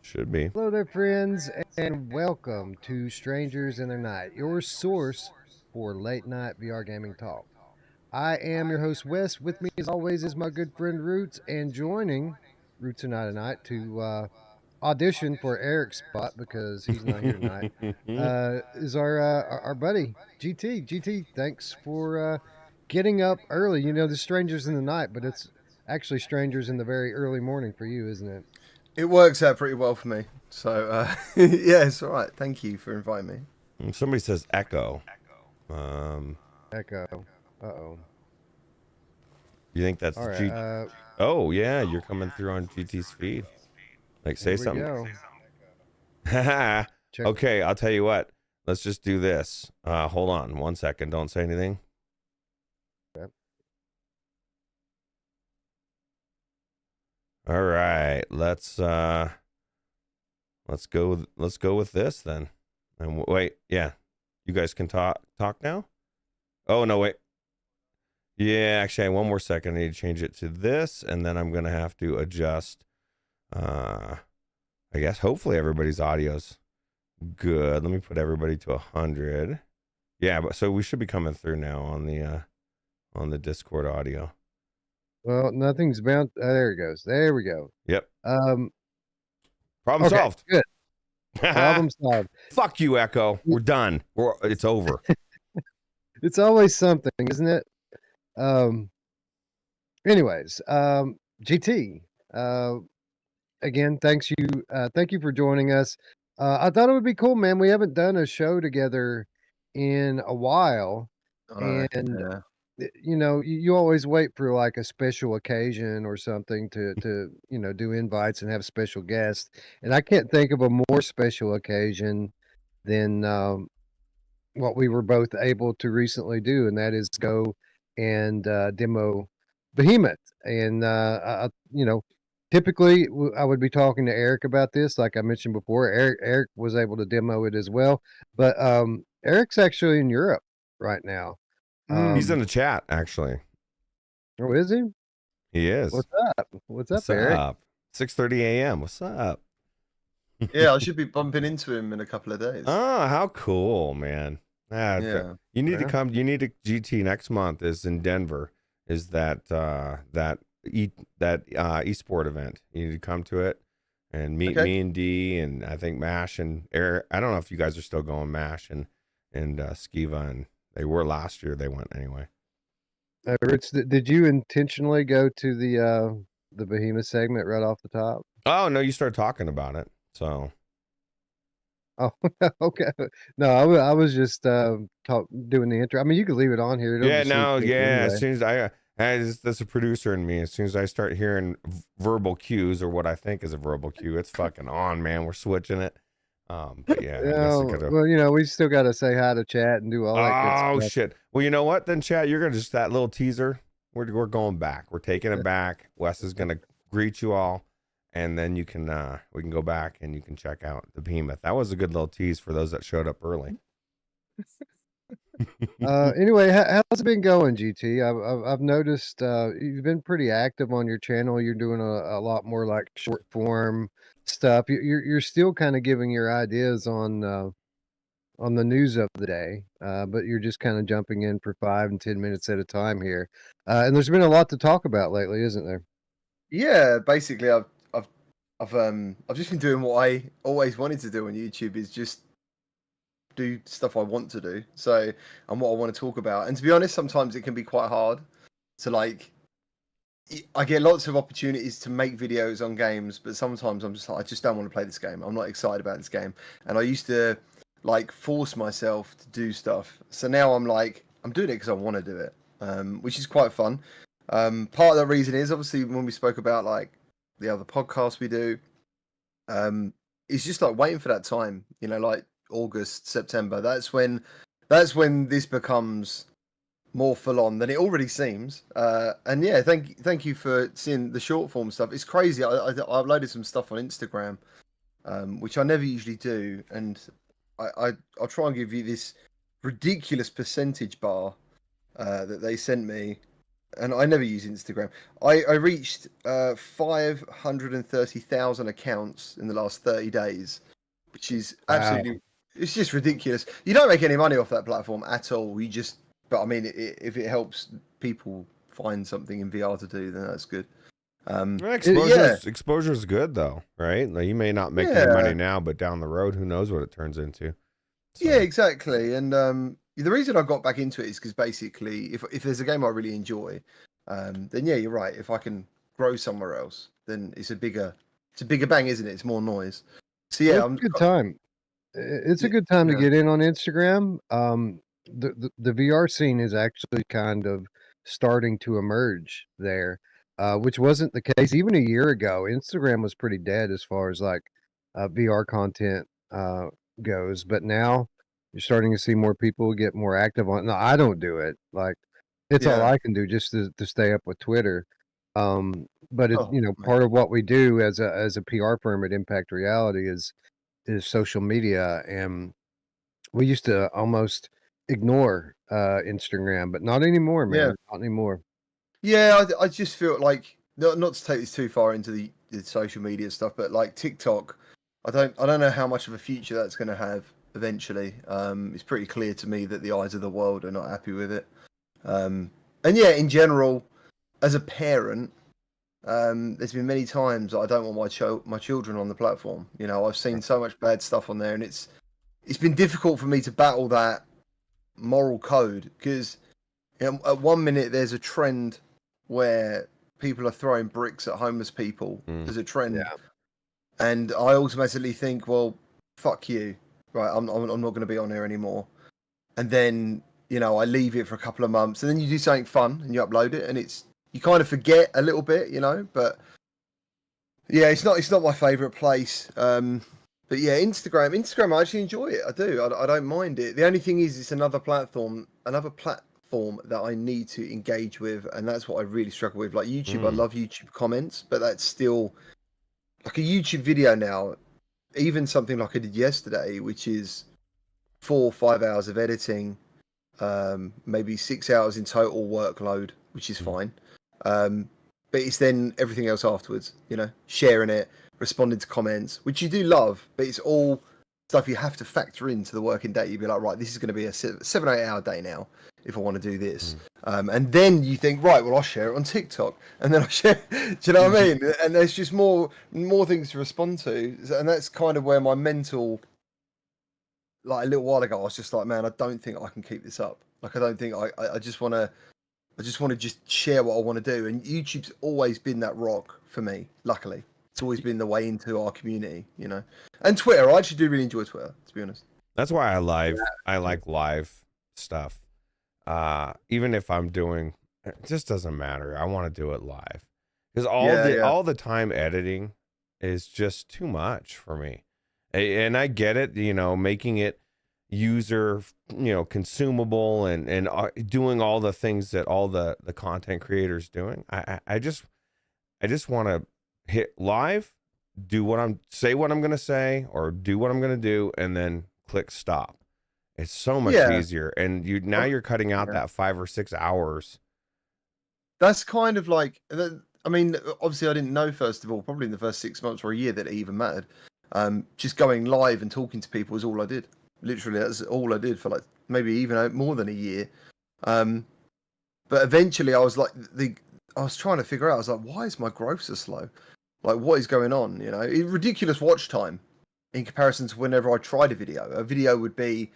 Should be. Hello there, friends, and welcome to Strangers in the Night, your source for late night VR gaming talk. I am your host, Wes. With me, as always, is my good friend Roots, and joining Roots and I tonight to audition for Eric's spot because he's not here tonight is our buddy GT. GT, thanks for getting up early. You know, the Strangers in the Night, but it's actually Strangers in the very early morning for you, isn't it? It works out pretty well for me. So, yeah, it's all right. Thank you for inviting me. Somebody says echo. Echo. Uh-oh. You think that's All right. G? Oh yeah, you're coming through on GT's feed. Like, say something. Okay, I'll tell you what. Let's just do this. Hold on 1 second. Don't say anything. Yep. All right, let's go with this then. And wait, yeah, you guys can talk now. Oh no, wait. Yeah, actually, I have 1 more second. I need to change it to this, and then I'm gonna have to adjust. I guess hopefully everybody's audio's good. Let me put everybody to 100. Yeah, but so we should be coming through now on the Discord audio. Well, nothing's bound. There it goes. There we go. Yep. Problem solved. Good. Problem solved. Fuck you, Echo. We're done. It's over. It's always something, isn't it? Anyways, GT. Again, thank you for joining us. I thought it would be cool, man. We haven't done a show together in a while, and you know, you always wait for like a special occasion or something to you know, do invites and have special guests. And I can't think of a more special occasion than what we were both able to recently do, and that is go and demo Behemoth. And you know, typically I would be talking to Eric about this, like I mentioned before. Eric was able to demo it as well, but Eric's actually in Europe right now. He's in the chat, actually. Oh, is he? He is. What's up? What's up, Eric? 6:30 a.m. What's up? Yeah, I should be bumping into him in a couple of days. Oh, how cool, man! Yeah. You need to come. You need to GT next month. Is in Denver. Is that esport event? You need to come to it and meet me and D, and I think Mash and Eric. I don't know if you guys are still going, Mash and Skiva, and they were last year. They went anyway. Rich, did you intentionally go to the Behemoth segment right off the top? Oh no, you started talking about it, so. Oh, okay. No, I was just doing the intro. I mean, you could leave it on here. Anyway. As soon as that's a producer in me. As soon as I start hearing verbal cues or what I think is a verbal cue, it's fucking on, man. We're switching it. But yeah. Well, you know, we still got to say hi to chat and do all that good stuff. Oh shit. Well, you know what? Then chat, you're gonna just that little teaser. We're going back. We're taking it back. Wes is gonna greet you all. And then you can we can go back and you can check out the Behemoth. That was a good little tease for those that showed up early. Anyway, how's it been going, GT? I've noticed you've been pretty active on your channel. You're doing a lot more like short form stuff. You're still kind of giving your ideas on the news of the day, but you're just kind of jumping in for 5 and 10 minutes at a time here. And there's been a lot to talk about lately, isn't there? Yeah, basically, I've just been doing what I always wanted to do on YouTube, is just do stuff I want to do. So, and what I want to talk about. And to be honest, sometimes it can be quite hard to like. I get lots of opportunities to make videos on games, but sometimes I'm just like, I just don't want to play this game. I'm not excited about this game. And I used to like force myself to do stuff. So now I'm like, I'm doing it because I want to do it, which is quite fun. Part of the reason is obviously when we spoke about like the other podcasts we do, it's just like waiting for that time, you know, like August, September. That's when this becomes more full on than it already seems. And yeah, thank you for seeing the short form stuff. It's crazy. I uploaded some stuff on Instagram, which I never usually do, and I'll try and give you this ridiculous percentage bar that they sent me. and I never use Instagram. I reached 530,000 accounts in the last 30 days, which is absolutely, it's just ridiculous. You don't make any money off that platform at all. You just, but I mean, if it helps people find something in VR to do, then that's good. Exposure's good though, right? Like you may not make any money now, but down the road, who knows what it turns into. So. Yeah, exactly. And the reason I got back into it is because basically, if there's a game I really enjoy, then yeah, you're right. If I can grow somewhere else, then it's a bigger bang, isn't it? It's more noise. So yeah, it's a good time. It's a good time to get in on Instagram. The VR scene is actually kind of starting to emerge there, which wasn't the case even a year ago. Instagram was pretty dead as far as like VR content goes, but now you're starting to see more people get more active on. No, I don't do it. Like it's all I can do just to stay up with Twitter. But it, part of what we do as a PR firm at Impact Reality is social media, and we used to almost ignore Instagram, but not anymore, man. Not anymore. Yeah, I just feel like not to take this too far into the social media stuff, but like TikTok, I don't know how much of a future that's going to have eventually. It's pretty clear to me that the eyes of the world are not happy with it. And yeah, in general, as a parent, there's been many times I don't want my children on the platform. You know, I've seen so much bad stuff on there, and it's been difficult for me to battle that moral code because at one minute there's a trend where people are throwing bricks at homeless people. There's a trend, and I automatically think, well, fuck you, right? I'm not going to be on here anymore. And then I leave it for a couple of months, and then you do something fun and you upload it, and you kind of forget a little bit, but yeah, it's not my favorite place. But yeah, Instagram, I actually enjoy it. I do. I don't mind it. The only thing is, it's another platform that I need to engage with, and that's what I really struggle with. Like YouTube, I love YouTube comments, but that's still like a YouTube video now. Even something like I did yesterday, which is 4 or 5 hours of editing, maybe 6 hours in total workload, which is fine. But it's then everything else afterwards, sharing it, responding to comments, which you do love, but it's all stuff you have to factor into the working day. You'd be like, right, this is going to be a 7 or 8 hour day now if I want to do this. And then you think, right, well, I'll share it on TikTok, and then I'll share. Do you know what I mean? And there's just more things to respond to, and that's kind of where my mental. Like a little while ago, I was just like, man, I don't think I can keep this up. Like, I don't think I just want to. I just want to just share what I want to do, and YouTube's always been that rock for me. Luckily, it's always been the way into our community, And Twitter, I actually do really enjoy Twitter, to be honest. That's why I like live stuff. Even if I'm doing, it just doesn't matter. I want to do it live because all the time editing is just too much for me. And I get it, making it user consumable and doing all the things that all the content creators doing. I just want to hit live, say what I'm gonna say or do what I'm gonna do, and then click stop. It's so much easier, and you're cutting out that 5 or 6 hours. That's kind of like, I mean, obviously I didn't know, first of all, probably in the first 6 months or a year, that it even mattered. Just going live and talking to people is all I did. Literally, that's all I did for like maybe even more than a year. But eventually, I was like, I was trying to figure out. I was like, why is my growth so slow? Like, what is going on? Ridiculous watch time in comparison to whenever I tried a video. A video would be,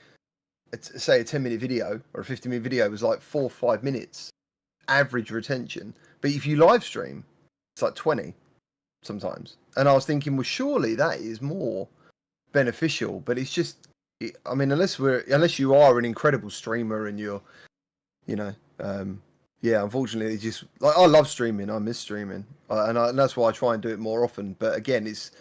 say, a 10-minute video or a 50-minute video was like 4 or 5 minutes average retention. But if you live stream, it's like 20 sometimes. And I was thinking, well, surely that is more beneficial. But it's just, I mean, unless you are an incredible streamer and you're, unfortunately, it's just like, I love streaming. I miss streaming, and that's why I try and do it more often. But again, it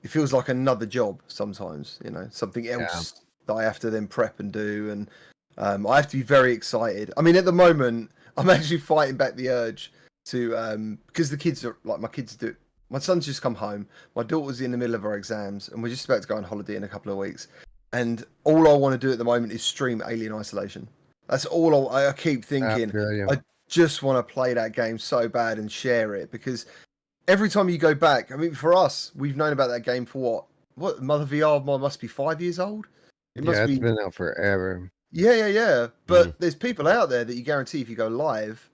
feels like another job sometimes. Something else that I have to then prep and do, and I have to be very excited. I mean, at the moment, I'm actually fighting back the urge to because the kids are like, my kids do. My son's just come home. My daughter's in the middle of her exams, and we're just about to go on holiday in a couple of weeks. And all I want to do at the moment is stream Alien Isolation. That's all I keep thinking. just want to play that game so bad and share it, because every time you go back, I mean, for us, we've known about that game for what Mother VR must be 5 years old. It must it's be. been out forever. Yeah. But there's people out there that you guarantee if you go live,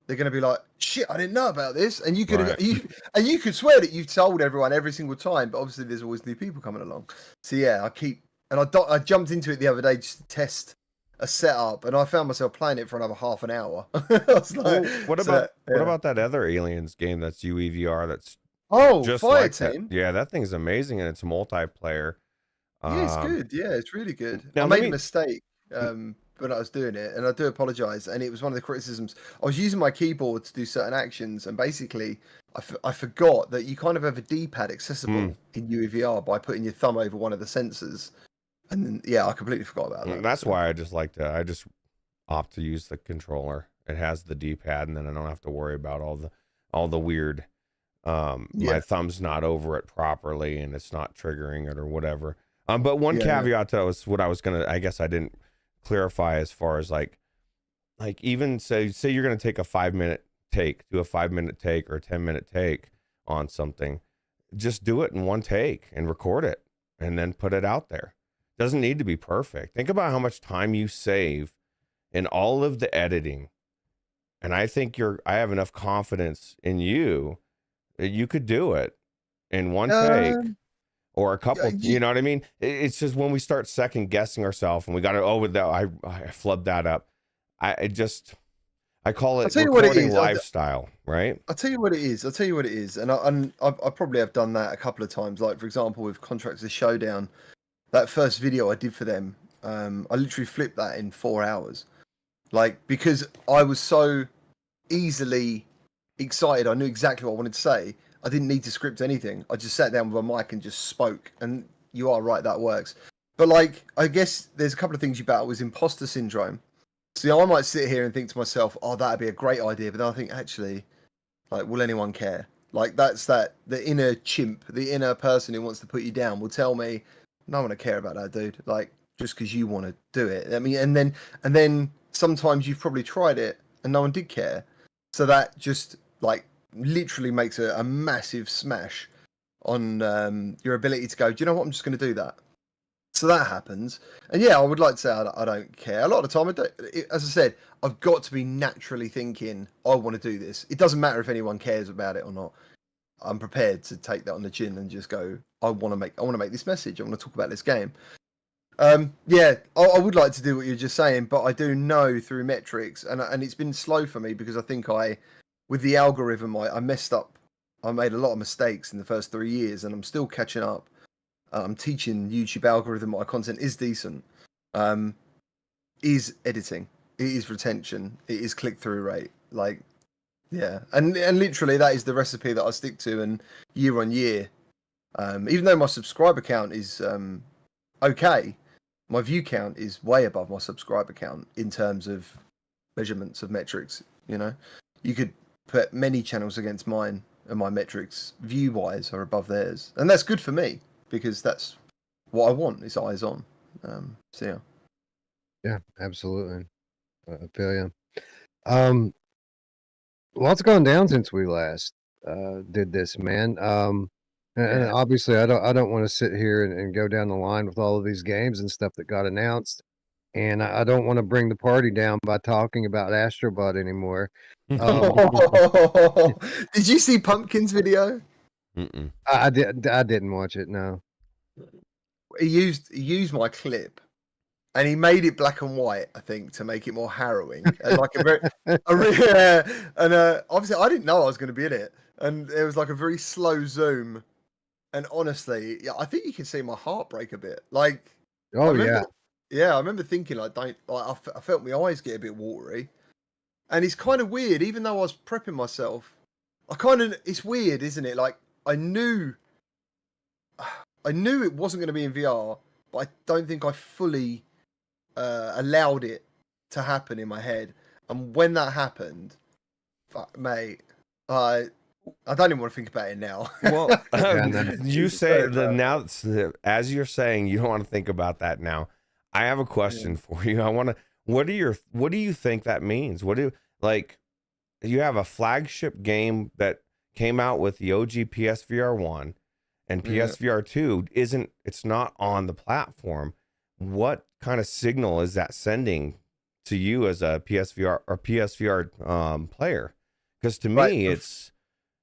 they're going to be like, "Shit, I didn't know about this," and you could Right. you could swear that you've told everyone every single time, but obviously there's always new people coming along. So yeah, I jumped into it the other day just to test a setup, and I found myself playing it for another half an hour. I was like, Well, what about that other Aliens game that's UEVR that's just Fire like Team? that? Yeah, that thing's amazing, and it's multiplayer. Yeah, it's good. Yeah, it's really good. Now I let made a me- mistake when I was doing it, and I do apologize. And it was one of the criticisms. I was using my keyboard to do certain actions, and basically, I forgot that you kind of have a D-pad accessible in UEVR by putting your thumb over one of the sensors. And then, yeah, I completely forgot about that. That's why I just opt to use the controller. It has the D-pad, and then I don't have to worry about all the weird. My thumb's not over it properly, and it's not triggering it or whatever. But one caveat to that was what I was gonna. I guess I didn't clarify as far as like even say you're gonna take a 5-minute take, do a 5-minute take or a 10-minute take on something. Just do it in one take and record it, and then put it out there. Doesn't need to be perfect. Think about how much time you save in all of the editing. And I think I have enough confidence in you that you could do it in one take or a couple, you know what I mean? It's just when we start second guessing ourselves and we got to, I flubbed that up. I call it recording lifestyle, right? I'll tell you what it is. And I probably have done that a couple of times. Like, for example, with Contractors Showdown, that first video I did for them, I literally flipped that in 4 hours. Like, because I was so easily excited, I knew exactly what I wanted to say. I didn't need to script anything. I just sat down with a mic and just spoke. And you are right, that works. But like, I guess there's a couple of things you battle with imposter syndrome. See, I might sit here and think to myself, "Oh, that'd be a great idea," but then I think, actually, like, will anyone care? Like, the inner chimp, the inner person who wants to put you down will tell me, "No one will care about that, dude. Like, just because you want to do it." I mean, and then sometimes you've probably tried it and no one did care. So that just like literally makes a massive smash on your ability to go, "Do you know what? I'm just going to do that." So that happens. And yeah, I would like to say I don't care. A lot of the time, as I said, I've got to be naturally thinking, I want to do this. It doesn't matter if anyone cares about it or not. I'm prepared to take that on the chin and just go, I want to make this message. I want to talk about this game. Yeah, I would like to do what you're just saying, but I do know through metrics, and it's been slow for me because I think with the algorithm, I messed up. I made a lot of mistakes in the first 3 years, and I'm still catching up. I'm teaching YouTube algorithm my content is decent. Is editing, it is retention, it is click-through rate. Like, yeah, and literally that is the recipe that I stick to, and year on year, even though my subscriber count is okay, my view count is way above my subscriber count in terms of measurements of metrics. You know, you could put many channels against mine, and my metrics view-wise are above theirs, and that's good for me because that's what I want. Is eyes on. So yeah. Yeah, absolutely. I feel you. Lots gone down since we last did this, man. And obviously, I don't want to sit here and go down the line with all of these games and stuff that got announced, and I don't want to bring the party down by talking about Astrobot anymore. Did you see Pumpkin's video? Mm-mm. I didn't watch it. No. He used my clip, and he made it black and white, I think, to make it more harrowing. And like obviously I didn't know I was going to be in it, and it was like a very slow zoom. And honestly, yeah, I think you can see my heart break a bit. Like, Oh yeah, I remember thinking like, I felt my eyes get a bit watery, and it's kind of weird. Even though I was prepping myself, it's weird, isn't it? Like, I knew it wasn't going to be in VR, but I don't think I fully allowed it to happen in my head. And when that happened, mate, I don't even want to think about it now. Well, you say that now, as you're saying, you don't want to think about that now. I have a question for you. What do you think that means? you have a flagship game that came out with the OG PSVR 1 and PSVR 2 it's not on the platform. What kind of signal is that sending to you as a PSVR player? Because to me, it's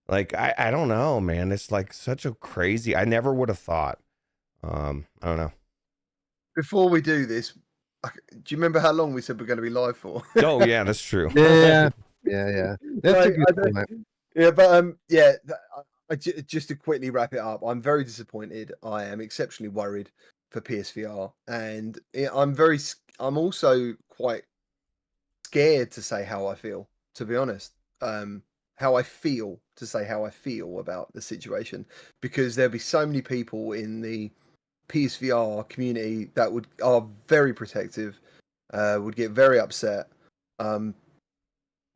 like, I don't know, man. It's like such a crazy, I never would have thought. I don't know. Before we do this, do you remember how long we said we're going to be live for? Oh yeah, that's true. Yeah. That's a good point. Yeah, but just to quickly wrap it up, I'm very disappointed. I am exceptionally worried for PSVR, and I'm also quite scared to say how I feel, to be honest. How I feel about the situation, because there'll be so many people in the PSVR community that are very protective, would get very upset.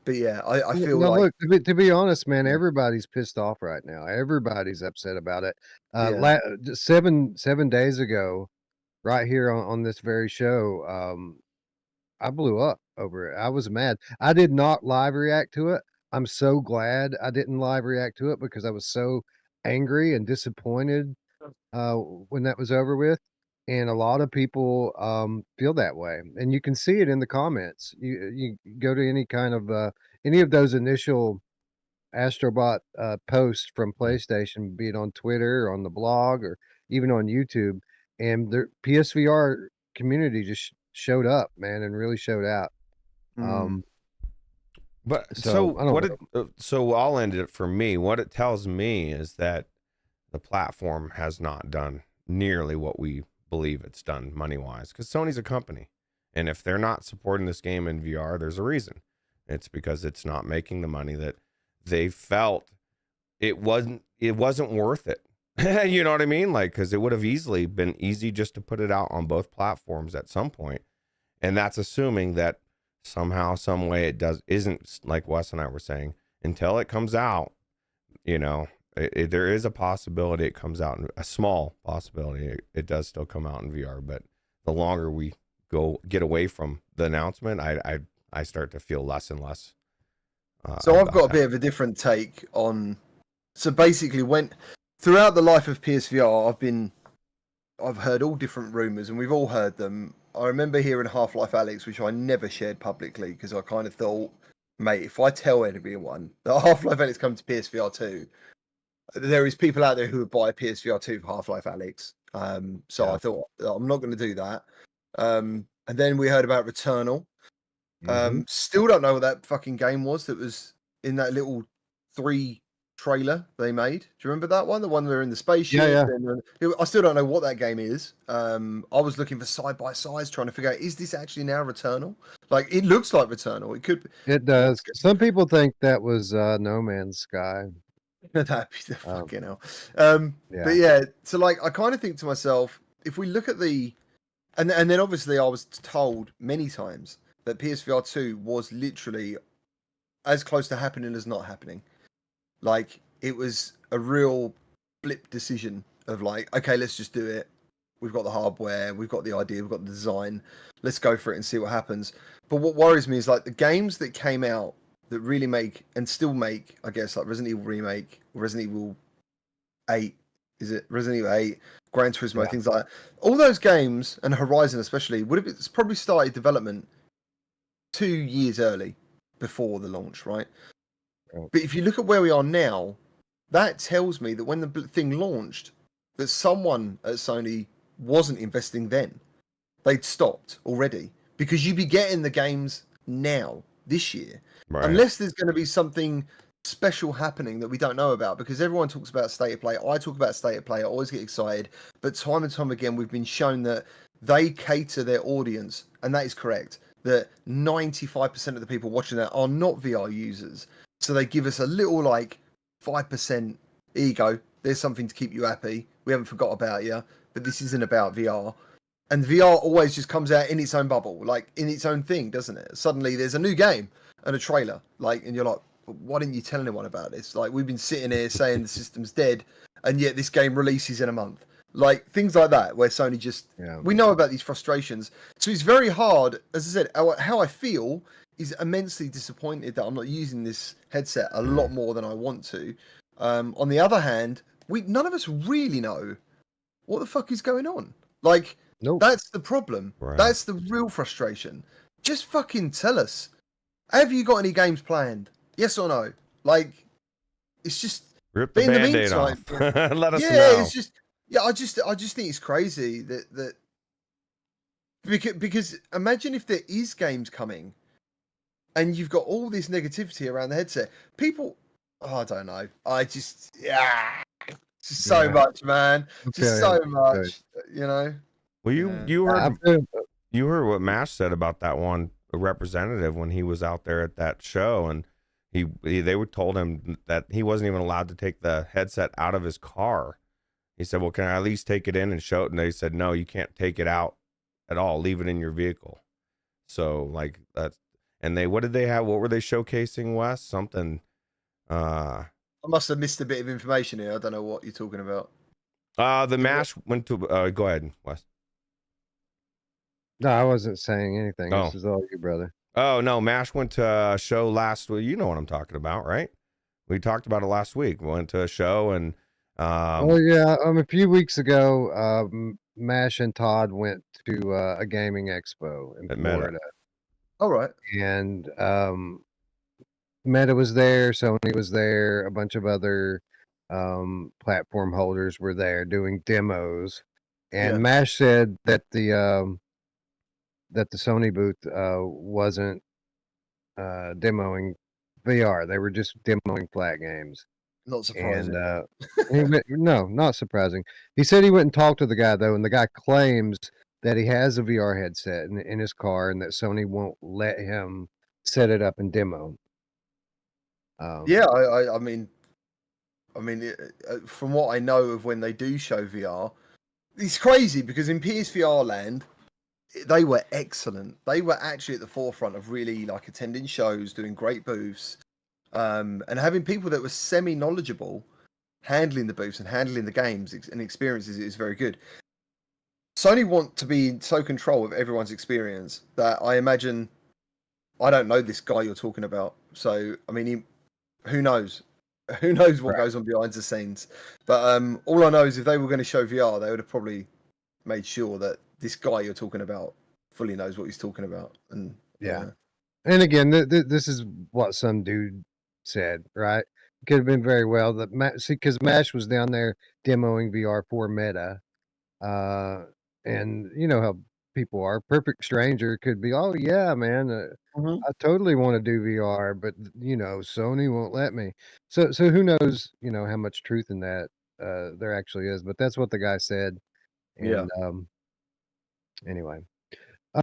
But yeah, I feel like, look, to be honest, man, everybody's pissed off right now. Everybody's upset about it. 7 days ago, right here on this very show, I blew up over it. I was mad. I did not live react to it. I'm so glad I didn't live react to it, because I was so angry and disappointed when that was over with. And a lot of people feel that way, and you can see it in the comments. You go to any kind of any of those initial Astrobot posts from PlayStation, be it on Twitter or on the blog or even on YouTube, and the PSVR community just showed up, man, and really showed out. But so I'll end it for me. What it tells me is that the platform has not done nearly what we believe it's done money-wise, because Sony's a company, and if they're not supporting this game in VR, there's a reason. It's because it's not making the money that they felt it wasn't worth it. You know what I mean? Like, because it would have easily been easy just to put it out on both platforms at some point, and that's assuming that somehow, some way isn't like Wes and I were saying, until it comes out. You know, there is a possibility it comes out, a small possibility it does still come out in VR, but the longer we get away from the announcement, I start to feel less and less. So I've got a bit of a different take on. So basically, throughout the life of PSVR, I've heard all different rumors, and we've all heard them. I remember hearing Half-Life Alyx, which I never shared publicly, because I kind of thought, mate, if I tell everyone that Half-Life Alyx comes to PSVR 2, there is people out there who would buy a PSVR 2 for Half-Life Alyx. I thought, I'm not going to do that. And then we heard about Returnal. Still don't know what that fucking game was that was in that little 3 trailer they made. Do you remember that one? The one where in the spaceship? Yeah. I still don't know what that game is. I was looking for side by sides, trying to figure out, is this actually now Returnal? Like, it looks like Returnal. It could. It does. Some people think that was No Man's Sky. That'd be the fucking hell. But yeah, so like, I kind of think to myself, if we look at and then obviously I was told many times that PSVR 2 was literally as close to happening as not happening. Like, it was a real blip decision of like, okay, let's just do it. We've got the hardware, we've got the idea, we've got the design. Let's go for it and see what happens. But what worries me is like the games that came out that really make and still make, I guess, like Resident Evil Remake, Resident Evil 8, is it Resident Evil 8, Gran Turismo, things like that. All those games, and Horizon especially, it's probably started development 2 years early before the launch, right? But if you look at where we are now, that tells me that when the thing launched, that someone at Sony wasn't investing then. They'd stopped already, because you'd be getting the games now, this year. Right. Unless there's going to be something special happening that we don't know about, because everyone talks about state of play. I talk about state of play. I always get excited. But time and time again, we've been shown that they cater their audience, and that is correct. That 95% of the people watching that are not VR users. So they give us a little, like, 5%, here you go, there's something to keep you happy. We haven't forgot about you, but this isn't about VR. And VR always just comes out in its own bubble, like, in its own thing, doesn't it? Suddenly there's a new game and a trailer, like, and you're like, why didn't you tell anyone about this? Like, we've been sitting here saying the system's dead, and yet this game releases in a month. Like, things like that, where Sony just... We know about these frustrations. So it's very hard, as I said, how I feel is immensely disappointed that I'm not using this headset a lot more than I want to. On the other hand, none of us really know what the fuck is going on. Like, Nope. that's the problem. Right. That's the real frustration. Just fucking tell us. Have you got any games planned? Yes or no? Like, it's just. Rip the in the Band-Aid meantime, off. Let us yeah, know. it's just. Yeah, I just think it's crazy that because imagine if there is games coming, and you've got all this negativity around the headset. People, I don't know. I just just so Yeah. much, man. Just Okay, so okay. much, you know. Well, you I heard feel- you heard what Mash said about that one representative when he was out there at that show, and they were told him that he wasn't even allowed to take the headset out of his car. He said, "Well, can I at least take it in and show it?" And they said, "No, you can't take it out at all. Leave it in your vehicle." So like that's and what did they have? What were they showcasing, Wes? Something. I must have missed a bit of information here. I don't know what you're talking about. The Mash went to. Go ahead, Wes. No, I wasn't saying anything. Oh. This is all you, brother. Oh no, Mash went to a show last week. You know what I'm talking about, right? We talked about it last week. We went to a show and Oh yeah, a few weeks ago, Mash and Todd went to a gaming expo in At Meta. Florida, All right. and Meta was there, Sony was there, a bunch of other platform holders were there doing demos, and Yeah. Mash said that the Sony booth wasn't demoing VR; they were just demoing flat games. Not surprising. And no, not surprising. He said he went and talked to the guy though, and the guy claims that he has a VR headset in his car, and that Sony won't let him set it up and demo. Yeah, I mean, from what I know of when they do show VR, it's crazy because in PSVR land, they were excellent. They were actually at the forefront of really like attending shows, doing great booths, and having people that were semi-knowledgeable handling the booths and handling the games and experiences is very good. Sony want to be in so control of everyone's experience that I imagine I don't know this guy you're talking about. So I mean, who knows? Who knows what goes on behind the scenes? But all I know is if they were going to show VR, they would have probably made sure that this guy you're talking about fully knows what he's talking about. And Yeah. And again, this is what some dude said, right? Could have been very well that because Mash was down there demoing VR for Meta, and you know how people are. Perfect stranger could be, oh yeah, man, I totally want to do VR, but you know, Sony won't let me. So who knows, you know, how much truth in that there actually is, but that's what the guy said. And anyway.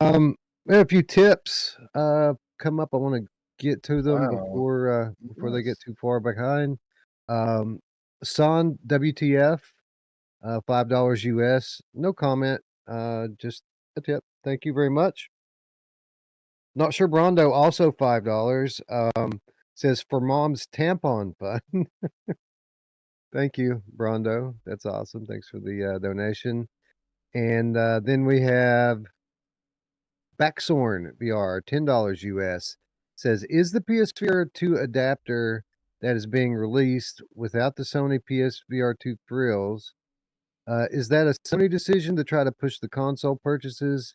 We have a few tips come up. I want to get to them before they get too far behind. Son WTF, $5 US. No comment. Just a tip. Thank you very much. Not sure Brondo, also $5. Says for mom's tampon fund. Thank you, Brondo. That's awesome. Thanks for the donation. And then we have Backsorn VR, $10 US. Says, is the PSVR 2 adapter that is being released without the Sony PSVR 2 frills, is that a Sony decision to try to push the console purchases,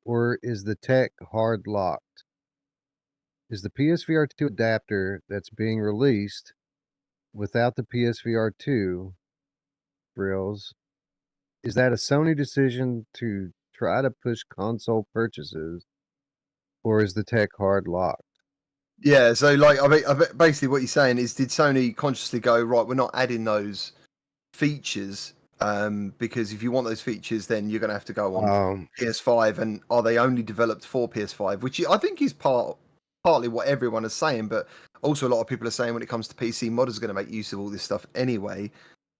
or is the tech hard locked? Is the PSVR 2 adapter that's being released without the PSVR 2 frills, is that a Sony decision to try to push console purchases, or is the tech hard locked? Yeah, so like I mean, basically what you're saying is, did Sony consciously go, right, we're not adding those features because if you want those features, then you're going to have to go on PS5, and are they only developed for PS5? Which I think is partly what everyone is saying, but also a lot of people are saying when it comes to PC, modders are going to make use of all this stuff anyway.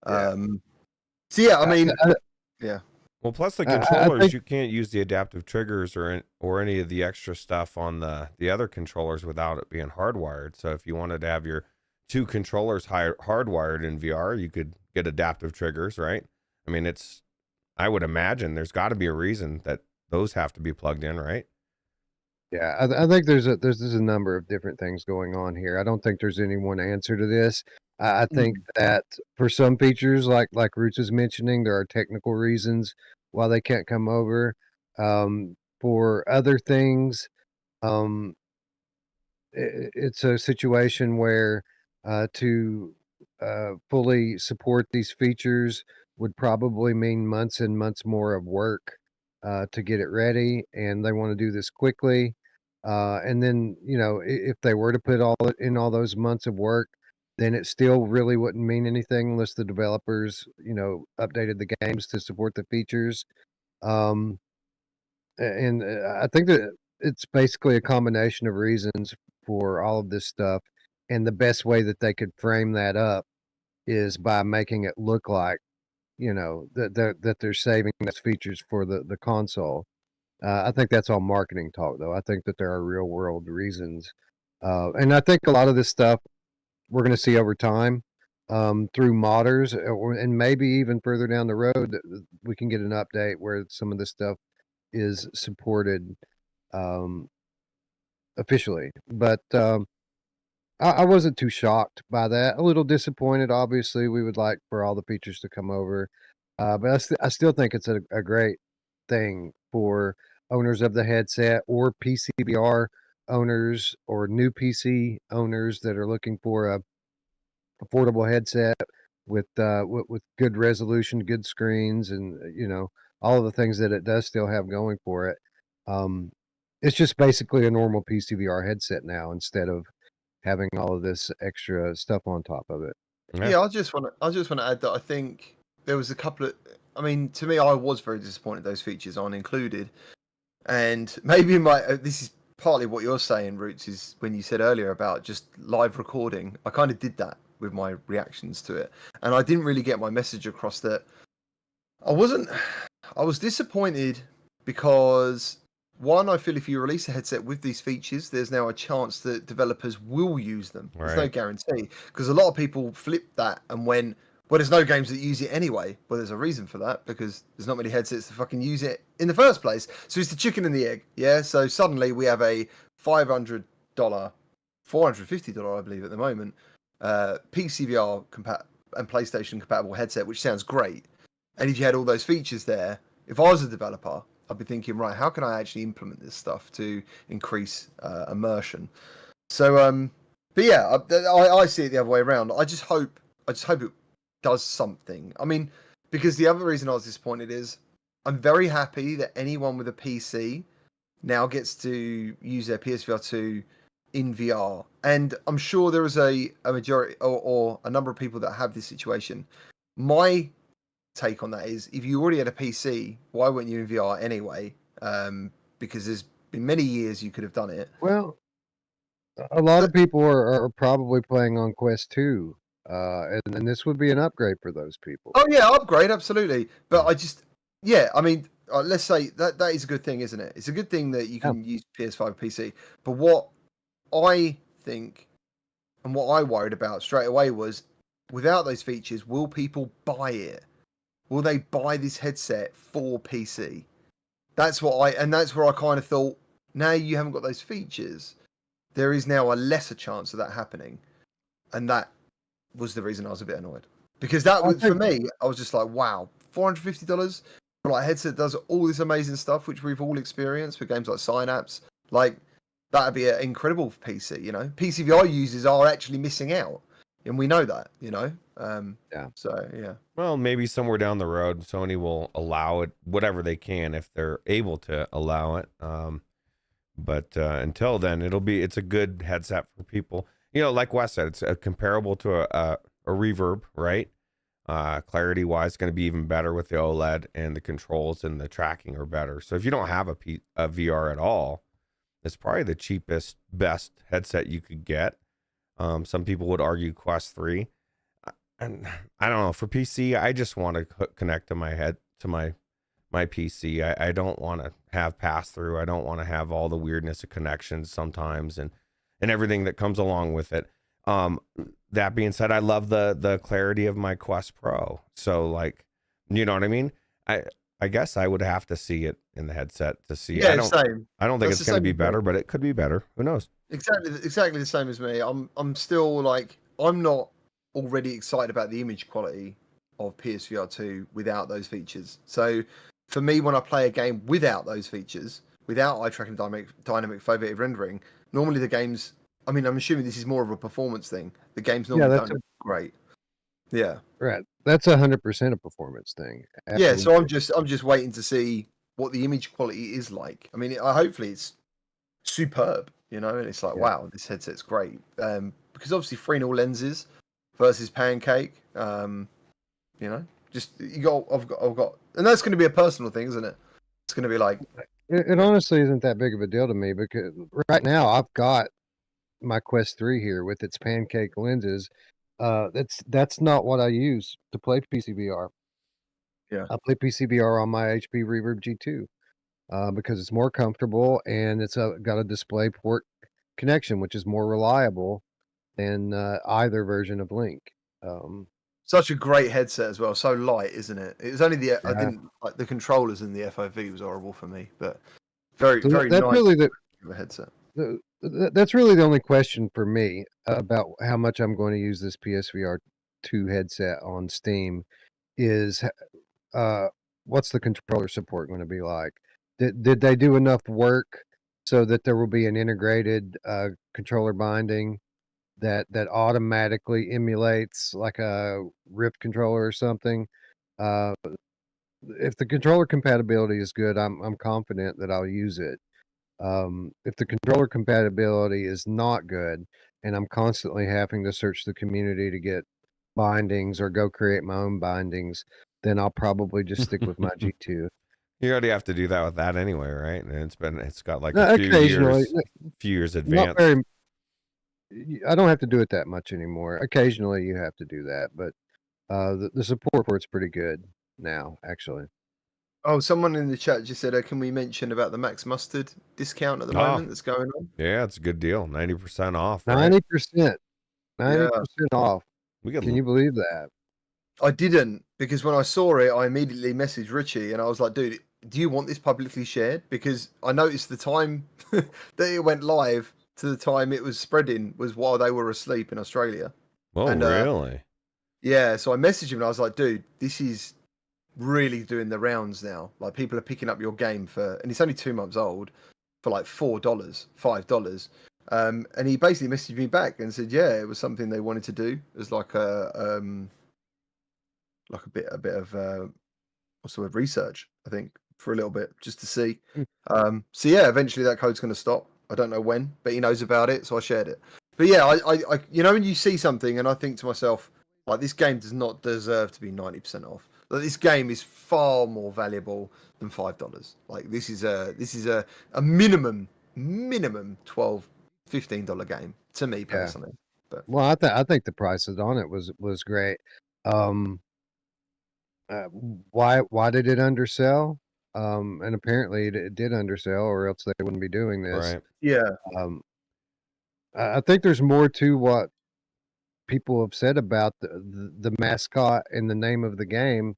So yeah, I mean, yeah. Well, plus the controllers, you can't use the adaptive triggers or any of the extra stuff on the other controllers without it being hardwired. So if you wanted to have your two controllers hardwired in VR, you could get adaptive triggers, right? I mean, I would imagine there's got to be a reason that those have to be plugged in, right? Yeah, I think there's a number of different things going on here. I don't think there's any one answer to this. I think that for some features, like Roots is mentioning, there are technical reasons why they can't come over. For other things, um, it's a situation where to fully support these features would probably mean months and months more of work to get it ready, and they want to do this quickly. And then, if they were to put all those months of work, then it still really wouldn't mean anything unless the developers, updated the games to support the features. Um, and I think that it's basically a combination of reasons for all of this stuff. And the best way that they could frame that up is by making it look like, that they're saving those features for the console. I think that's all marketing talk, though. I think that there are real world reasons. And I think a lot of this stuff we're going to see over time through modders, and maybe even further down the road, we can get an update where some of this stuff is supported um, officially. But I wasn't too shocked by that. A little disappointed. Obviously, we would like for all the features to come over, but I still think it's a great thing for owners of the headset or PCVR owners or new PC owners that are looking for a affordable headset with good resolution, good screens, and all of the things that it does still have going for it. Um, it's just basically a normal PCVR headset now instead of having all of this extra stuff on top of it. Yeah, I just want to add that I think there was a couple of. I mean, to me, I was very disappointed those features aren't included, and maybe this is partly what you're saying, Roots, is when you said earlier about just live recording. I kind of did that with my reactions to it, and I didn't really get my message across that. I was disappointed because one, I feel if you release a headset with these features, there's now a chance that developers will use them. There's no Right. guarantee because a lot of people flip that and well, there's no games that use it anyway. Well, there's a reason for that because there's not many headsets to fucking use it in the first place. So it's the chicken and the egg, yeah. So suddenly we have a $500, $450, I believe at the moment, PCVR and PlayStation compatible headset, which sounds great. And if you had all those features there, if I was a developer, I'd be thinking, right, how can I actually implement this stuff to increase immersion? So, but yeah, I see it the other way around. I just hope it does something. I mean, because the other reason I was disappointed is I'm very happy that anyone with a PC now gets to use their PSVR 2 in VR, and I'm sure there is a majority or a number of people that have this situation. My take on that is if you already had a PC, why weren't you in VR anyway? Because there's been many years you could have done it. Well, a lot of people are probably playing on Quest 2, and this would be an upgrade for those people. Oh yeah, upgrade absolutely. But I mean, let's say that is a good thing, isn't it? It's a good thing that you can use PS5 PC. But what I think and what I worried about straight away was without those features, will people buy it? Will they buy this headset for PC? That's where I kind of thought, now you haven't got those features, there is now a lesser chance of that happening. And that was the reason I was a bit annoyed. Because that was, for me, I was just like, wow, $450 for like a headset that does all this amazing stuff, which we've all experienced with games like Synapse. Like, that'd be incredible for PC, PCVR users are actually missing out. And we know that, Yeah. So, yeah. Well, maybe somewhere down the road, Sony will allow it, whatever they can, if they're able to allow it. But until then, it's a good headset for people. Like Wes said, it's comparable to a Reverb, right? Clarity wise, going to be even better with the OLED, and the controls and the tracking are better. So if you don't have a VR at all, it's probably the cheapest, best headset you could get. Some people would argue Quest 3. And I don't know, for PC, I just want to connect to my PC. I don't want to have pass through. I don't want to have all the weirdness of connections sometimes and everything that comes along with it. That being said, I love the clarity of my Quest Pro. So like, you know what I mean? I guess I would have to see it in the headset to see. Yeah, same. I don't think That's it's the going to same be as me. better, but it could be better. Who knows? Exactly the same as me. I'm still like, I'm not already excited about the image quality of PSVR 2 without those features. So for me, when I play a game without those features, without eye tracking dynamic foveated rendering, normally the games, I mean, I'm assuming this is more of a performance thing. The games normally don't look great. Yeah. Right. That's 100% a performance thing. Yeah, so Absolutely. I'm just waiting to see what the image quality is like. I mean, hopefully it's superb, you know, and it's like, Yeah. wow, this headset's great. Because obviously 3.0 lenses versus pancake, you know, just I've got, and that's going to be a personal thing, isn't it? It's going to be like, It honestly isn't that big of a deal to me because right now I've got my Quest 3 here with its pancake lenses. That's not what I use to play PCVR. Yeah. I play PCVR on my HP Reverb G2 because it's more comfortable and it's got a display port connection, which is more reliable than either version of Link. Such a great headset as well, so light, isn't it? It was only I Yeah. didn't like the controllers and the FOV was horrible for me, but very So very that's nice really headset. that's really the only question for me about how much I'm going to use this PSVR 2 headset on Steam is what's the controller support going to be like? Did they do enough work so that there will be an integrated controller binding that automatically emulates like a Rift controller or something? If the controller compatibility is good, I'm confident that I'll use it. If the controller compatibility is not good, and I'm constantly having to search the community to get bindings or go create my own bindings, then I'll probably just stick with my G2. You already have to do that with that anyway, right? And it's got like No, a few occasionally, years not advanced. very. I don't have to do it that much anymore. Occasionally, you have to do that, but the support for it's pretty good now, actually. Oh, someone in the chat just said, can we mention about the Max Mustard discount at the moment that's going on? Yeah, it's a good deal. 90% off, right? 90%. 90% off. Can you believe that? I didn't, because when I saw it, I immediately messaged Richie and I was like, dude, do you want this publicly shared? Because I noticed the time that it went live to the time it was spreading was while they were asleep in Australia. Oh, and, really? Yeah, so I messaged him and I was like, dude, this is really doing the rounds now. Like, people are picking up your game and it's only 2 months old, for like $4, $5. And he basically messaged me back and said, yeah, it was something they wanted to do as like a bit of what's the word, research, I think, for a little bit, just to see. So yeah, eventually that code's going to stop. I don't know when, but he knows about it, so I shared it. But yeah, I you know, when you see something and I think to myself, like, this game does not deserve to be 90% off. Like, this game is far more valuable than $5. Like, this is a minimum $12, $15 game to me personally. But well, I think the prices on it was great. Why did it undersell? And apparently it did undersell, or else they wouldn't be doing this. Right. Yeah. I think there's more to what people have said about the mascot and the name of the game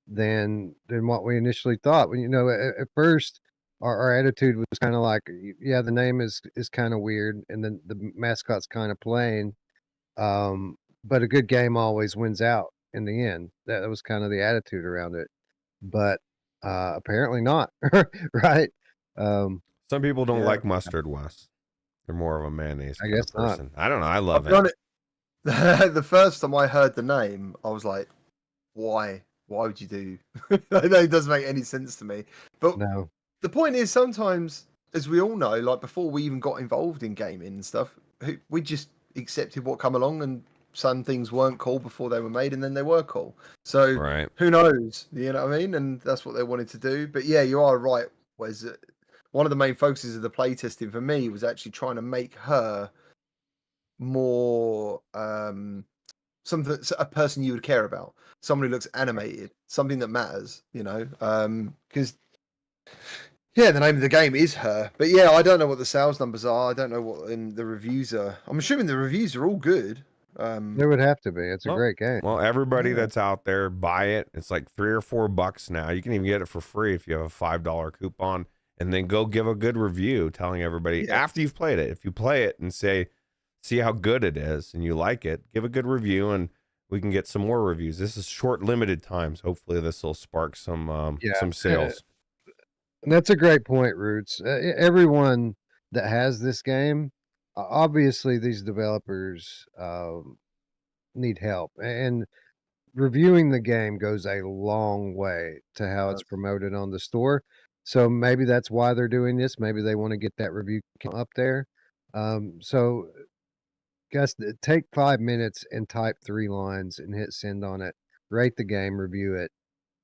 than what we initially thought. You know, at first our attitude was kind of like, yeah, the name is kind of weird, and then the mascot's kind of plain. But a good game always wins out in the end. That was kind of the attitude around it. But apparently not, right? Some people don't like mustard, Wes. They're more of a mayonnaise kind of person. I don't know. I love it. The first time I heard the name, I was like, why? Why would you do? It doesn't make any sense to me. But no. The point is, sometimes, as we all know, like, before we even got involved in gaming and stuff, we just accepted what come along, and some things weren't cool before they were made, and then they were cool. So who knows? You know what I mean? And that's what they wanted to do. But yeah, you are right. Was one of the main focuses of the playtesting for me was actually trying to make her more something, a person you would care about, someone who looks animated, something that matters, you know, because yeah, the name of the game is her. But yeah, I don't know what the sales numbers are. I don't know what in the reviews are. I'm assuming the reviews are all good. There would have to be. It's a great game. Well, everybody Yeah. that's out there, buy it. It's like $3 or $4 now. You can even get it for free if you have a $5 coupon, and then go give a good review telling everybody after you've played it. If you play it and see how good it is and you like it, give a good review, and we can get some more reviews. This is short, limited times. Hopefully this will spark some sales. And that's a great point, Roots. Everyone that has this game, obviously these developers need help, and reviewing the game goes a long way to how it's promoted on the store. So maybe that's why they're doing this. Maybe they want to get that review count up there. So guys, take 5 minutes and type 3 lines and hit send on it. Rate the game, review it,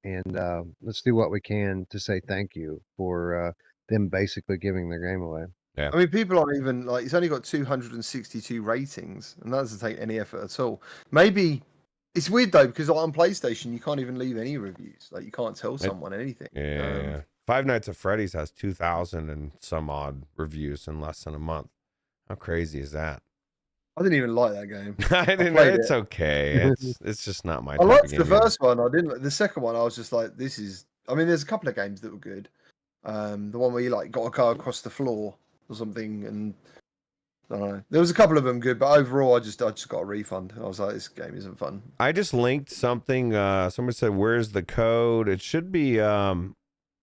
and let's do what we can to say thank you for them basically giving their game away. Yeah. I mean, people aren't even like, it's only got 262 ratings, and that doesn't take any effort at all. Maybe it's weird though, because on PlayStation you can't even leave any reviews. Like, you can't tell someone anything. Yeah. Five Nights at Freddy's has 2,000 and some odd reviews in less than a month. How crazy is that? I didn't even like that game. I didn't know. It's okay. It's just not my. I type liked of game the first one. I didn't. The second one, I was just like, this is. I mean, there's a couple of games that were good. The one where you like got to go across the floor or something, and I don't know. There was a couple of them good, but overall, I just got a refund. I was like, this game isn't fun. I just linked something. Somebody said, "Where's the code?" It should be.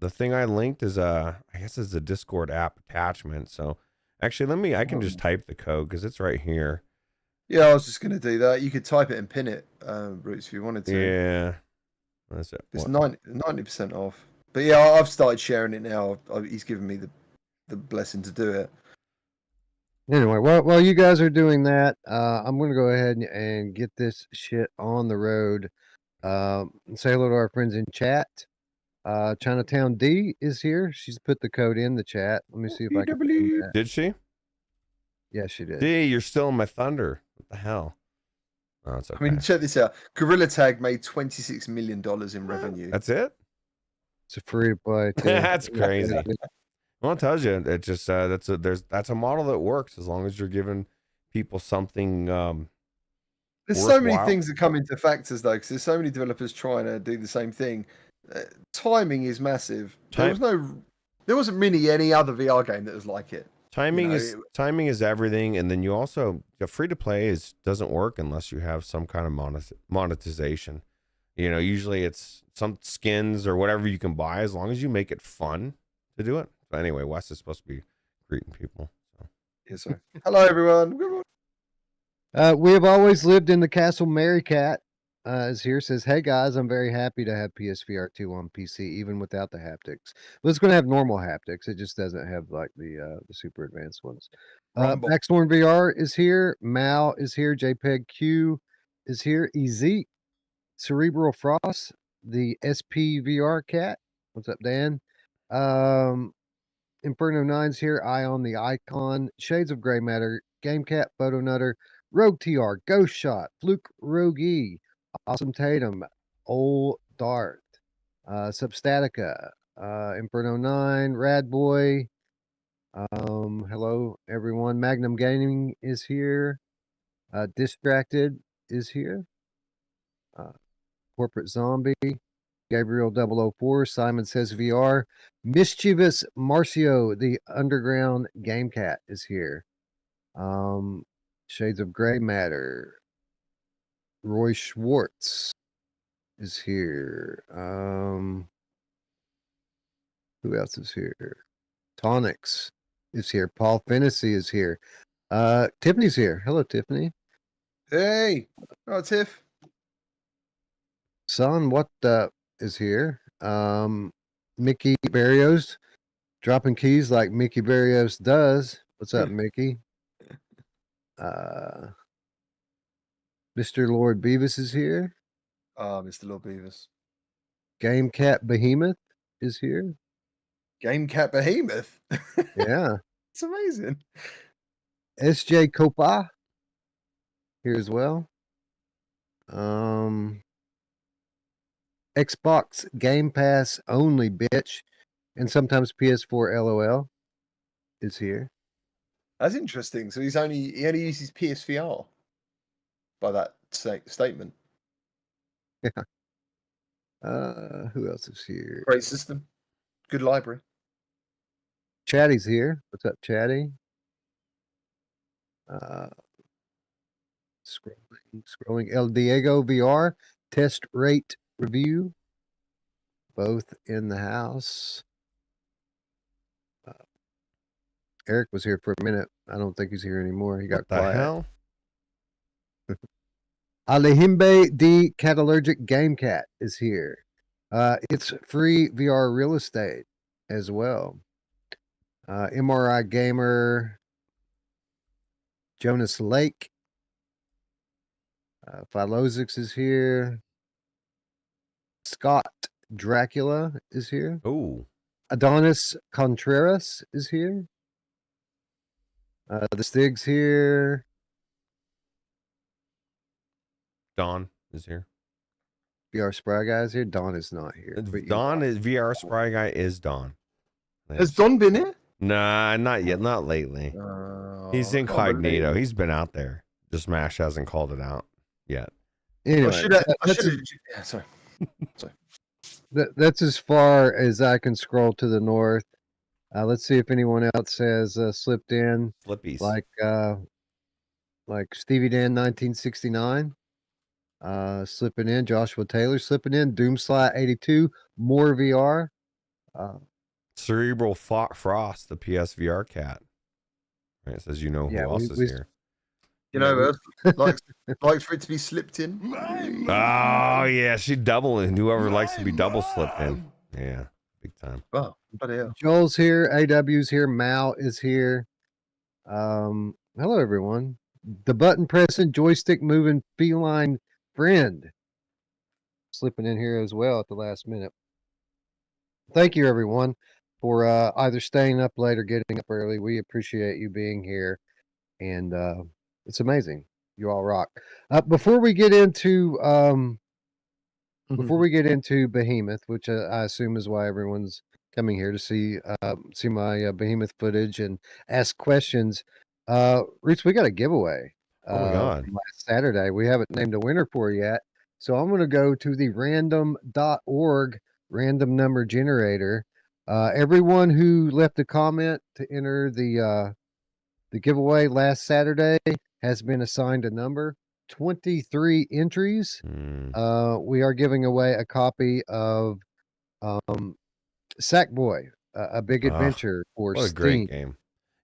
The thing I linked is I guess it's a Discord app attachment. So actually, I can just type the code because it's right here. Yeah, I was just gonna do that. You could type it and pin it, Roots, if you wanted to. Yeah. What is it? It's 90% off. But yeah, I've started sharing it now. He's given me the blessing to do it. Anyway, while you guys are doing that, I'm going to go ahead and get this shit on the road. And say hello to our friends in chat. Chinatown D is here. She's put the code in the chat. Let me see if I can find that. Did she? Yeah, she did. D, you're still in my thunder. What the hell? Oh, it's okay. I mean, check this out. Gorilla Tag made $26 million in revenue. That's it? It's a free to play. That's crazy. Well, it tells you it just that's a model that works as long as you're giving people something. There's so many things that come into factors though, because there's so many developers trying to do the same thing. Timing is massive. There wasn't really any other VR game that was like it. Timing is everything, and then you also free to play doesn't work unless you have some kind of monetization. You know, usually it's some skins or whatever you can buy as long as you make it fun to do it. But anyway, Wes is supposed to be greeting people. So. Yes, sir. Hello, everyone. We have always lived in the castle. Mary Cat is here. Says, "Hey guys, I'm very happy to have PSVR 2 on PC, even without the haptics. Well, it's going to have normal haptics. It just doesn't have like the super advanced ones." Maxlorn VR is here. Mal is here. JPEG Q is here. Ezek, Cerebral Frost, the SPVR cat. What's up, Dan? Inferno 9's here. Eye on the Icon. Shades of Gray Matter. GameCat, Photo Nutter, Rogue TR, Ghost Shot, Fluke Rogie, Awesome Tatum, Old Dart, Substatica, Inferno 9, Rad Boy. Hello, everyone. Magnum Gaming is here. Distracted is here. Corporate Zombie, Gabriel 004, Simon Says VR, Mischievous Marcio, the Underground Game Cat is here. Shades of Gray Matter, Roy Schwartz is here. Who else is here? Tonics is here. Paul Fennessy is here. Tiffany's here. Hello, Tiffany. Hey, oh, Tiff. Son, what is here? Mickey Barrios dropping keys like Mickey Barrios does. What's up, Mickey? Mr. Lord Beavis is here. Mr. Lord Beavis. Game Cat Behemoth is here. Game Cat Behemoth? Yeah. It's amazing. SJ Copa here as well. Xbox Game Pass only, bitch. And sometimes PS4 LOL is here. That's interesting. So he only uses PSVR. by that statement. Who else is here? Great system, good library. Chatty's here. What's up, Chatty? Scrolling. El Diego VR test rate review. Both in the house. Eric was here for a minute. I don't think he's here anymore. He got What the quiet. hell? Alejimbe de Catalurgic Game Cat is here. It's free VR real estate as well. MRI Gamer, Jonas Lake, Philozix is here. Scott Dracula is here. Oh, Adonis Contreras is here. The Stig's here. Don is here. VR SpryGuy is here. Don is not here. Don is VR SpryGuy is Don. Has Don been here? Nah, not yet. Not lately. He's incognito. He's been out there. Just Smash hasn't called it out yet. Anyway, sorry. That's as far as I can scroll to the north. Let's see if anyone else has slipped in. Flippies. Like Stevie Dan 1969. Slipping in. Joshua Taylor slipping in. Doomslide 82. More VR. Cerebral Frost, the PSVR cat. Right, it says who else is here. You know, likes for it to be slipped in. Oh yeah, she doubling. Whoever likes to be double slipped in. Yeah, big time. Wow, bloody hell. Joel's here. AW's here. Mao is here. Hello everyone. The button pressing, joystick moving feline friend slipping in here as well at the last minute. Thank you everyone for either staying up late or getting up early. We appreciate you being here, and it's amazing. You all rock. Before we get into Behemoth, which I assume is why everyone's coming here to see my Behemoth footage and ask questions. Ruuts, we got a giveaway. Oh my God. Last Saturday. We haven't named a winner for yet. So I'm going to go to the random.org random number generator. Everyone who left a comment to enter the giveaway last Saturday has been assigned a number. 23 entries. We are giving away a copy of Sackboy, a big adventure for what a Steam. great game.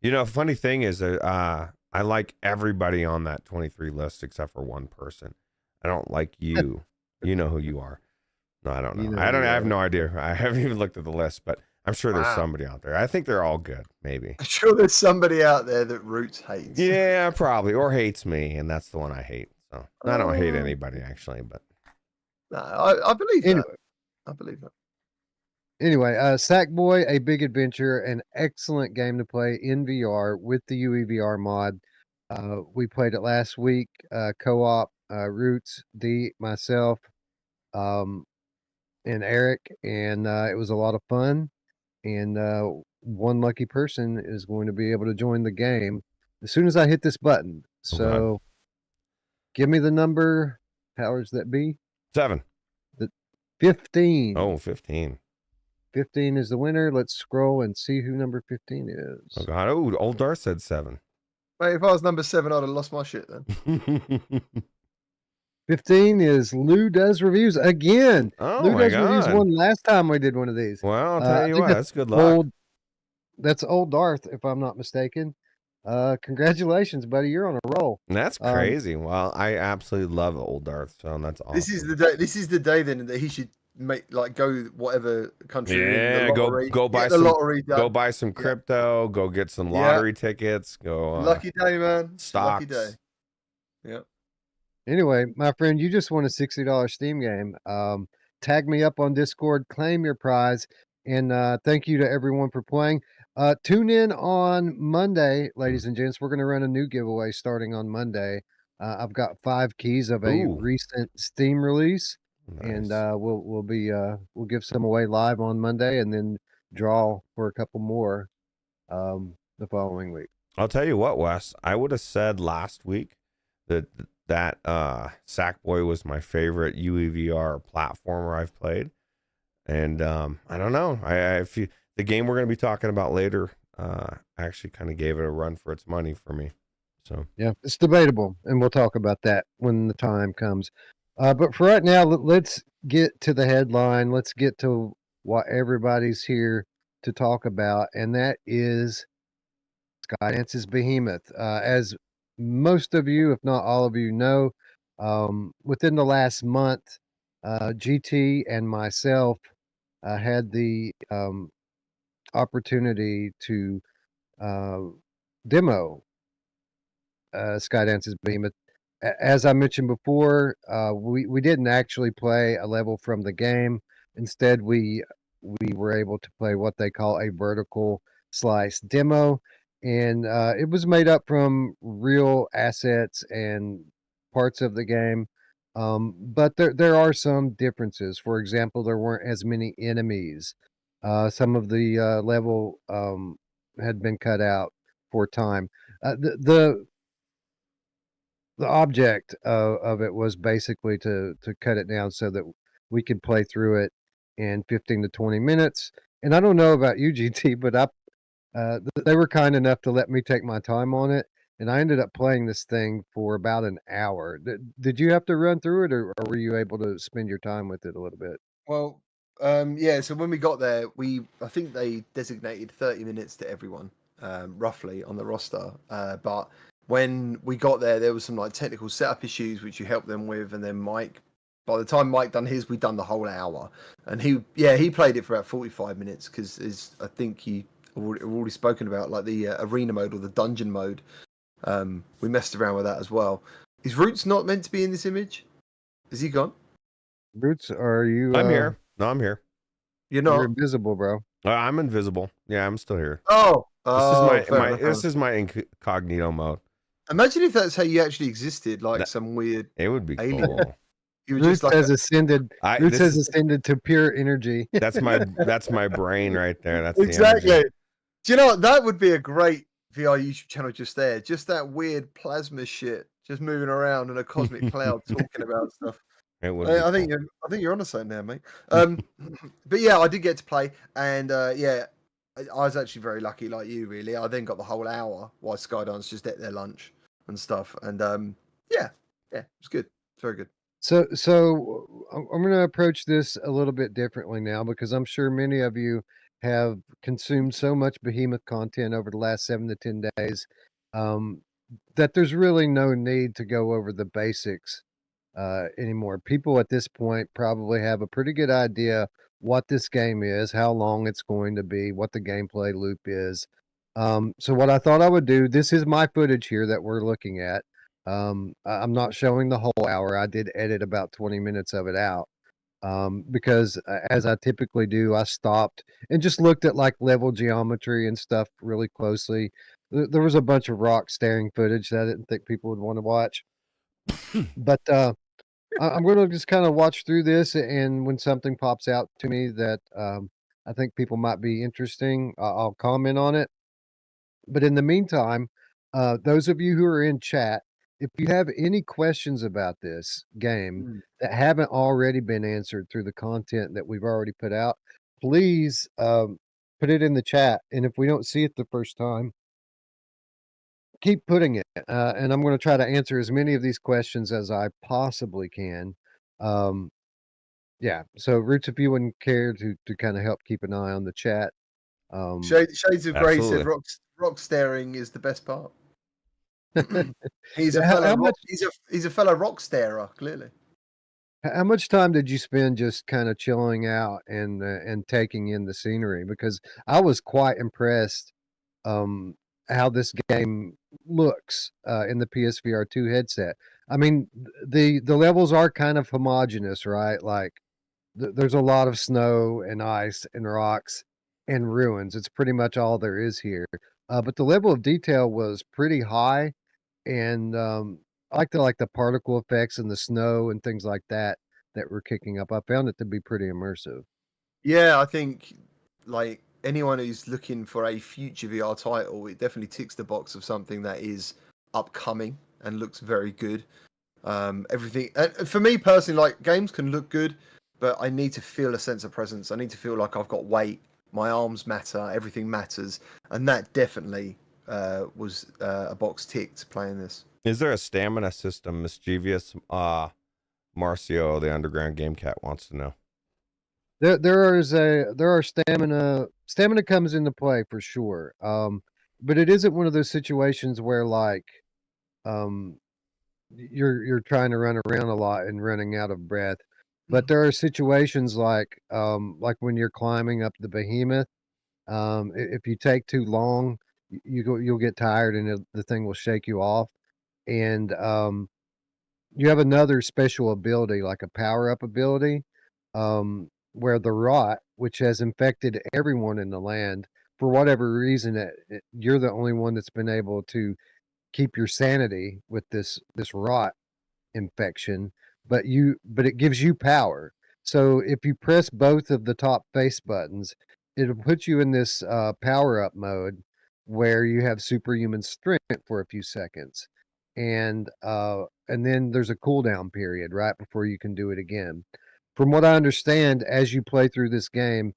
You know, funny thing is I like everybody on that 23 list except for one person. I don't like you. You know who you are. No, I don't know. I have no idea. I haven't even looked at the list, but I'm sure there's somebody out there. I think they're all good, maybe. I'm sure there's somebody out there that Ruuts hates. Yeah, probably. Or hates me, and that's the one I hate. So I don't hate anybody, actually, but I believe that. I believe that. Anyway, Sackboy, a big adventure, an excellent game to play in VR with the UEVR mod. We played it last week, co-op, Ruuts, D, myself, and Eric, and it was a lot of fun. And one lucky person is going to be able to join the game as soon as I hit this button. So give me the number. Powers that be? 7. 15. Oh, 15. 15 is the winner. Let's scroll and see who number 15 is. Oh, God. Oh, Old Darth said 7. Mate, if I was number 7, I'd have lost my shit then. 15 is Lou Does Reviews again. Oh, Lou my Does God. Reviews won last time we did one of these. Well, I'll tell you what. That's good luck. That's Old Darth, if I'm not mistaken. Congratulations, buddy. You're on a roll. That's crazy. Well, I absolutely love Old Darth, so that's awesome. This is the day then that he should go whatever country. Yeah, go buy some lottery. Go buy some crypto. Go get some lottery tickets. Go lucky day, man. Stocks. Lucky day. Yeah. Anyway, my friend, you just won a $60 Steam game. Tag me up on Discord, claim your prize, and thank you to everyone for playing. Tune in on Monday, ladies and gents. We're going to run a new giveaway starting on Monday. I've got 5 keys of a recent Steam release. Nice. And we'll give some away live on Monday, and then draw for a couple more the following week. I'll tell you what, Wes. I would have said last week that that Sackboy was my favorite UEVR platformer I've played. And I don't know. I feel the game we're going to be talking about later actually kind of gave it a run for its money for me. So Yeah, it's debatable, and we'll talk about that when the time comes. But for right now, let's get to the headline. Let's get to what everybody's here to talk about, and that is Skydance's Behemoth. As most of you, if not all of you, know, within the last month, GT and myself had the opportunity to uh, demo Skydance's Behemoth. As I mentioned before, we didn't actually play a level from the game. Instead, we were able to play what they call a vertical slice demo, and it was made up from real assets and parts of the game. But there are some differences. For example, there weren't as many enemies. Some of the level had been cut out for time. The object of it was basically to cut it down so that we could play through it in 15 to 20 minutes. And I don't know about you, GT, but they were kind enough to let me take my time on it, and I ended up playing this thing for about an hour. Did you have to run through it, or were you able to spend your time with it a little bit? Well, yeah. So when we got there, I think they designated 30 minutes to everyone, roughly on the roster. But when we got there was some like technical setup issues which you helped them with, and then Mike. By the time Mike done his, we'd done the whole hour, and he played it for about 45 minutes because I think he already spoken about like the arena mode or the dungeon mode. We messed around with that as well. Is Roots not meant to be in this image? Is he gone? Roots, are you? I'm here. No, I'm here. You're You're not. invisible, bro. I'm invisible. Yeah, I'm still here. Oh, This is my fair this enough. is my incognito mode. Imagine if that's how you actually existed, like That- some weird It would be alien. cool. You were just Roots like has ascended. Roots This has is ascended to pure energy. that's my brain right there. That's the exactly. energy. Do you know what? That would be a great VR YouTube channel just there. Just that weird plasma shit, just moving around in a cosmic cloud, talking about stuff. It would be I think cool. you're onto something there, mate. But yeah, I did get to play, and yeah, I was actually very lucky, like you, really. I then got the whole hour while Skydance just ate their lunch and stuff, and yeah, it's good. It's very good. So I'm going to approach this a little bit differently now because I'm sure many of you have consumed so much Behemoth content over the last 7 to 10 days um, that there's really no need to go over the basics anymore. People at this point probably have a pretty good idea what this game is, how long it's going to be, what the gameplay loop is. So what I thought I would do, this is my footage here that we're looking at. I'm not showing the whole hour. I did edit about 20 minutes of it out because as I typically do, I stopped and just looked at like level geometry and stuff really closely. There was a bunch of rock staring footage that I didn't think people would want to watch. But I'm going to just kind of watch through this, and when something pops out to me that I think people might be interesting, I'll comment on it. But in the meantime, those of you who are in chat, if you have any questions about this game that haven't already been answered through the content that we've already put out, please put it in the chat. And if we don't see it the first time, keep putting it. And I'm going to try to answer as many of these questions as I possibly can. Yeah. So, Roots, if you wouldn't care to kind of help keep an eye on the chat. Shades of Grey said Absolutely. rock staring is the best part. He's a how fellow much he's a fellow rock starer, clearly. How much time did you spend just kind of chilling out and taking in the scenery? Because I was quite impressed um how this game looks in the PSVR 2 headset. I mean, the levels are kind of homogeneous, right? Like there's a lot of snow and ice and rocks and ruins. It's pretty much all there is here. But the level of detail was pretty high, and I like the particle effects and the snow and things like that that were kicking up. I found it to be pretty immersive. Yeah, I think like anyone who's looking for a future VR title, it definitely ticks the box of something that is upcoming and looks very good. Everything. And for me personally, like games can look good, but I need to feel a sense of presence. I need to feel like I've got weight. My arms matter. Everything matters, and that definitely was a box ticked playing this. Is there a stamina system? Mischievous Marcio, the underground game cat, wants to know. There are stamina comes into play for sure. But it isn't one of those situations where like um you're trying to run around a lot and running out of breath. But there are situations like when you're climbing up the Behemoth. If you take too long, you'll get tired and the thing will shake you off. And you have another special ability, like a power up ability, where the rot, which has infected everyone in the land for whatever reason, you're the only one that's been able to keep your sanity with this rot infection, but it gives you power. So if you press both of the top face buttons, it'll put you in this power up mode where you have superhuman strength for a few seconds, and then there's a cooldown period right before you can do it again. From what I understand, as you play through this game,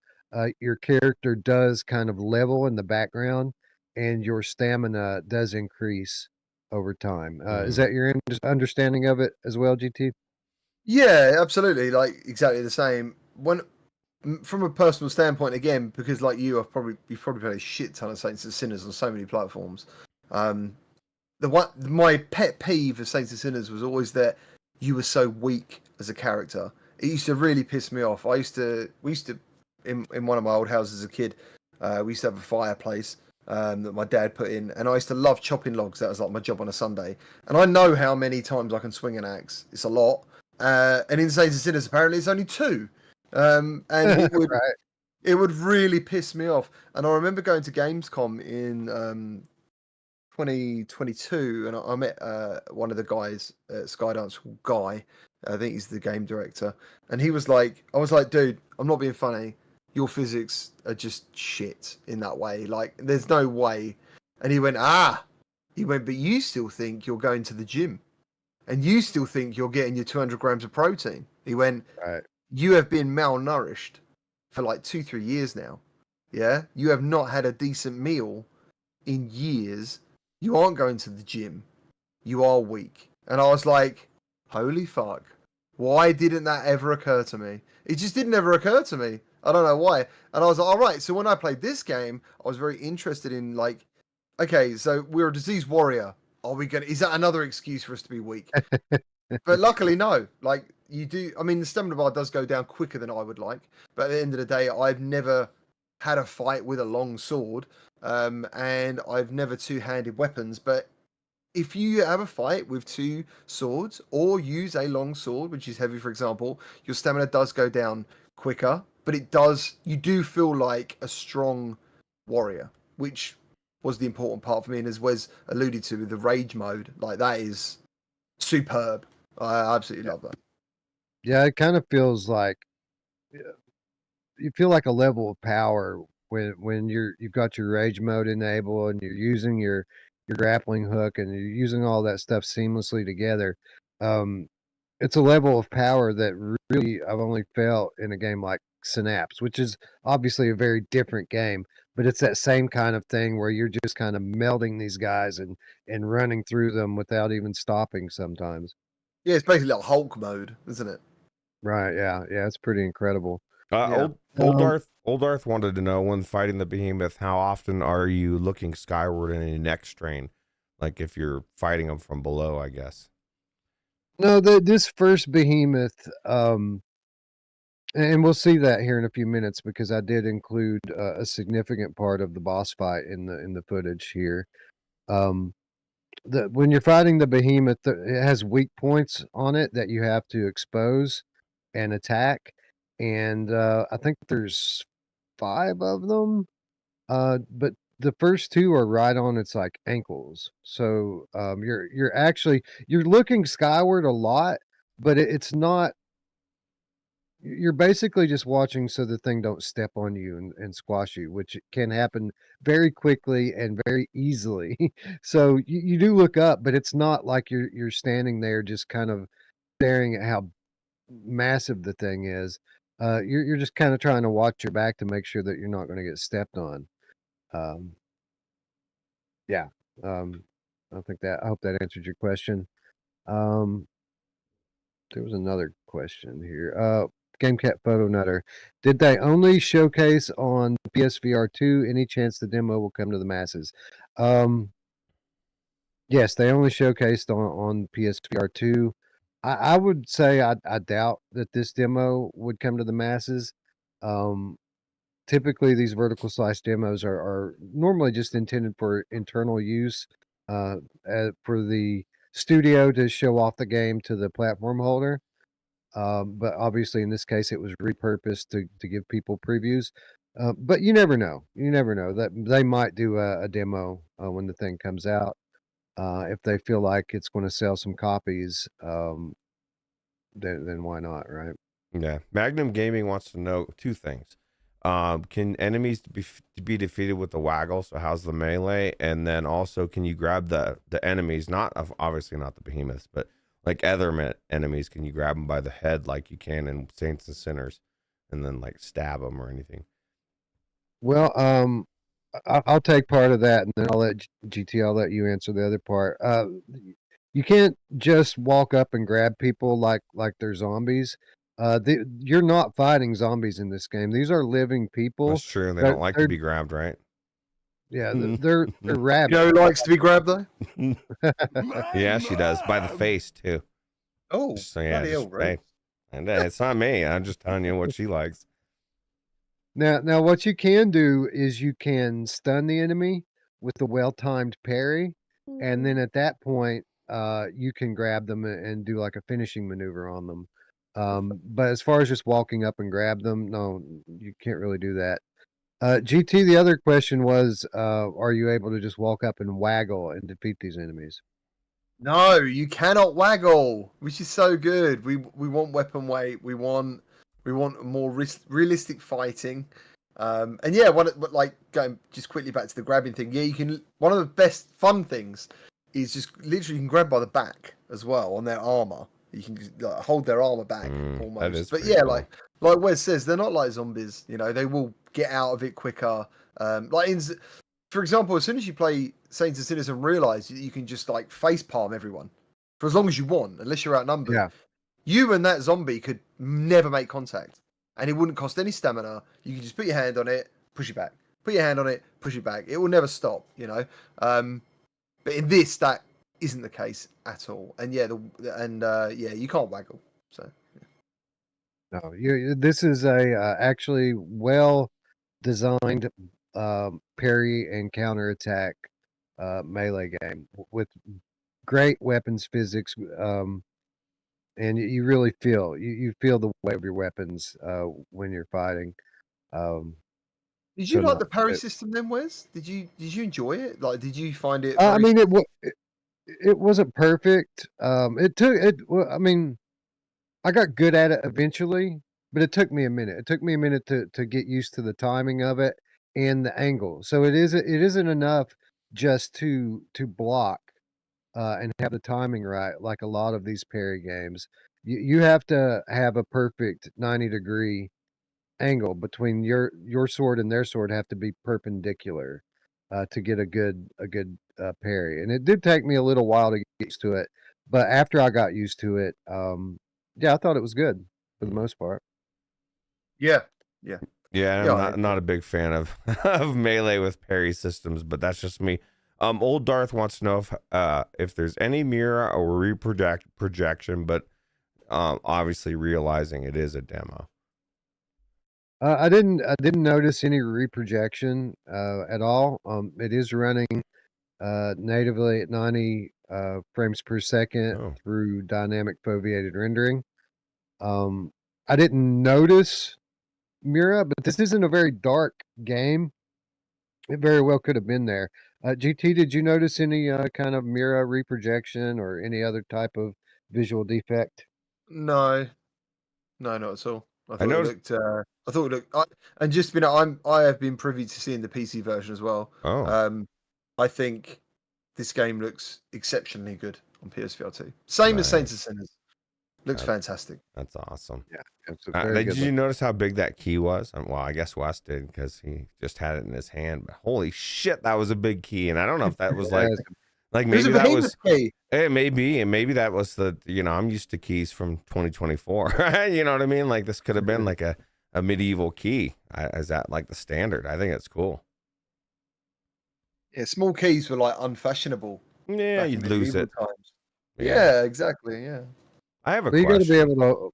your character does kind of level in the background, and your stamina does increase over time. Is that your understanding of it as well, GT? Yeah, absolutely. Like exactly the same. From a personal standpoint, again, because like you've probably played a shit ton of Saints and Sinners on so many platforms. My pet peeve of Saints and Sinners was always that you were so weak as a character. It used to really piss me off. We used to in one of my old houses as a kid, we used to have a fireplace that my dad put in, and I used to love chopping logs. That was like my job on a Sunday, and I know how many times I can swing an axe. It's a lot, and in Saints and Sinners apparently it's only two, and it would Right. it would really piss me off. And I remember going to Gamescom in 2022, and I met one of the guys at Skydance called Guy. I think he's the game director, and he was like, I was like, dude, I'm not being funny. Your physics are just shit in that way. Like, there's no way. And he went, but you still think you're going to the gym, and you still think you're getting your 200 grams of protein. He went, Right. you have been malnourished for like 2-3 years now. Yeah, you have not had a decent meal in years. You aren't going to the gym. You are weak. And I was like, holy fuck. Why didn't that ever occur to me? It just didn't ever occur to me. I don't know why. And I was like, all right. So when I played this game, I was very interested in like, okay, so we're a disease warrior. Is that another excuse for us to be weak? But luckily, no. Like you do. I mean, the stamina bar does go down quicker than I would like. But at the end of the day, I've never had a fight with a long sword. And I've never two-handed weapons. But if you have a fight with two swords or use a long sword, which is heavy, for example, your stamina does go down quicker. But you do feel like a strong warrior, which was the important part for me. And as Wes alluded to with the rage mode, like that is superb. I absolutely love that. Yeah, it kind of feels like you feel like a level of power when you've got your rage mode enabled and you're using your grappling hook and you're using all that stuff seamlessly together. It's a level of power that really I've only felt in a game like Synapse, which is obviously a very different game, but it's that same kind of thing where you're just kind of melding these guys and running through them without even stopping sometimes. Yeah, it's basically like Hulk mode, isn't it? Right, yeah, it's pretty incredible. Yeah. Old Darth wanted to know, when fighting the Behemoth, how often are you looking skyward in a neck strain? Like if you're fighting them from below, I guess. No, this first Behemoth, and we'll see that here in a few minutes because I did include a significant part of the boss fight in the footage here. When you're fighting the Behemoth, it has weak points on it that you have to expose and attack, and I think there's 5 of them. But the first 2 are right on its like ankles. So you're looking skyward a lot, but it's not you're basically just watching so the thing don't step on you and squash you, which can happen very quickly and very easily. So you do look up, but it's not like you're standing there just kind of staring at how massive the thing is. You're just kind of trying to watch your back to make sure that you're not going to get stepped on. Um, yeah. Um, I hope that answered your question. Um, there was another question here. GameCat Photo Nutter. Did they only showcase on PSVR 2? Any chance the demo will come to the masses? Yes, they only showcased on PSVR 2. I would say I doubt that this demo would come to the masses. Typically, these vertical slice demos are normally just intended for internal use, for the studio to show off the game to the platform holder. But obviously, in this case, it was repurposed to give people previews. But you never know. You never know that they might do a demo when the thing comes out. If they feel like it's going to sell some copies, then why not, right? Yeah. Magnum Gaming wants to know two things. Can enemies be defeated with the waggle? So how's the melee? And then also, can you grab the enemies? Obviously not the behemoths, but like other enemies. Can you grab them by the head like you can in Saints and Sinners, and then like stab them or anything? Well, I'll take part of that, and then I'll let GT. I'll let you answer the other part. You can't just walk up and grab people like they're zombies. You're not fighting zombies in this game. These are living people. That's true. They don't like to be grabbed, right? Yeah, they're You rabbits. know who likes to be grabbed though? Yeah, she does by the face too. Oh, So yeah, bloody hell, bro. hey, and it's not me. I'm just telling you what she likes. Now, what you can do is you can stun the enemy with a well-timed parry, and then at that point, you can grab them and do like a finishing maneuver on them. But as far as just walking up and grab them, no, you can't really do that. GT, the other question was, are you able to just walk up and waggle and defeat these enemies? No, you cannot waggle, which is so good. We want weapon weight. We want more realistic fighting. And yeah, like going just quickly back to the grabbing thing. Yeah, you can. One of the best fun things is just literally you can grab by the back as well on their armor. You can like, hold their armor back almost. But yeah, cool. like Wes says, they're not like zombies. You know, they will get out of it quicker. For example, as soon as you play Saints and Sinners and realize you can just like face palm everyone for as long as you want, unless you're outnumbered. Yeah. You and that zombie could never make contact, and it wouldn't cost any stamina. You can just put your hand on it, push it back. Put your hand on it, push it back. It will never stop, you know. But in this, that isn't the case at all. And yeah, you can't waggle. So No, this is a actually well designed parry and counterattack melee game with great weapons physics, and you really feel you feel the weight of your weapons when you're fighting. did you So like no, the parry system then, Wes? Did you enjoy it? Like, did you find it? I Very... mean it wasn't perfect. It took it. Well, I mean, I got good at it eventually, but it took me a minute. It took me a minute to get used to the timing of it and the angle. So it isn't enough just to block and have the timing right, like a lot of these parry games. You have to have a perfect 90-degree angle between your sword and their sword have to be perpendicular to get a good parry. And it did take me a little while to get used to it, but after I got used to it, yeah, I thought it was good for the most part. Yeah. Yeah, I'm not a big fan of of melee with parry systems, but that's just me. Old Darth wants to know if there's any mirror or projection, but obviously realizing it is a demo. I didn't notice any reprojection at all. It is running natively at 90 frames per second through dynamic foveated rendering. I didn't notice Mira, but this isn't a very dark game. It very well could have been there. GT, did you notice any kind of Mira reprojection or any other type of visual defect? No, not at all. I I thought it noticed. looked. I thought it looked. And just I have been privy to seeing the PC version as well. Oh, I think this game looks exceptionally good on PSVR 2. Same as Saints and nice. Sinners. Looks That, fantastic. that's awesome. Yeah, it's a very Did good you look. notice how big that key was? Well, I guess Wes did because he just had it in his hand. But holy shit, that was a big key. And I don't know if that was Yeah, like It was a maybe that behemoth was. key. It may be, and maybe that was I'm used to keys from 2024. You know what I mean? Like this could have been like a medieval key. Is that like the standard? I think it's cool. Yeah, small keys were like unfashionable Yeah, back in you'd lose medieval it. times. Yeah. Yeah, exactly. Yeah. I have a Well, you got to be question. able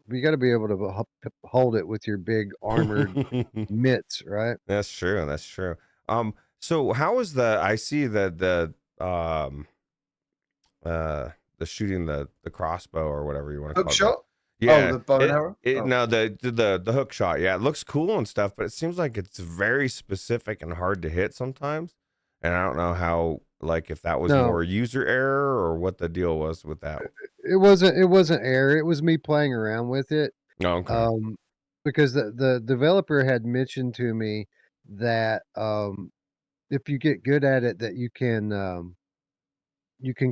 to. You got to be able to hold it with your big armored mitts, right? That's true. That's true. So how is I see the shooting the crossbow or whatever you want to Hook call it. shot. Oh, Yeah. the bow and arrow. No, the hook shot. Yeah, it looks cool and stuff, but it seems like it's very specific and hard to hit sometimes. And I don't know how, like, if that was No. more user error or what the deal was with that. It wasn't error. It was me playing around with it. Oh, okay. Because the developer had mentioned to me that if you get good at it, that you can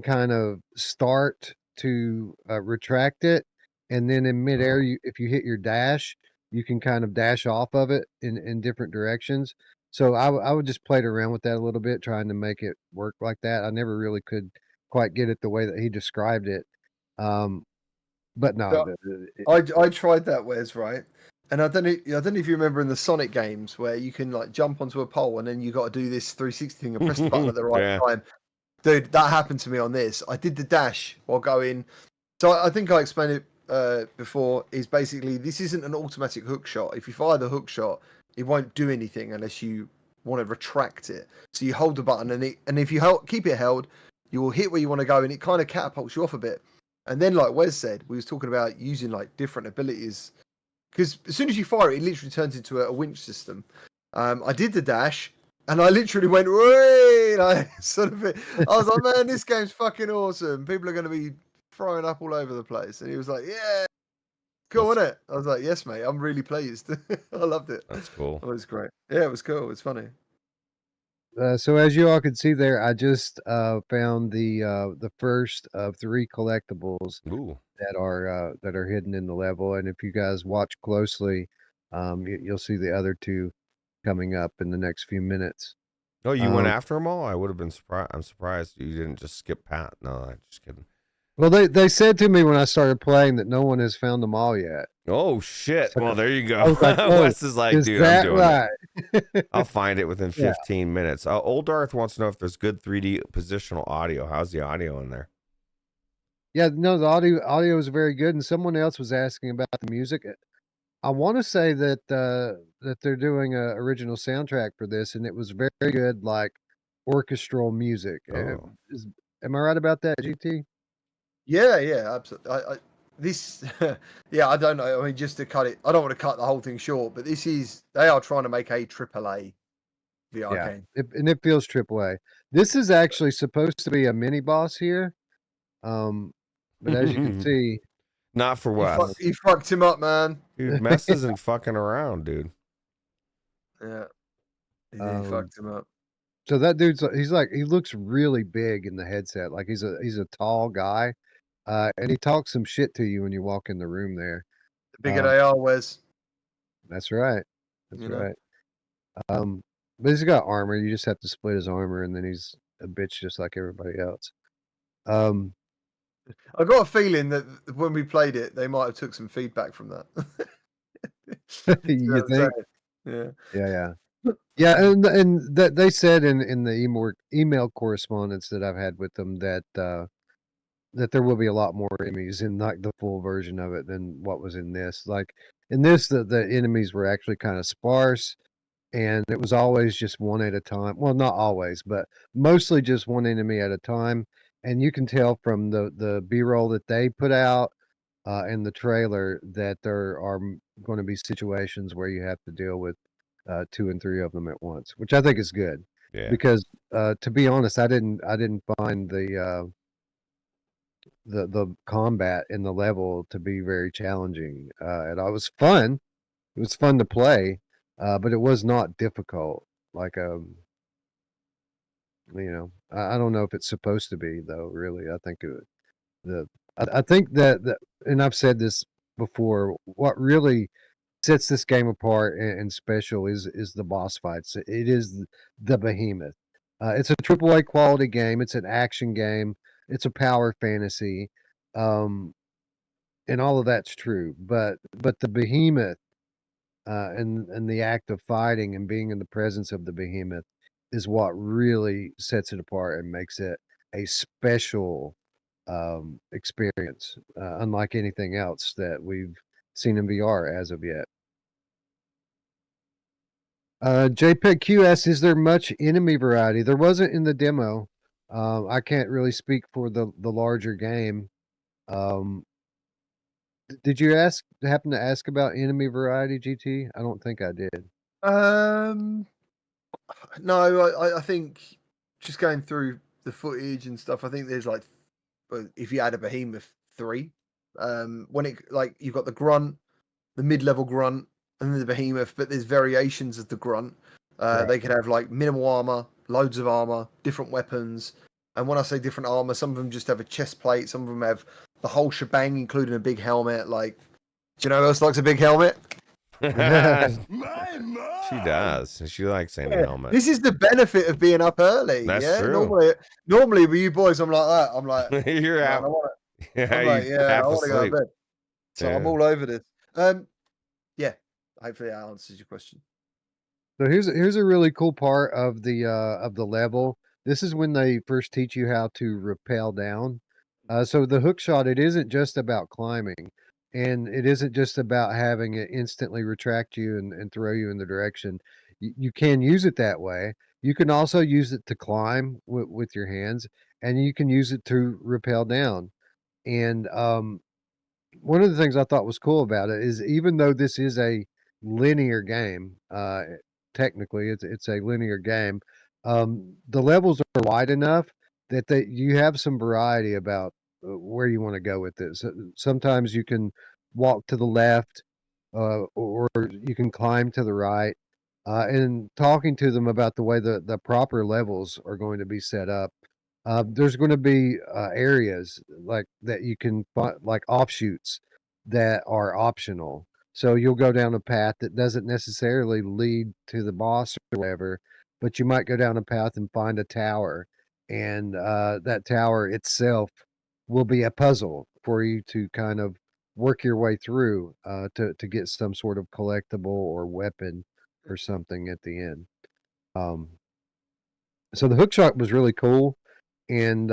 kind of start to retract it, and then in midair, if you hit your dash, you can kind of dash off of it in different directions. So I would just played around with that a little bit, trying to make it work like that. I never really could quite get it the way that he described it. But no, I tried that, Wes, right? And I don't know if you remember in the Sonic games where you can like jump onto a pole and then you got to do this 360 thing and press the button at the right time. Dude, that happened to me on this. I did the dash while going. So I think I explained it before. Is basically this isn't an automatic hook shot. If you fire the hook shot, it won't do anything unless you want to retract it. So you hold the button and if you keep it held, you will hit where you want to go and it kind of catapults you off a bit. And then, like Wes said, we was talking about using like different abilities because as soon as you fire it, it literally turns into a winch system. I did the dash, and I literally went, "Way!" I was like, "Man, this game's fucking awesome. People are going to be throwing up all over the place." And he was like, "Yeah, cool, isn't it?" I was like, "Yes, mate. I'm really pleased. I loved it. That's cool. It was great. Yeah, it was cool. It was funny." So as you all can see there, I just found the first of 3 collectibles Ooh. that are hidden in the level, and if you guys watch closely, you'll see the other 2 coming up in the next few minutes. Oh, you went after them all? I would have been surprised. I'm surprised you didn't just skip Pat. No, I'm just kidding. Well, they said to me when I started playing that no one has found them all yet. Oh shit! So Well, there you I was go. like, "Oh, Wes is like, is dude, I'm that doing it. right?" I'll find it within Yeah. 15 minutes. Old Darth wants to know if there's good 3D positional audio. How's the audio in there? Yeah, no, the audio is very good, and someone else was asking about the music. I want to say that that they're doing a original soundtrack for this, and it was very good, like orchestral music. Oh. Am I right about that, GT? Yeah, absolutely. This, yeah, I don't know. I mean, just to cut it, I don't want to cut the whole thing short, but they are trying to make a AAA VR game. And it feels AAA. This is actually supposed to be a mini boss here, but as you can see, not for Wes. You fucked him up, man. Dude, Mess isn't fucking around, dude. Yeah, he fucked him up. So that dude's he looks really big in the headset, like he's a tall guy, and he talks some shit to you when you walk in the room there. The bigger they are, Wes. That's right. That's You know? right. But he's got armor. You just have to split his armor, and then he's a bitch just like everybody else. I got a feeling that when we played it, they might have took some feedback from that. You think? Yeah. Yeah, and that they said in the email correspondence that I've had with them that that there will be a lot more enemies in like the full version of it than what was in this. Like in this, the enemies were actually kind of sparse, and it was always just one at a time. Well, not always, but mostly just one enemy at a time. And you can tell from the B-roll that they put out in the trailer that there are going to be situations where you have to deal with 2 and 3 of them at once, which I think is good. Yeah. Because to be honest, I didn't find the the combat in the level to be very challenging. And it was fun. It was fun to play, but it was not difficult. Like I don't know if it's supposed to be though. Really, I think I think that, and I've said this before. What really sets this game apart and special is the boss fights. It is the Behemoth. It's a AAA quality game. It's an action game. It's a power fantasy, and all of that's true. But the Behemoth and the act of fighting and being in the presence of the Behemoth is what really sets it apart and makes it a special experience, unlike anything else that we've seen in VR as of yet. JPEG QS, is there much enemy variety? There wasn't in the demo. I can't really speak for the larger game. Did you happen to ask about enemy variety, GT? I don't think I did. No, I think just going through the footage and stuff, I think there's like, if you add a Behemoth 3, when it like you've got the grunt, the mid-level grunt, and then the Behemoth, but there's variations of the grunt. Right. They could have like minimal armor, loads of armor, different weapons. And when I say different armor, some of them just have a chest plate, some of them have the whole shebang, including a big helmet. Like, do you know who else likes a big helmet? She does. She likes any helmet. This is the benefit of being up early. That's true. Normally with you boys, I'm like that. I'm like, You're out. I want to go to bed. So Yeah. I'm all over this. Yeah. Hopefully that answers your question. So here's a really cool part of the level. This is when they first teach you how to rappel down. So the hook shot, it isn't just about climbing, and it isn't just about having it instantly retract you and throw you in the direction. You can use it that way. You can also use it to climb with your hands, and you can use it to rappel down. And one of the things I thought was cool about it is, even though this is a linear game, technically it's a linear game, the levels are wide enough that you have some variety about where you want to go with this. Sometimes you can walk to the left, or you can climb to the right. And talking to them about the way the proper levels are going to be set up, there's going to be areas like that you can find, like offshoots that are optional. So you'll go down a path that doesn't necessarily lead to the boss or whatever, but you might go down a path and find a tower, and that tower itself will be a puzzle for you to kind of work your way through to get some sort of collectible or weapon or something at the end. So the hookshot was really cool, and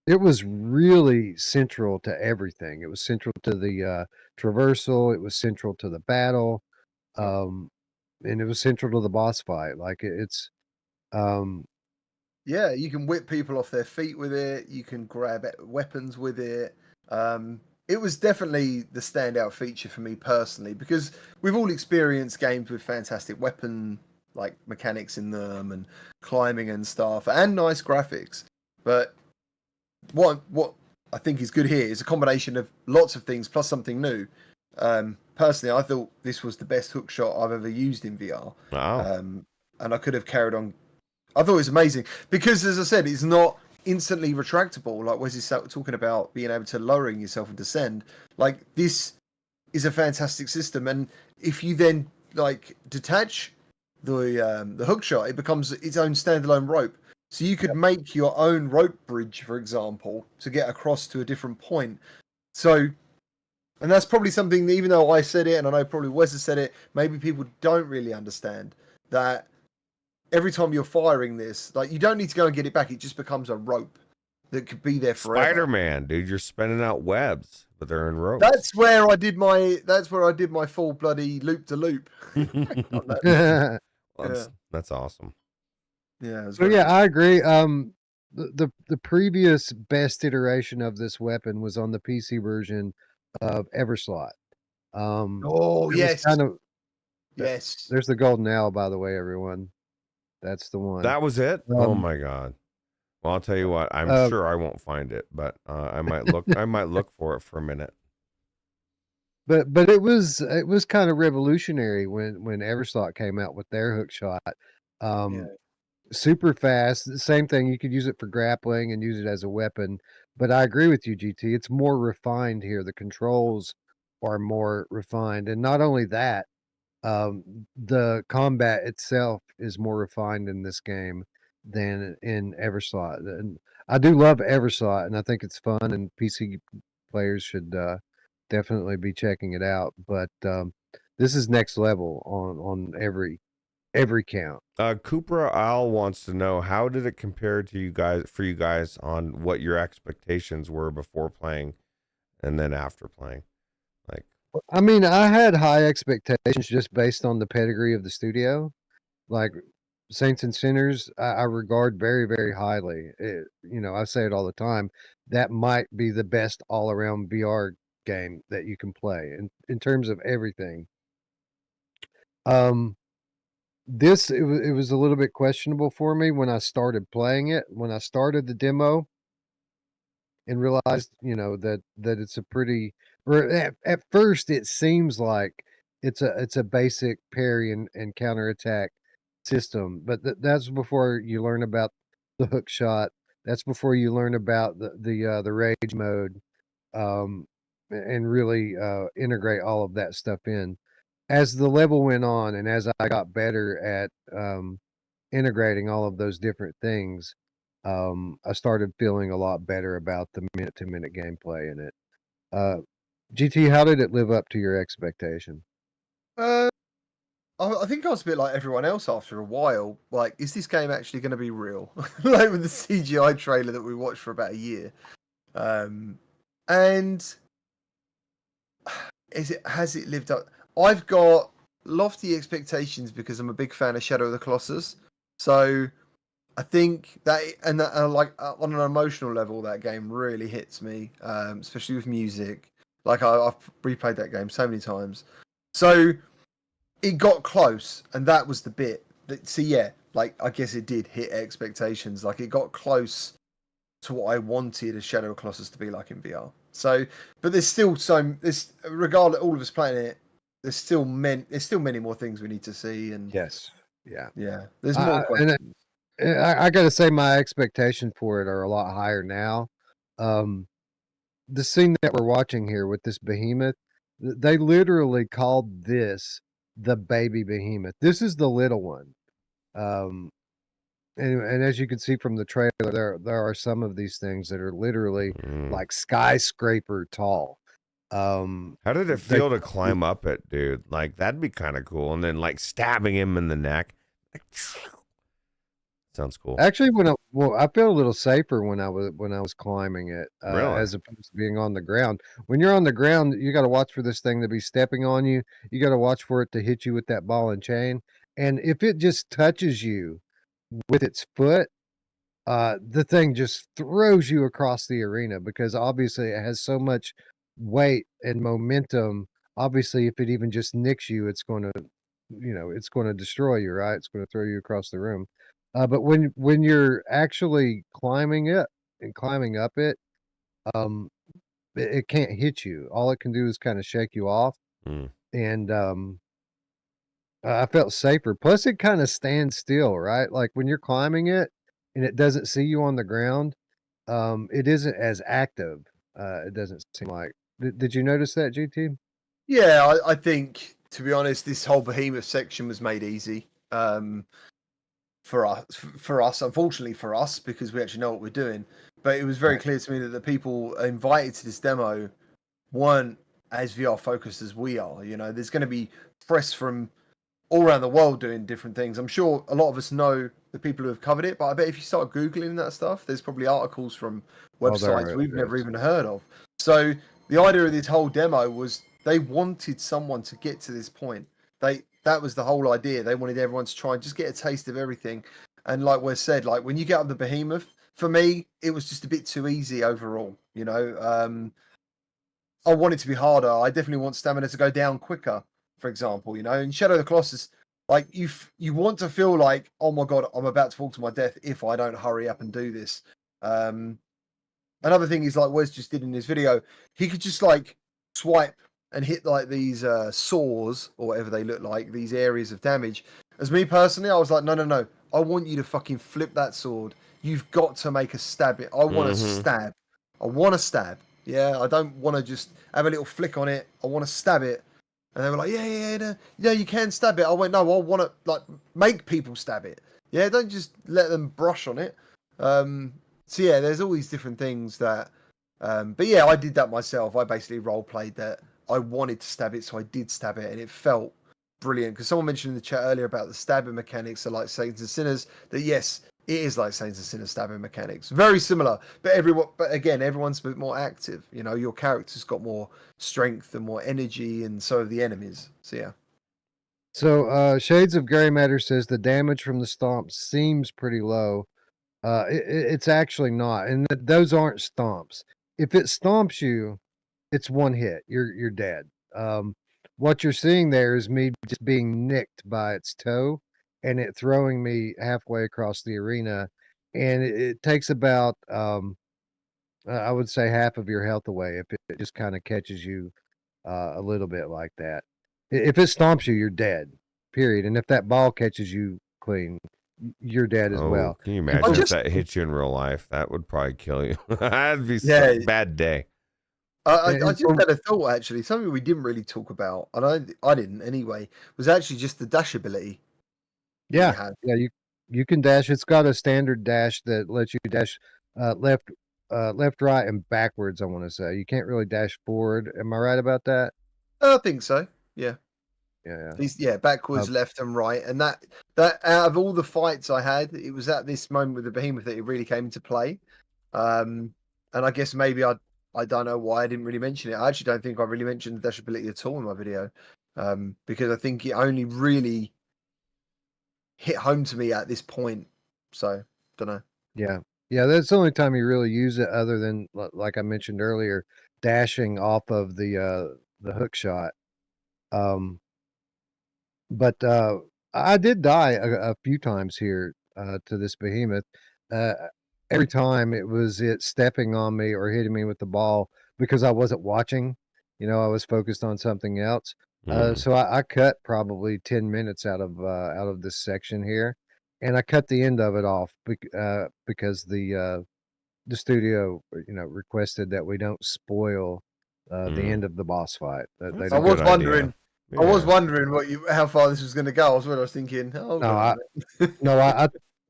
it was really central to everything. It was central to the traversal. It was central to the battle, and it was central to the boss fight. Like it's Yeah, you can whip people off their feet with it. You can grab weapons with it. It was definitely the standout feature for me personally, because we've all experienced games with fantastic weapon like mechanics in them and climbing and stuff and nice graphics. But what I think is good here is a combination of lots of things plus something new. Personally, I thought this was the best hookshot I've ever used in VR. Wow. And I could have carried on. I thought it was amazing because, as I said, it's not instantly retractable. Like Wesley's talking about being able to lowering yourself and descend. Like, this is a fantastic system, and if you then like detach the hook shot, it becomes its own standalone rope. So you could make your own rope bridge, for example, to get across to a different point. So, and that's probably something that, even though I said it, and I know probably Wes has said it, maybe people don't really understand that every time you're firing this, like, you don't need to go and get it back. It just becomes a rope that could be there forever. Spider-Man, dude, you're spinning out webs, but they're in ropes. That's where I did my full bloody loop to loop. That's awesome. Yeah. So yeah, I agree. The previous best iteration of this weapon was on the PC version of Everslot. Oh yes, yes. There's the golden owl, by the way, everyone. That's the one. That was it. Oh my god. Well, I'll tell you what. I'm sure I won't find it, but I might look. I might look for it for a minute. But it was kind of revolutionary when Everslot came out with their hook shot. Yeah. Super fast. The same thing. You could use it for grappling and use it as a weapon. But I agree with you, GT. It's more refined here. The controls are more refined, and not only that, the combat itself is more refined in this game than in Everslot. And I do love Everslot, and I think it's fun, and PC players should definitely be checking it out. But this is next level on every count. Cooper Al wants to know, how did it compare to you guys on what your expectations were before playing and then after playing? Like, I mean, I had high expectations just based on the pedigree of the studio. Like Saints and Sinners, I regard very, very highly. I say it all the time. That might be the best all around VR game that you can play in terms of everything. It was a little bit questionable for me when I started playing it. When I started the demo and realized, that it's a pretty, or at first it seems like it's a basic parry and counterattack system, but that's before you learn about the hook shot. That's before you learn about the rage mode, and really integrate all of that stuff in. As the level went on, and as I got better at integrating all of those different things, I started feeling a lot better about the minute-to-minute gameplay in it. GT, how did it live up to your expectation? I think I was a bit like everyone else after a while. Like, is this game actually going to be real? Like with the CGI trailer that we watched for about a year, and has it lived up? I've got lofty expectations because I'm a big fan of Shadow of the Colossus. So I think that, and that, on an emotional level, that game really hits me, especially with music. Like I've replayed that game so many times. So it got close, and that was the bit. So yeah, like I guess it did hit expectations. Like it got close to what I wanted a Shadow of Colossus to be like in VR. So, but there's still regardless, all of us playing it, there's still many more things we need to see. And Yes. Yeah. There's more And questions. I got to say, my expectations for it are a lot higher now. The scene that we're watching here with this behemoth, they literally called this the baby behemoth. This is the little one. And as you can see from the trailer, there are some of these things that are literally like skyscraper tall. how did it feel to climb up it, dude? Like, that'd be kind of cool. And then like stabbing him in the neck. Like, sounds cool. Actually, I feel a little safer when I was climbing it, Really? as opposed to being on the ground. When you're on the ground, you got to watch for this thing to be stepping on you. You got to watch for it to hit you with that ball and chain. And if it just touches you with its foot, the thing just throws you across the arena because obviously it has so much weight and momentum. Obviously, if it even just nicks you, it's going to destroy you, right? It's going to throw you across the room. But when you're actually climbing it and climbing up it, um, it can't hit you. All it can do is kind of shake you off, and I felt safer. Plus, it kind of stands still, right? Like when you're climbing it and it doesn't see you on the ground, it isn't as active. It doesn't seem like. Did you notice that, GT? Yeah, I think, to be honest, this whole Behemoth section was made easy for us. Unfortunately for us, because we actually know what we're doing. But it was very clear to me that the people invited to this demo weren't as VR focused as we are. There's going to be press from all around the world doing different things. I'm sure a lot of us know the people who have covered it, but I bet if you start Googling that stuff, there's probably articles from websites we've never even heard of. So the idea of this whole demo was they wanted someone to get to this point. That was the whole idea. They wanted everyone to try and just get a taste of everything. And like we said, like when you get up the Behemoth, for me, it was just a bit too easy overall. I want it to be harder. I definitely want stamina to go down quicker, for example. In Shadow of the Colossus, like you want to feel like, oh my god, I'm about to fall to my death if I don't hurry up and do this. Another thing is like Wes just did in his video, he could just like swipe and hit like these saws or whatever they look like, these areas of damage. As me personally, I was like, no, I want you to fucking flip that sword. You've got to make a stab. I want to stab. I want to stab. Yeah, I don't want to just have a little flick on it. I want to stab it. And they were like, yeah, you can stab it. I went, no, I want to like make people stab it. Yeah, don't just let them brush on it. So yeah, there's all these different things that. But yeah, I did that myself. I basically role played that. I wanted to stab it, so I did stab it, and it felt brilliant. Because someone mentioned in the chat earlier about the stabbing mechanics are like Saints and Sinners. That yes, it is like Saints and Sinners stabbing mechanics, very similar. But again, everyone's a bit more active. You know, your character's got more strength and more energy, and so have the enemies. So yeah. So Shades of Gray Matter says the damage from the stomps seems pretty low. It's actually not, and those aren't stomps. If it stomps you, it's one hit. You're dead. What you're seeing there is me just being nicked by its toe, and it throwing me halfway across the arena, and it takes about I would say half of your health away if it just kind of catches you a little bit like that. If it stomps you, you're dead. Period. And if that ball catches you clean, you're dead as well. Can you imagine if that hit you in real life? That would probably kill you. That'd be a bad day. I just had a thought actually. Something we didn't really talk about, and I didn't anyway, was actually just the dash ability. Yeah, you can dash. It's got a standard dash that lets you dash left, right, and backwards. I want to say you can't really dash forward. Am I right about that? I think so. Yeah. Yeah. Backwards, left, and right, and that out of all the fights I had, it was at this moment with the Behemoth that it really came into play. And I guess maybe I don't know why I didn't really mention it. I actually don't think I really mentioned the dash ability at all in my video, because I think it only really hit home to me at this point. So don't know. Yeah, that's the only time you really use it, other than like I mentioned earlier, dashing off of the hook shot. But I did die a few times here to this Behemoth. Every time it was it stepping on me or hitting me with the ball because I wasn't watching. You know, I was focused on something else. So I cut probably 10 minutes out of this section here, and I cut the end of it off because the studio, requested that we don't spoil the end of the boss fight. I was wondering. Yeah. I was wondering how far this was going to go. I was thinking. I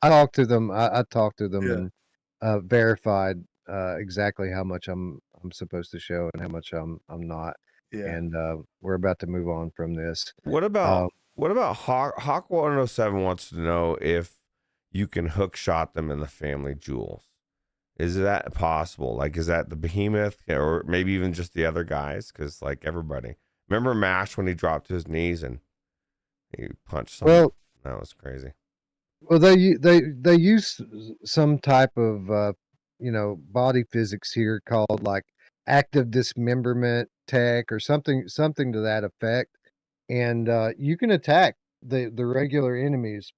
talked to them. I talked to them and verified exactly how much I'm supposed to show and how much I'm not. Yeah. And we're about to move on from this. What about Hawk 107 wants to know if you can hook shot them in the family jewels. Is that possible? Like, is that the Behemoth or maybe even just the other guys? Because like everybody. Remember Mash when he dropped to his knees and he punched someone? Well, that was crazy. Well, they use some type of body physics here called like active dismemberment tech or something to that effect, and you can attack the regular enemies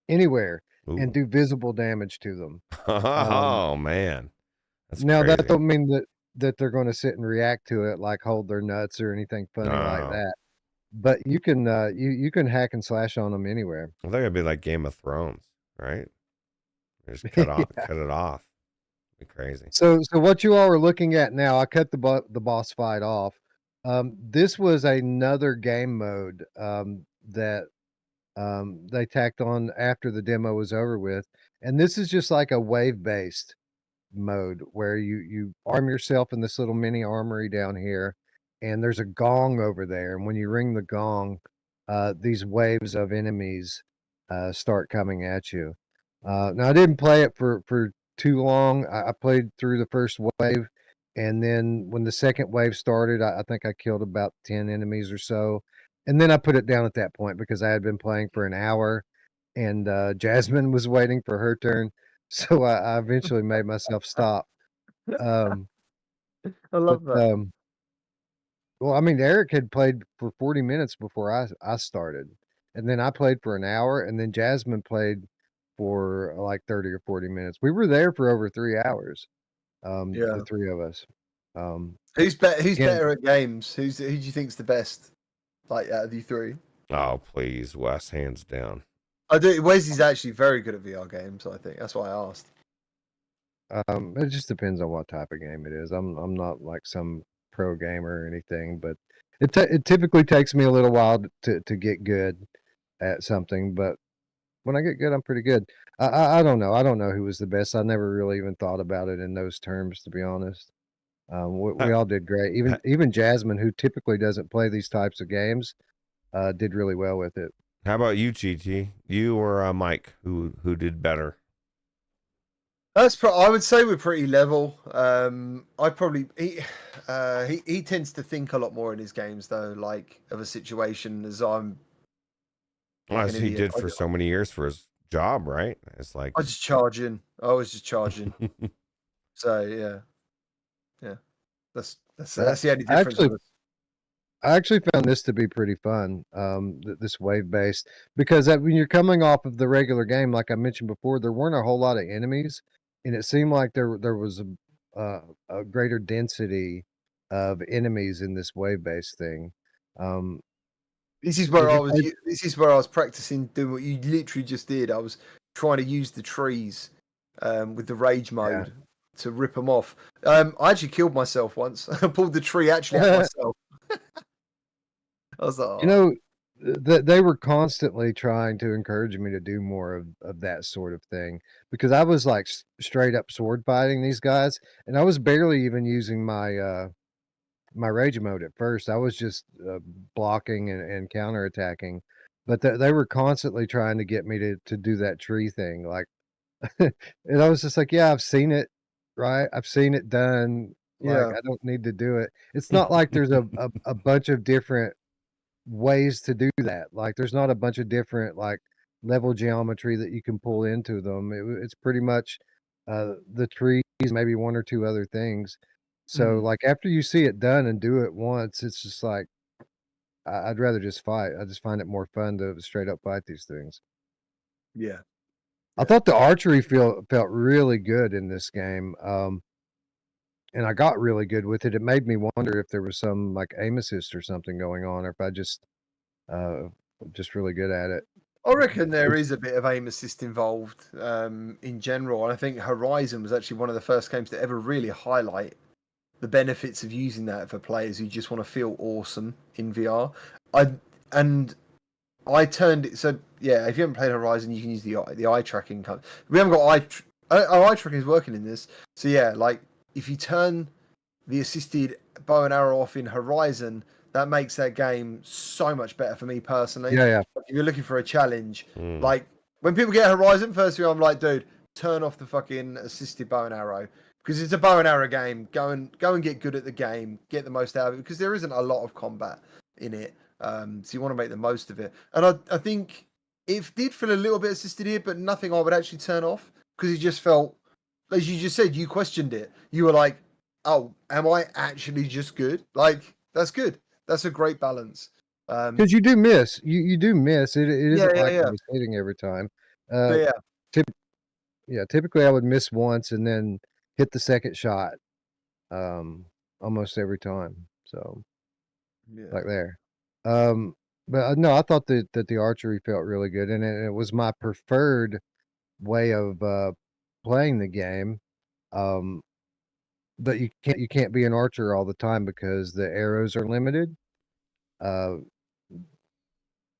anywhere and do visible damage to them. Oh man, that's now crazy. That don't mean that they're going to sit and react to it like hold their nuts or anything funny like that. But you can you can hack and slash on them anywhere. I think it'd be like Game of Thrones, right? Just cut it off. It'd be crazy. So what you all are looking at now, I cut the boss fight off. This was another game mode that they tacked on after the demo was over with, and this is just like a wave based mode where you arm yourself in this little mini armory down here, and there's a gong over there, and when you ring the gong, these waves of enemies start coming at you. Now I didn't play it for too long. I played through the first wave, and then when the second wave started, I think I killed about 10 enemies or so, and then I put it down at that point because I had been playing for an hour, and Jasmine was waiting for her turn. So I eventually made myself stop. I love that. Well, I mean, Eric had played for 40 minutes before I started. and then I played for an hour, and then Jasmine played for like 30 or 40 minutes. We were there for over 3 hours. Yeah. The three of us. Who's better? Who's Again, better at games? Who do you think's the best? Like out of you three? Oh, please, Wes, hands down. I do. Wesley's actually very good at VR games. I think that's why I asked. it just depends on what type of game it is. I'm not like some pro gamer or anything, but it typically takes me a little while to get good at something. But when I get good, I'm pretty good. I don't know. I don't know who was the best. I never really even thought about it in those terms, to be honest. We all did great. Even Jasmine, who typically doesn't play these types of games, did really well with it. How about you, GT? You or Mike? Who did better? I would say we're pretty level. I probably he tends to think a lot more in his games though, like of a situation as I'm. Like As he did for so many years for his job, right? It's like I was just charging. So yeah. That's the only difference. I actually found this to be pretty fun. This wave based, because when you're coming off of the regular game, like I mentioned before, there weren't a whole lot of enemies, and it seemed like there was a greater density of enemies in this wave based thing. This is where I was practicing doing what you literally just did. I was trying to use the trees with the rage mode to rip them off. I actually killed myself once. I pulled the tree actually at myself. I was like, they were constantly trying to encourage me to do more of that sort of thing, because I was like straight up sword fighting these guys, and I was barely even using my my rage mode at first. I was just blocking and counterattacking, but they were constantly trying to get me to do that tree thing. Like, and I was just like, yeah, I've seen it, right? I've seen it done. Like, I don't need to do it. It's not like there's a bunch of different ways to do that. Like, there's not a bunch of different like level geometry that you can pull into them. It's pretty much the trees, maybe one or two other things. So like after you see it done and do it once, it's just like I'd rather just fight. I just find it more fun to straight up fight these things. yeah. I thought the archery felt really good in this game. And I got really good with it. It made me wonder if there was some like aim assist or something going on, or if I just really good at it. I reckon there is a bit of aim assist involved in general, and I think Horizon was actually one of the first games to ever really highlight the benefits of using that for players who just want to feel awesome in VR. I turned it so yeah. If you haven't played Horizon, you can use the eye tracking. We haven't got eye tracking is working in this. So yeah, like if you turn the assisted bow and arrow off in Horizon, that makes that game so much better for me personally. Yeah. Like, if you're looking for a challenge, like when people get Horizon, first of all, I'm like, dude, turn off the fucking assisted bow and arrow. Because it's a bow and arrow game. Go and get good at the game. Get the most out of it. Because there isn't a lot of combat in it. So you want to make the most of it. And I think it did feel a little bit assisted here, but nothing I would actually turn off. Because it just felt, as you just said, you questioned it. You were like, oh, am I actually just good? Like, that's good. That's a great balance. Because you do miss. You do miss. It isn't like you're hitting every time. Typically I would miss once and then hit the second shot almost every time. So like there. But no, I thought that the archery felt really good, and it was my preferred way of playing the game. But you can't be an archer all the time because the arrows are limited.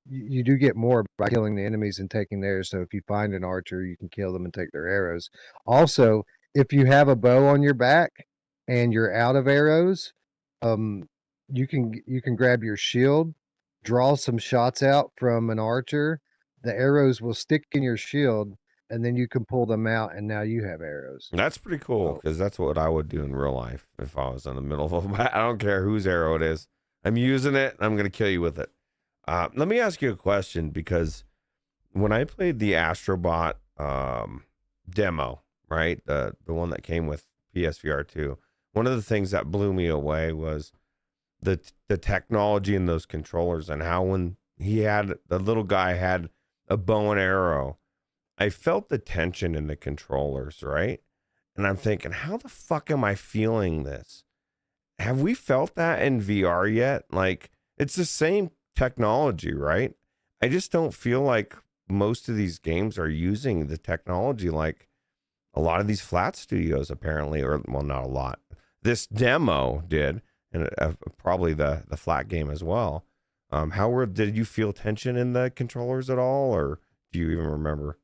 You do get more by killing the enemies and taking theirs. So if you find an archer, you can kill them and take their arrows. Also, if you have a bow on your back and you're out of arrows, you can grab your shield, draw some shots out from an archer. The arrows will stick in your shield, and then you can pull them out, and now you have arrows. That's pretty cool, because that's what I would do in real life if I was in the middle of a battle. I don't care whose arrow it is. I'm using it. I'm going to kill you with it. Let me ask you a question, because when I played the Astrobot demo, right, the one that came with PSVR 2, one of the things that blew me away was the technology in those controllers, and how when the little guy had a bow and arrow. I felt the tension in the controllers, right? And I'm thinking, how the fuck am I feeling this? Have we felt that in VR yet? Like, it's the same technology, right? I just don't feel like most of these games are using the technology like a lot of these flat studios apparently, or well, not a lot. This demo did, and probably the flat game as well. Did you feel tension in the controllers at all, or do you even remember?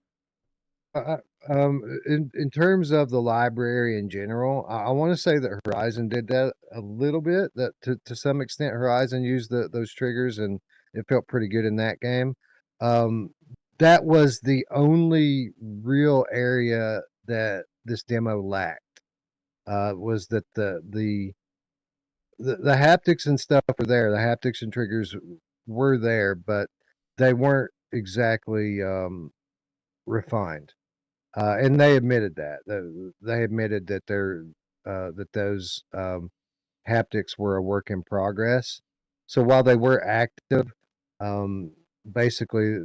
In terms of the library in general, I want to say that Horizon did that a little bit. That to some extent, Horizon used those triggers, and it felt pretty good in that game. That was the only real area that this demo lacked. Was that the haptics and stuff were there. The haptics and triggers were there, but they weren't exactly refined. And they admitted that. They admitted that those haptics were a work in progress. So while they were active, um, basically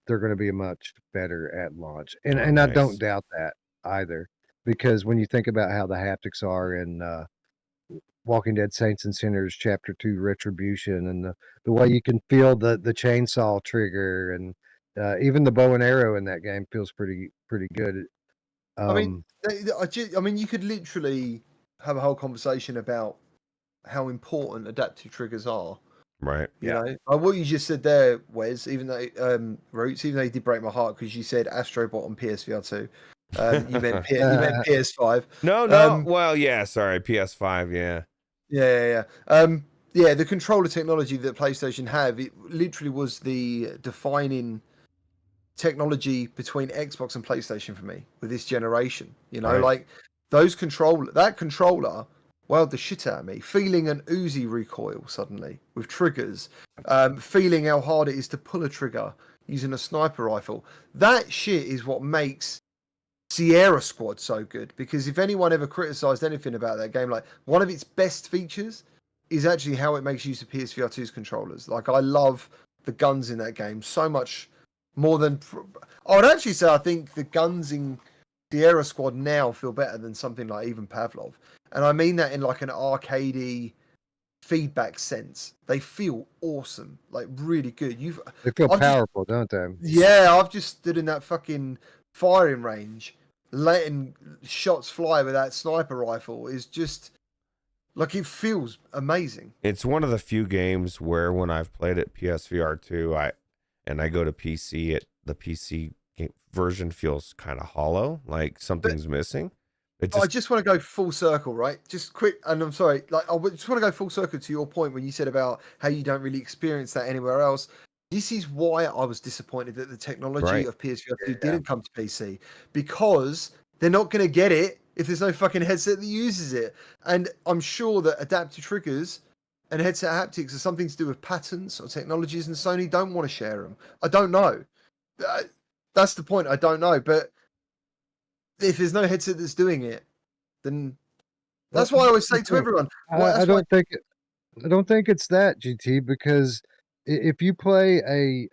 they're going to be much better at launch. And Oh, and I nice. don't doubt that either, because when you think about how the haptics are in Walking Dead Saints and Sinners Chapter 2 Retribution, and the way you can feel the chainsaw trigger, and even the bow and arrow in that game feels pretty good. I mean, I mean, you could literally have a whole conversation about how important adaptive triggers are. Right. You know, what you just said there, Wes, even though Roots, even though you did break my heart because you said Astrobot on PSVR 2. You meant PS5. No. Well, yeah. Sorry, PS5. Yeah. Yeah. The controller technology that PlayStation have, it literally was the defining technology between Xbox and PlayStation for me with this generation. You know, Right. like that controller wowed the shit out of me. Feeling an Uzi recoil suddenly with triggers, feeling how hard it is to pull a trigger using a sniper rifle. That shit is what makes Sierra Squad so good, because if anyone ever criticized anything about that game, like one of its best features is actually how it makes use of PSVR 2's controllers. Like, I love the guns in that game so much more than I would actually say I think the guns in Sierra Squad now feel better than something like even Pavlov. And I mean that in like an arcadey feedback sense. They feel awesome, like really good. They feel powerful, don't they? Yeah, I've just stood in that fucking firing range, letting shots fly with that sniper rifle. Is just like, it feels amazing. It's one of the few games where when I've played it PSVR 2, I go to PC, the PC version feels kind of hollow, like something's missing. I just want to go full circle, right? Just quick, and I'm sorry, like I just want to go full circle to your point when you said about how you don't really experience that anywhere else. This is why I was disappointed that the technology of PSVR 2 didn't come to PC, because they're not going to get it if there's no fucking headset that uses it. And I'm sure that adaptive triggers and headset haptics are something to do with patents or technologies, and Sony don't want to share them. I don't know. That's the point. I don't know, but if there's no headset that's doing it, then that's why I always say to everyone. I don't think it's that, GT, because if you play a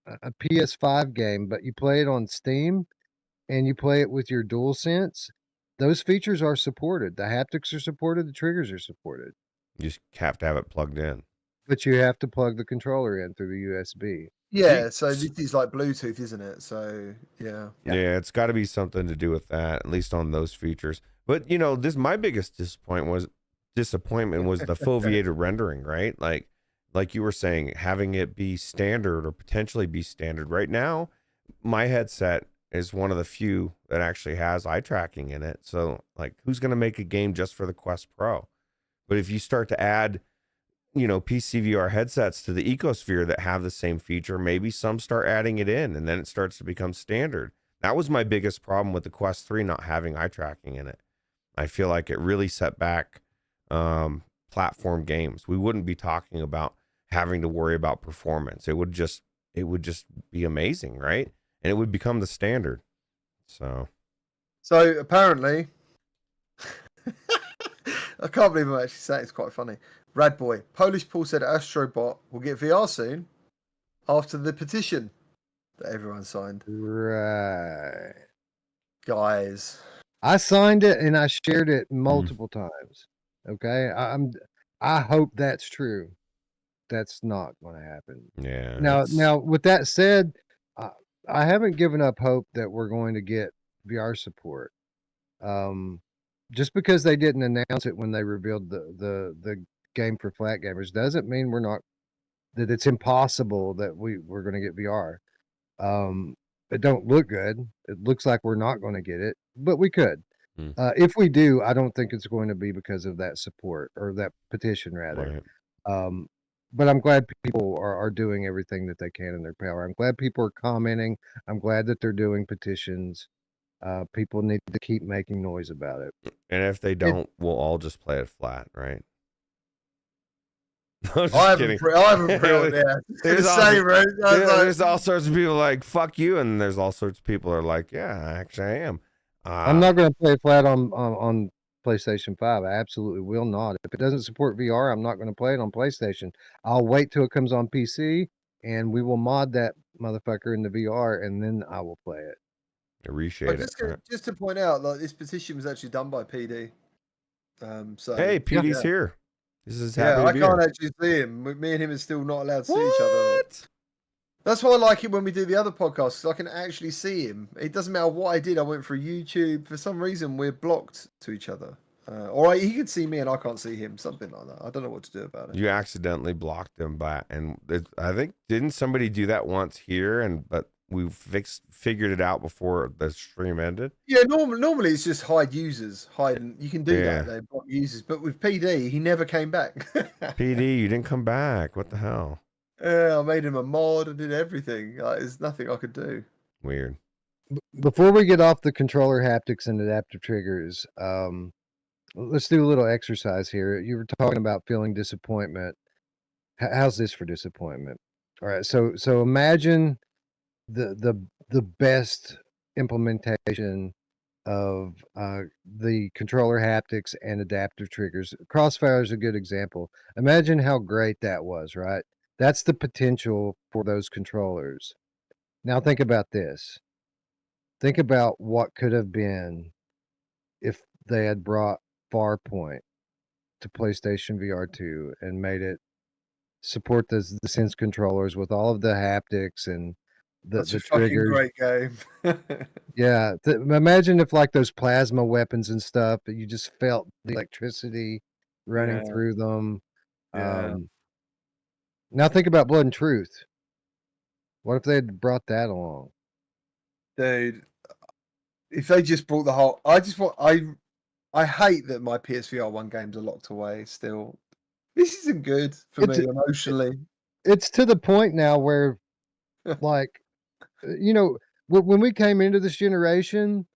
PS5 game, but you play it on Steam and you play it with your DualSense, those features are supported. The haptics are supported. The triggers are supported. You just have to have it plugged in. But you have to plug the controller in through the USB. Yeah, so this is like Bluetooth, isn't it? So yeah, it's got to be something to do with that, at least on those features. But you know, my biggest disappointment was the foveated rendering, right? Like you were saying, having it be standard or potentially be standard. Right now, my headset is one of the few that actually has eye tracking in it. So like, who's going to make a game just for the Quest Pro? But if you start to add, you know, PCVR headsets to the ecosphere that have the same feature, maybe some start adding it in, and then it starts to become standard. That was my biggest problem with the Quest 3 not having eye tracking in it. I feel like it really set back platform games. We wouldn't be talking about having to worry about performance. It would just be amazing, right? And it would become the standard. So apparently, I can't believe I'm actually saying it's quite funny. Rad Boy, Polish Paul said Astrobot will get VR soon. after the petition that everyone signed. Right. Guys. I signed it and I shared it multiple times. Okay. I hope that's true. That's not going to happen. Yeah. Now, with that said, I haven't given up hope that we're going to get VR support. Just because they didn't announce it when they revealed the game for flat gamers doesn't mean that it's impossible that we're going to get VR. It don't look good. It looks like we're not going to get it, but we could. If we do, I don't think it's going to be because of that support or that petition rather. Right. But I'm glad people are doing everything that they can in their power. I'm glad people are commenting. I'm glad that they're doing petitions. People need to keep making noise about it. And if they don't, we'll all just play it flat, right? I'm just I kidding. haven't pre-ordered it. There's all sorts of people like, fuck you, and there's all sorts of people are like, yeah, actually I am. I'm not going to play flat on PlayStation 5. I absolutely will not. If it doesn't support VR, I'm not going to play it on PlayStation. I'll wait till it comes on PC, and we will mod that motherfucker into VR, and then I will play it. Appreciate it. Just to point out, like this petition was actually done by PD. So hey, PD's here. This is happy I can't actually see him. Me and him are still not allowed to see each other. That's why I like it when we do the other podcasts, because I can actually see him. It doesn't matter what I did. I went through YouTube. For some reason, we're blocked to each other. Or he could see me and I can't see him. Something like that. I don't know what to do about it. You accidentally blocked him I think, didn't somebody do that once here? But we figured it out before the stream ended. Yeah, normally it's just hide users, you can do that. They block users, but with PD, he never came back. PD, you didn't come back. What the hell? Yeah, I made him a mod and did everything. There's nothing I could do. Weird. Before we get off the controller haptics and adaptive triggers, let's do a little exercise here. You were talking about feeling disappointment. How's this for disappointment? All right, so imagine the best implementation of the controller haptics and adaptive triggers. Crossfire is a good example. Imagine how great that was, right? That's the potential for those controllers. Now think about this. Think about what could have been if they had brought Farpoint to PlayStation VR 2 and made it support the Sense controllers with all of the haptics and the triggers. Great game. Yeah, imagine if like those plasma weapons and stuff, that you just felt the electricity running through them. Yeah. Now think about Blood and Truth. What if they had brought that along? Dude, if they just brought the whole... I hate that my PSVR 1 games are locked away still. This isn't good for me emotionally. It's to the point now where, like, when we came into this generation,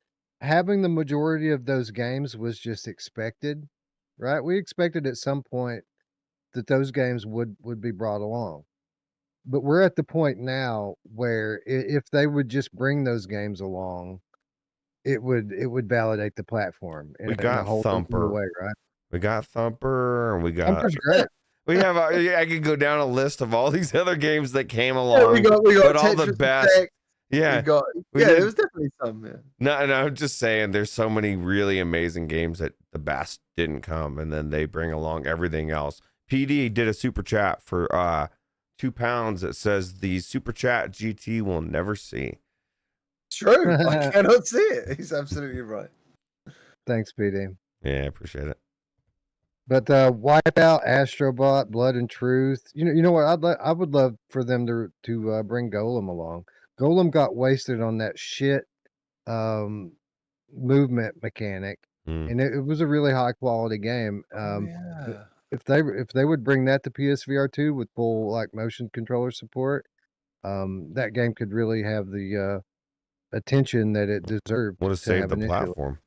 having the majority of those games was just expected, right? We expected at some point that those games would be brought along. But we're at the point now where if they would just bring those games along, it would validate the platform in a whole Thumper way, right? We got Thumper, and we got Thumper's great. We have I could go down a list of all these other games that came along. We got but Tetris all the best. Effect. Yeah, there was definitely some. Yeah. No, I'm just saying there's so many really amazing games that the best didn't come, and then they bring along everything else. PD did a super chat for £2 that says the super chat GT will never see. True, I cannot see it. He's absolutely right. Thanks, PD. Yeah, appreciate it. But Wipeout, Astrobot, Blood and Truth. You know what? I would love for them to bring Golem along. Golem got wasted on that shit movement mechanic, and it was a really high quality game. If they would bring that to PSVR 2 with full like motion controller support, that game could really have the attention that it deserved. Would have saved the platform.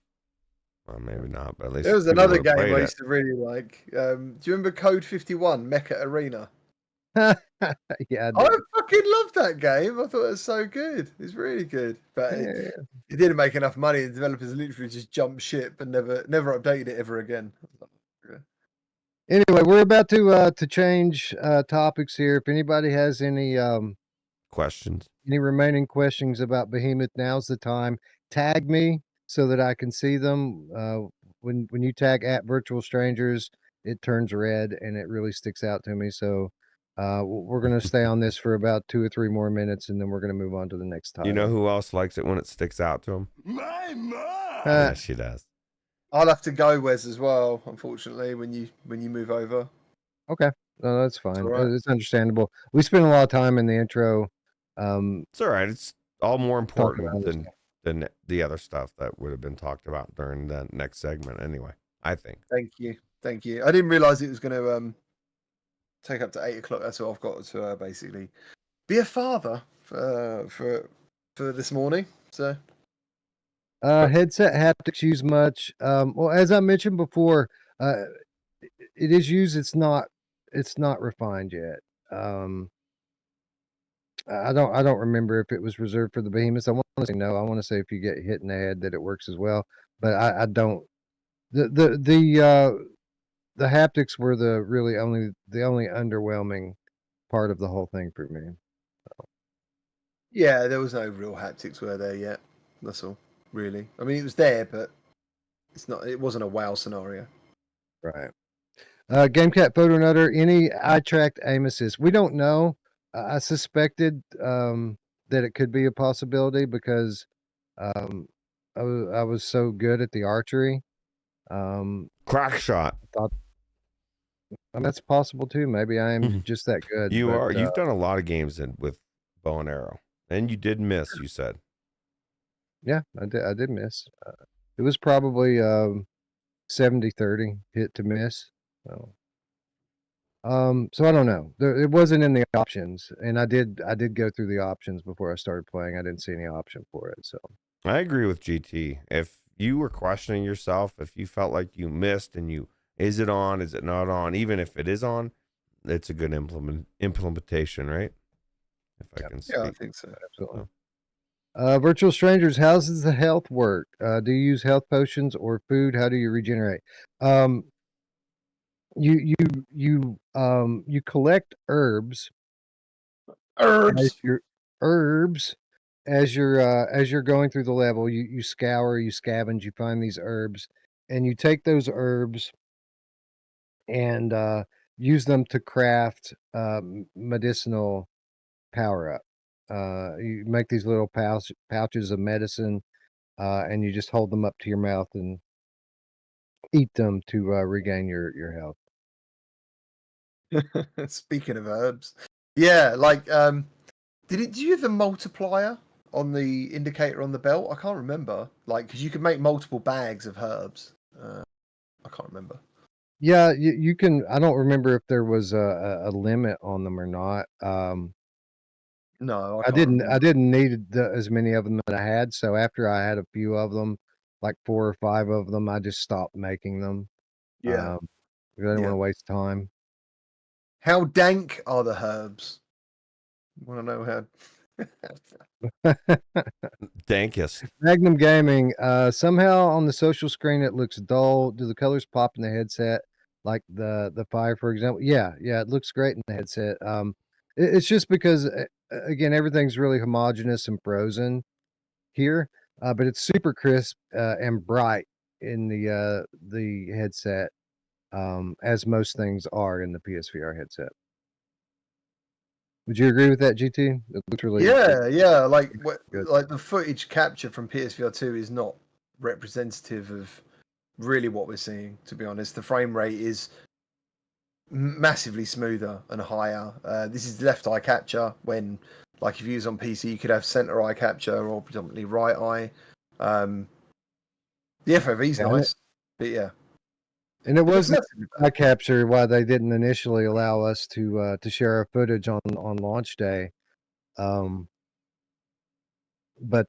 Well, maybe not, but at least there was another game I used to really like. Do you remember Code 51 Mecha Arena? Yeah, I fucking loved that game. I thought it was so good. It's really good, but it didn't make enough money. The developers literally just jumped ship and never updated it ever again. Anyway, we're about to change topics here. If anybody has any questions. Any remaining questions about Behemoth? Now's the time. Tag me so that I can see them. When you tag at Virtual Strangers, it turns red and it really sticks out to me. So we're going to stay on this for about 2 or 3 more minutes, and then we're going to move on to the next title. You know who else likes it when it sticks out to him? My mom! Yeah, she does. I'll have to go, Wes, as well. Unfortunately, when you move over. Okay, no, that's fine. all right. It's understandable. We spent a lot of time in the intro. It's all right. It's all more Talking important about than the other stuff that would have been talked about during the next segment. Anyway, I think. Thank you. I didn't realize it was going to take up to 8 o'clock. That's all I've got to basically be a father for this morning. So headset haptics used much. Well, as I mentioned before, it is used. It's not refined yet. I don't remember if it was reserved for the Behemoths. I want to say no. I want to say if you get hit in the head that it works as well, but I don't. The haptics were the only underwhelming part of the whole thing for me. yeah, there was no real haptics were there yet. That's all, really. I mean, it was there, but it wasn't a wow scenario. Right. GameCat Photo Nutter, any eye tracked aim assist? We don't know. I suspected that it could be a possibility because I was so good at the archery. Crack shot. That's possible too. Maybe I am just that good. You but, are. You've done a lot of games with bow and arrow, and you did miss. You said. Yeah, I did miss. It was probably 70-30 hit to miss. So I don't know. It wasn't in the options, and I did go through the options before I started playing. I didn't see any option for it. So I agree with GT. If you were questioning yourself, if you felt like you missed, and is it on, is it not on? Even if it is on, it's a good implementation, right? If I can speak. Yeah, I think so. Absolutely. Virtual Strangers, how does the health work? Do you use health potions or food? How do you regenerate? You collect herbs as you're going through the level. You scour, you scavenge, you find these herbs, and you take those herbs and use them to craft medicinal power up. You make these little pouches of medicine, and you just hold them up to your mouth and eat them to regain your health. Speaking of herbs, yeah, like did you have the multiplier on the indicator on the belt? I can't remember. Like, because you could make multiple bags of herbs. I can't remember. Yeah, you can. I don't remember if there was a limit on them or not. No, I didn't need as many of them that I had. So after I had a few of them, like 4 or 5 of them, I just stopped making them. Yeah. Because I didn't want to waste time. How dank are the herbs? Want to know how? Dankest. Magnum Gaming. Somehow on the social screen it looks dull. Do the colors pop in the headset? Like the fire, for example. Yeah, it looks great in the headset. It's just because again everything's really homogeneous and frozen here, but it's super crisp and bright in the headset, as most things are in the PSVR headset. Would you agree with that, GT? It looks really Yeah. Like good. like the footage capture from PSVR 2 is not representative of really what we're seeing. To be honest, the frame rate is massively smoother and higher. This is left eye capture. When, like, if you use on PC, you could have center eye capture or predominantly right eye. The FOV's nice, but yeah. And it wasn't eye capture why they didn't initially allow us to share our footage on launch day, but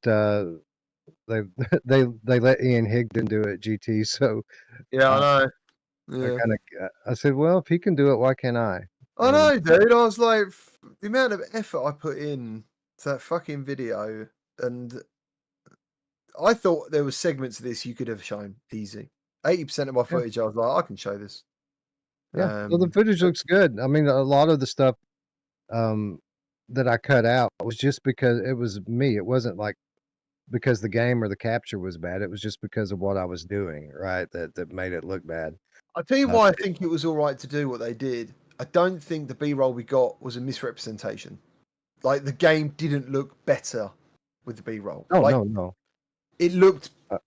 they let Ian Higdon do it, GT. So yeah, I know. Yeah. I said, well, if he can do it, why can't I? I know, dude. I was like, the amount of effort I put in to that fucking video, and I thought there were segments of this you could have shown easy. 80% of my footage, I was like, I can show this. Yeah, well, the footage looks good. I mean, a lot of the stuff that I cut out was just because it was me. It wasn't like because the game or the capture was bad. It was just because of what I was doing, right? That made it look bad. I'll tell you why I think it was all right to do what they did. I don't think the B-roll we got was a misrepresentation. Like, the game didn't look better with the B-roll. Oh, like, no. It looked. Uh,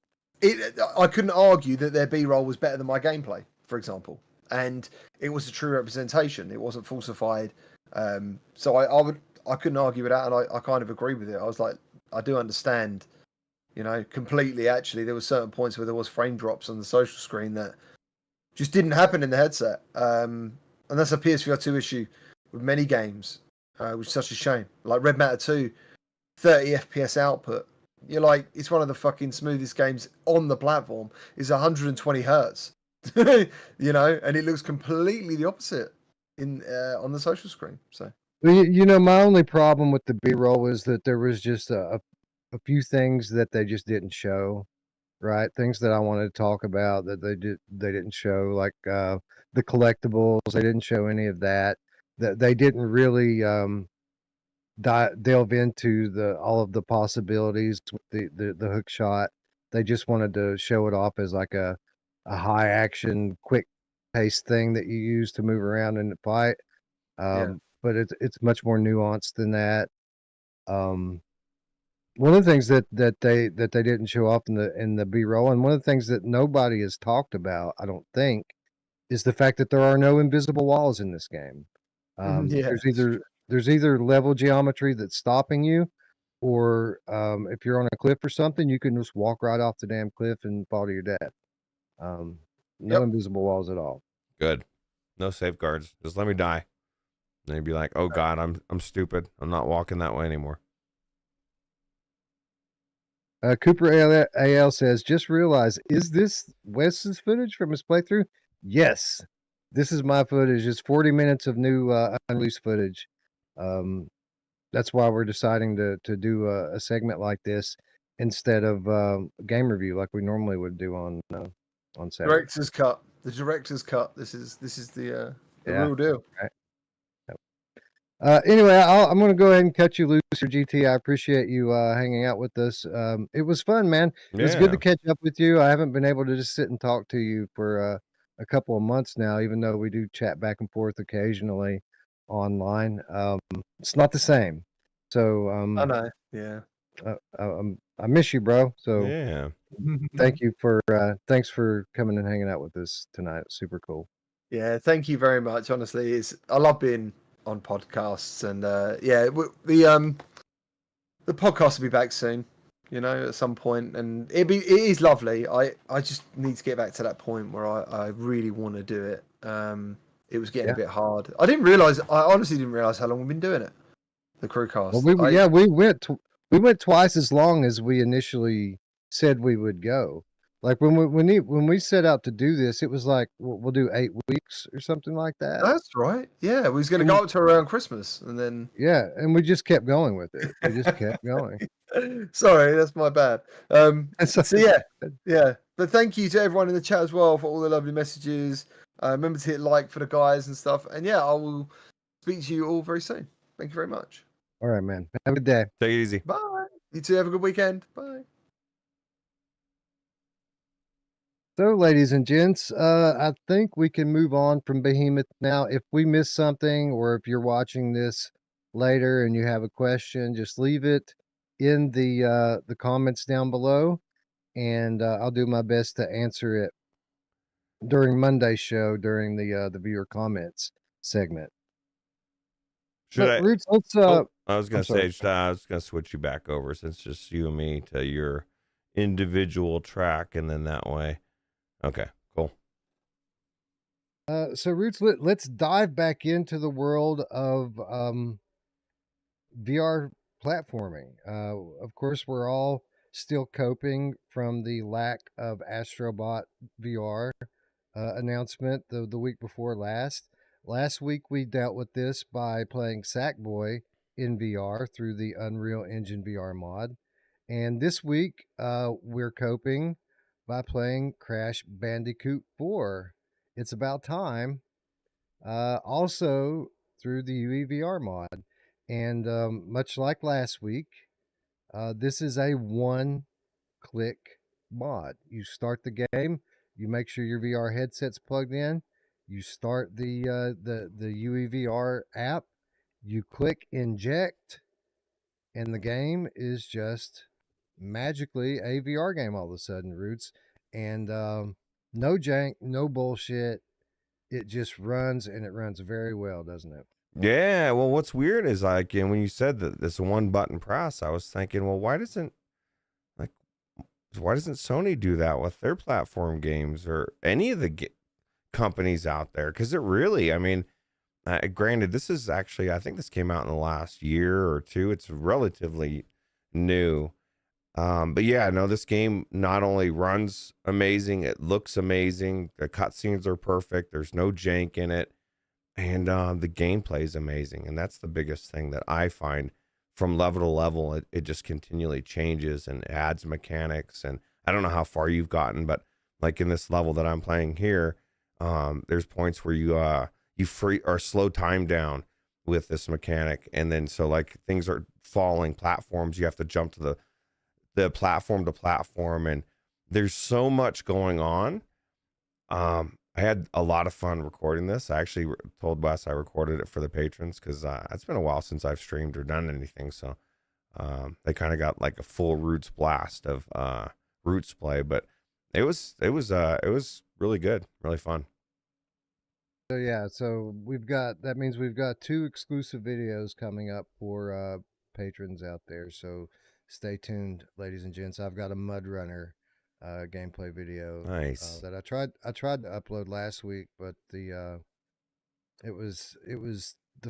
I couldn't argue that their B-roll was better than my gameplay, for example, and it was a true representation. It wasn't falsified. So I couldn't argue with that, and I kind of agree with it. I was like, I do understand, completely. Actually, there were certain points where there was frame drops on the social screen that just didn't happen in the headset, and that's a PSVR 2 issue with many games, which is such a shame. Like Red Matter 2, 30 FPS output. You're like, it's one of the fucking smoothest games on the platform. It's 120 hertz, and it looks completely the opposite in on the social screen. So, my only problem with the B-roll was that there was just a few things that they just didn't show, right? Things that I wanted to talk about that they didn't show, like the collectibles. They didn't show any of that. That they didn't really delve into all of the possibilities with the hook shot. They just wanted to show it off as like a high action, quick pace thing that you use to move around in the fight. But it's much more nuanced than that. One of the things that they didn't show off in the B-roll, and one of the things that nobody has talked about, I don't think, is the fact that there are no invisible walls in this game. yeah, There's either level geometry that's stopping you, or if you're on a cliff or something, you can just walk right off the damn cliff and fall to your death. No invisible walls at all. Good. No safeguards. Just let me die. And you'd be like, oh God, I'm stupid. I'm not walking that way anymore. Cooper AL says, just realize, is this Wes's footage from his playthrough? Yes. This is my footage. It's 40 minutes of new unreleased footage. That's why we're deciding to do a segment like this instead of game review like we normally would do on Saturday. Director's cut. The director's cut. This is the real deal. Right. Anyway, I'm going to go ahead and cut you loose, or GT. I appreciate you hanging out with us. It was fun, man. It was good to catch up with you. I haven't been able to just sit and talk to you for a couple of months now, even though we do chat back and forth occasionally online. It's not the same. So I know. Yeah. I miss you, bro. So yeah. Thanks for coming and hanging out with us tonight. It's super cool. Yeah, thank you very much. Honestly, I love being on podcasts, and the podcast will be back soon, at some point, and it is lovely. I just need to get back to that point where I really want to do it. It was getting a bit hard. I honestly didn't realize how long we've been doing it. The CruCast. Well, we went twice as long as we initially said we would go. Like when we set out to do this, it was like we'll do 8 weeks or something like that. That's right. Yeah, we was going to go up to around Christmas, and then and we just kept going with it. We just kept going. Sorry, that's my bad. So yeah. But thank you to everyone in the chat as well for all the lovely messages. Remember to hit like for the guys and stuff. And I will speak to you all very soon. Thank you very much. All right, man. Have a good day. Take it easy. Bye. You too. Have a good weekend. Bye. So, ladies and gents, I think we can move on from Behemoth now. If we missed something, or if you're watching this later and you have a question, just leave it in the comments down below, and I'll do my best to answer it during Monday's show during the viewer comments segment. Ruuts, let's. I was gonna say, I was gonna switch you back over since just you and me to your individual track, and then that way. Okay, cool. So Ruuts, let's dive back into the world of VR platforming. Of course, we're all still coping from the lack of Astrobot VR announcement the week before last. Last week we dealt with this by playing Sackboy in VR through the Unreal Engine VR mod. And this week we're coping by playing Crash Bandicoot 4. It's about time. Also through the UEVR mod. And much like last week, this is a one-click mod. You start the game, you make sure your VR headset's plugged in, you start the UEVR app, you click inject, and the game is just magically a VR game all of a sudden, Roots. And no jank, no bullshit. It just runs, and it runs very well, doesn't it? Yeah, well, what's weird is like, and when you said that this one button press, I was thinking, well, like why doesn't Sony do that with their platform games or any of the companies out there? Because it really, I mean, granted, this is actually, I think this came out in the last year or two. It's relatively new. But yeah, no, this game not only runs amazing, it looks amazing. The cutscenes are perfect. There's no jank in it. And the gameplay is amazing. And that's the biggest thing that I find from level to level. It just continually changes and adds mechanics. And I don't know how far you've gotten, but like in this level that I'm playing here, there's points where you free or slow time down with this mechanic. And then so like things are falling platforms, you have to jump to the platform to platform. And there's so much going on. I had a lot of fun recording this. I actually told Wes I recorded it for the patrons because it's been a while since I've streamed or done anything. So they kind of got like a full Roots blast of Roots play, but it was really good, really fun. So yeah, so that means we've got 2 exclusive videos coming up for patrons out there. So stay tuned, ladies and gents. I've got a Mud Runner gameplay video Nice. that I tried to upload last week, but the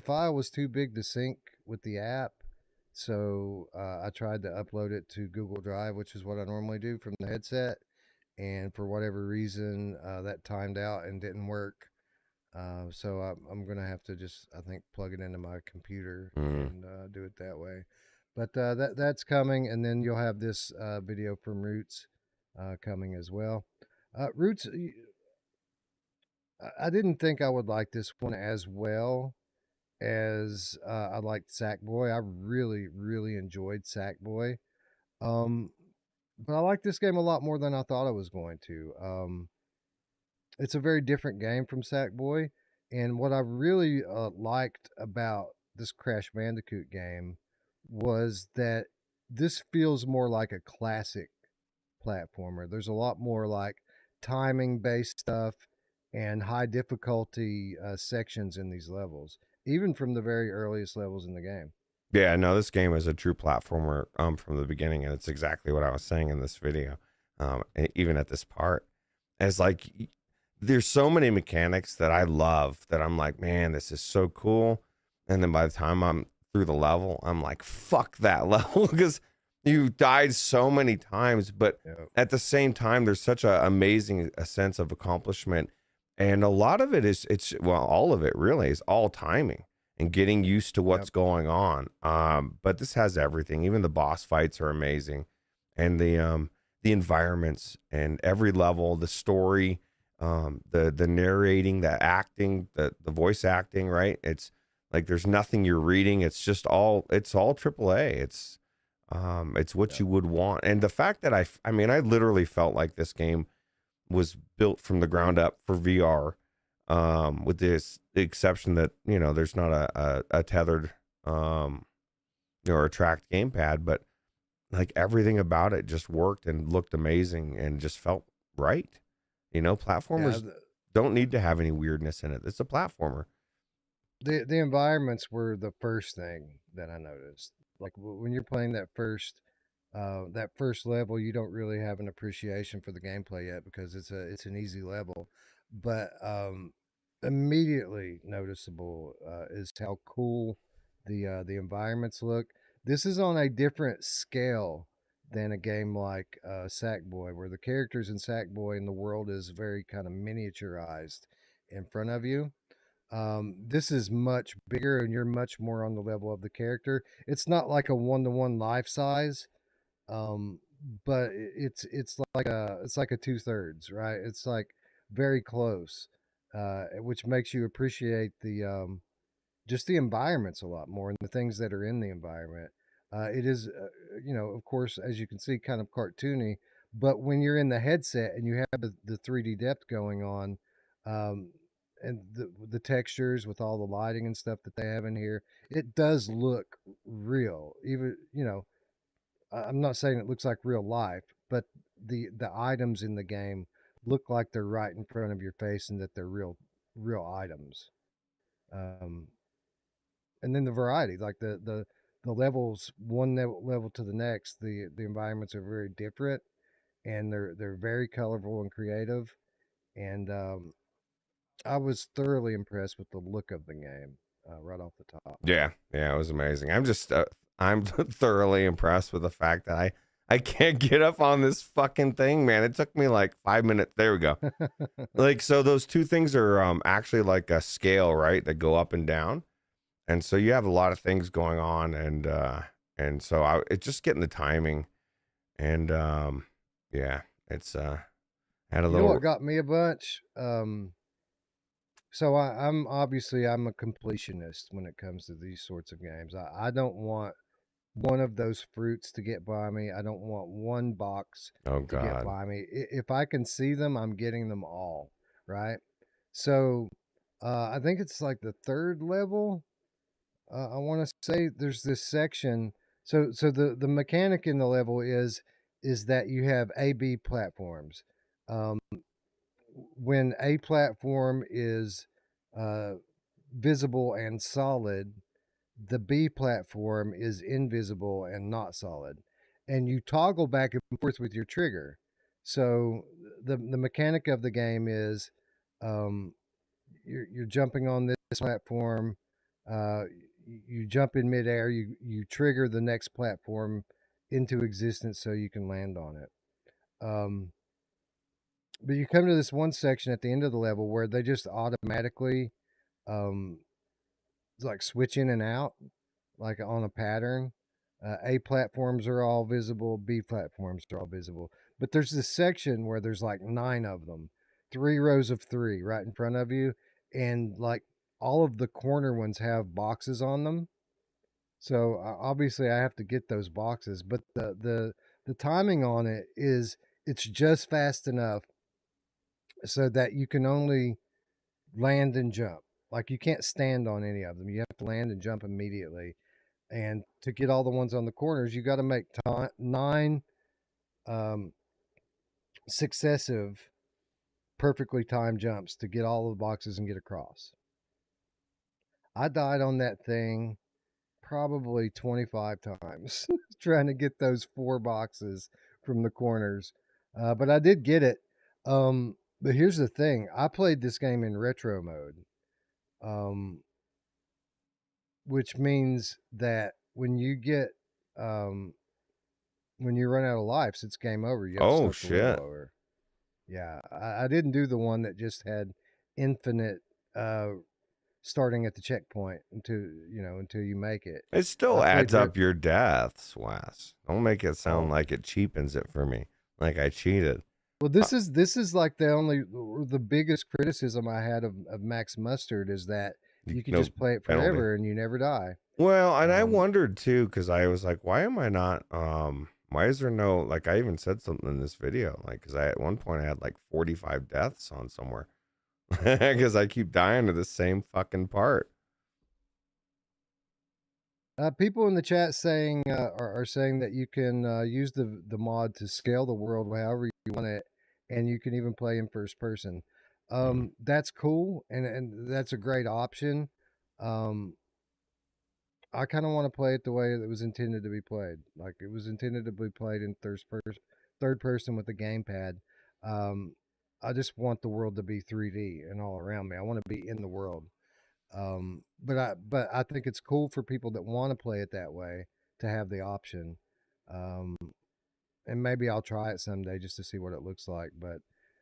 file was too big to sync with the app. So I tried to upload it to Google Drive, which is what I normally do from the headset, and for whatever reason that timed out and didn't work. So I'm gonna have to just, I think, plug it into my computer and do it that way. But that's coming, and then you'll have this video from Roots coming as well. Roots, I didn't think I would like this one as well as I liked Sackboy. I really, really enjoyed Sackboy. Um, but I like this game a lot more than I thought I was going to. It's a very different game from Sackboy. And what I really liked about this Crash Bandicoot game was that this feels more like a classic platformer. There's a lot more like timing based stuff and high difficulty sections in these levels, even from the very earliest levels in the game. Yeah, no, this game is a true platformer from the beginning, and it's exactly what I was saying in this video. Even at this part, as like there's so many mechanics that I love that I'm like, man, this is so cool. And then by the time I'm through the level, I'm like, fuck that level, because you died so many times. But at the same time, there's such a amazing sense of accomplishment, and a lot of it is all of it really is all timing and getting used to what's going on. But this has everything. Even the boss fights are amazing, and the environments and every level, the story, the narrating, the acting, the voice acting, right? It's like there's nothing you're reading. It's all AAA. It's what you would want. And the fact that I mean, I literally felt like this game was built from the ground up for VR. With the exception that, there's not a tethered, or a tracked gamepad, but like everything about it just worked and looked amazing and just felt right. Platformers don't need to have any weirdness in it. It's a platformer. The environments were the first thing that I noticed. Like when you're playing that first level, you don't really have an appreciation for the gameplay yet because it's an easy level, but immediately noticeable is how cool the environments look. This is on a different scale than a game like Sackboy, where the characters in Sackboy and the world is very kind of miniaturized in front of you. This is much bigger, and you're much more on the level of the character. It's not like a 1-to-1 life size, but it's like a 2/3, right? It's like very close, which makes you appreciate just the environment's a lot more and the things that are in the environment. It is, of course, as you can see, kind of cartoony. But when you're in the headset and you have the 3D depth going on, um, and the textures with all the lighting and stuff that they have in here, it does look real. Even I'm not saying it looks like real life, but the items in the game look like they're right in front of your face and that they're real items. Um, and then the variety, like the levels, one level to the next, the environments are very different, and they're very colorful and creative. And I was thoroughly impressed with the look of the game right off the top. Yeah, it was amazing. I'm thoroughly impressed with the fact that I can't get up on this fucking thing, man. It took me like 5 minutes. There we go. Like, so those two things are actually like a scale, right? That go up and down. And so you have a lot of things going on, and so it's just getting the timing, and yeah, it's had a You know little. what got me a bunch? So I'm obviously I'm a completionist when it comes to these sorts of games. I don't want one of those fruits to get by me. I don't want one box Oh to get God. by me. If I can see them, I'm getting them all, right? So I think it's like the third level. I want to say there's this section. So the mechanic in the level is that you have A B platforms. Um, when a platform is uh, visible and solid, the B platform is invisible and not solid, and you toggle back and forth with your trigger. So the mechanic of the game is um, you're jumping on this platform. You jump in midair. You trigger the next platform into existence so you can land on it. But you come to this one section at the end of the level where they just automatically um, like switch in and out, like on a pattern. A platforms are all visible, B platforms are all visible. But there's this section where there's like 9 of them, 3 rows of 3 right in front of you, and like all of the corner ones have boxes on them. So obviously I have to get those boxes, but the timing on it is it's just fast enough so that you can only land and jump. Like you can't stand on any of them. You have to land and jump immediately. And to get all the ones on the corners, you got to make 9 um, successive, perfectly timed jumps to get all of the boxes and get across. I died on that thing probably 25 times trying to get those 4 boxes from the corners. But I did get it. But here's the thing, I played this game in retro mode, which means that when you get when you run out of lives, it's game over. You have to Oh start the level shit. over. Yeah, I didn't do the one that just had infinite starting at the checkpoint until you make it. It still I played adds up your deaths, Wes. Don't make it sound like it cheapens it for me. Like I cheated. Well, this is like the biggest criticism I had of Max Mustard is that you could No just play it penalty. forever and you never die. Well, and I wondered too, because I was like, why am I not why is there no, like, I even said something in this video, like, because at one point I had like 45 deaths on somewhere because I keep dying to the same fucking part. People in the chat saying are saying that you can use the mod to scale the world however you want it, and you can even play in first person. That's cool, and that's a great option. I kind of want to play it the way it was intended to be played. Like it was intended to be played in third person with the gamepad. I just want the world to be 3D and all around me. I want to be in the world. But I think it's cool for people that want to play it that way to have the option. And maybe I'll try it someday just to see what it looks like. But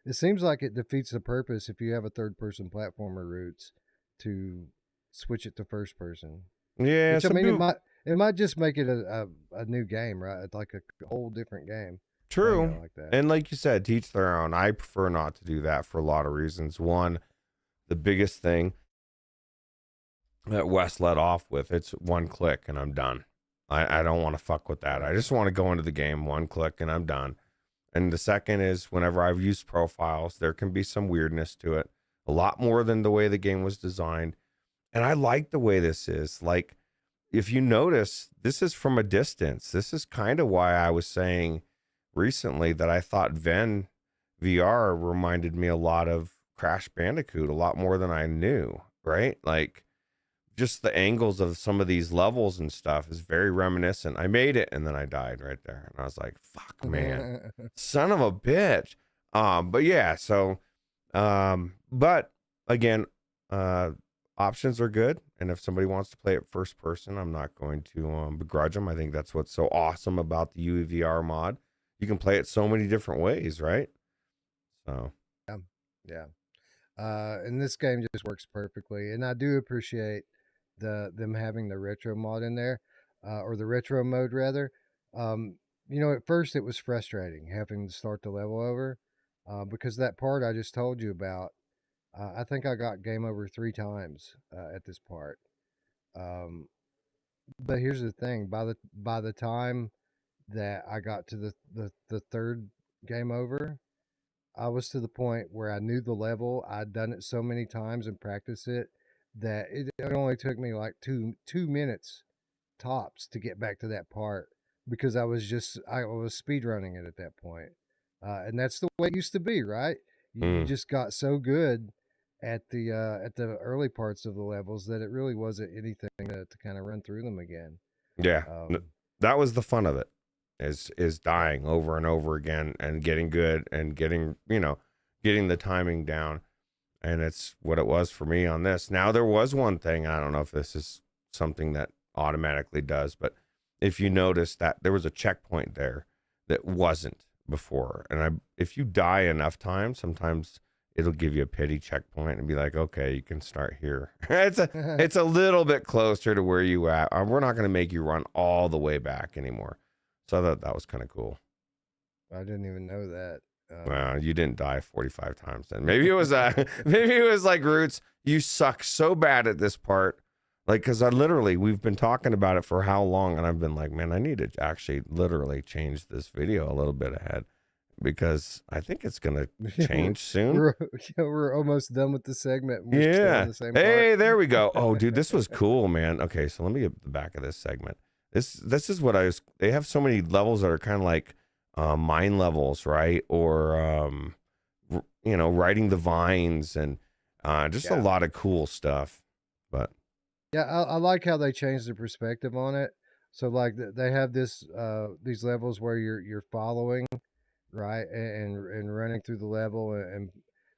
it seems like it defeats the purpose if you have a third person platformer Roots to switch it to first person. Yeah, Which I mean, it might just make it a new game, right? It's like a whole different game. True. Like that. And like you said, teach their own. I prefer not to do that for a lot of reasons. One, the biggest thing that Wes let off with. It's one click and I'm done. I don't want to fuck with that. I just want to go into the game, one click and I'm done. And the second is whenever I've used profiles, there can be some weirdness to it, a lot more than the way the game was designed. And I like the way this is. Like, if you notice, this is from a distance. This is kind of why I was saying recently that I thought Ven VR reminded me a lot of Crash Bandicoot, a lot more than I knew, right? Like, just the angles of some of these levels and stuff is very reminiscent. I made it and then I died right there. And I was like, fuck, man, son of a bitch. But yeah, so, but again, options are good. And if somebody wants to play it first person, I'm not going to begrudge them. I think that's what's so awesome about the UEVR mod. You can play it so many different ways, right? So, yeah. And this game just works perfectly. And I do appreciate them having the retro mod in there, or the retro mode rather. At first it was frustrating having to start the level over, because that part I just told you about. I think I got game over 3 times at this part. But here's the thing: by the time that I got to the third game over, I was to the point where I knew the level. I'd done it so many times and practiced it that it only took me like two minutes tops to get back to that part, because I was speed running it at that point. And that's the way it used to be, right? You just got so good at the early parts of the levels that it really wasn't anything to kind of run through them again. yeah, that was the fun of it. Is dying over and over again and getting good and getting the timing down. And it's what it was for me on this. Now there was one thing, I don't know if this is something that automatically does, but if you notice that there was a checkpoint there that wasn't before, and if you die enough times, sometimes it'll give you a pity checkpoint and be like, okay, you can start here. it's a little bit closer to where you at. We're not going to make you run all the way back anymore. So I thought that was kind of cool. I didn't even know that. Well, you didn't die 45 times then. Maybe it was like Roots, you suck so bad at this part. Like, because we've been talking about it for how long, and I've been like, man, I need to actually literally change this video a little bit ahead, because I think it's going to change soon. We're almost done with the segment. We're still on the same part. There we go. Oh, dude, this was cool, man. Okay, so let me get the back of this segment. This is what they have so many levels that are kind of like mine levels, right? Or, riding the vines and just a lot of cool stuff. But yeah, I like how they changed the perspective on it. So like they have these levels where you're following, right, and running through the level, and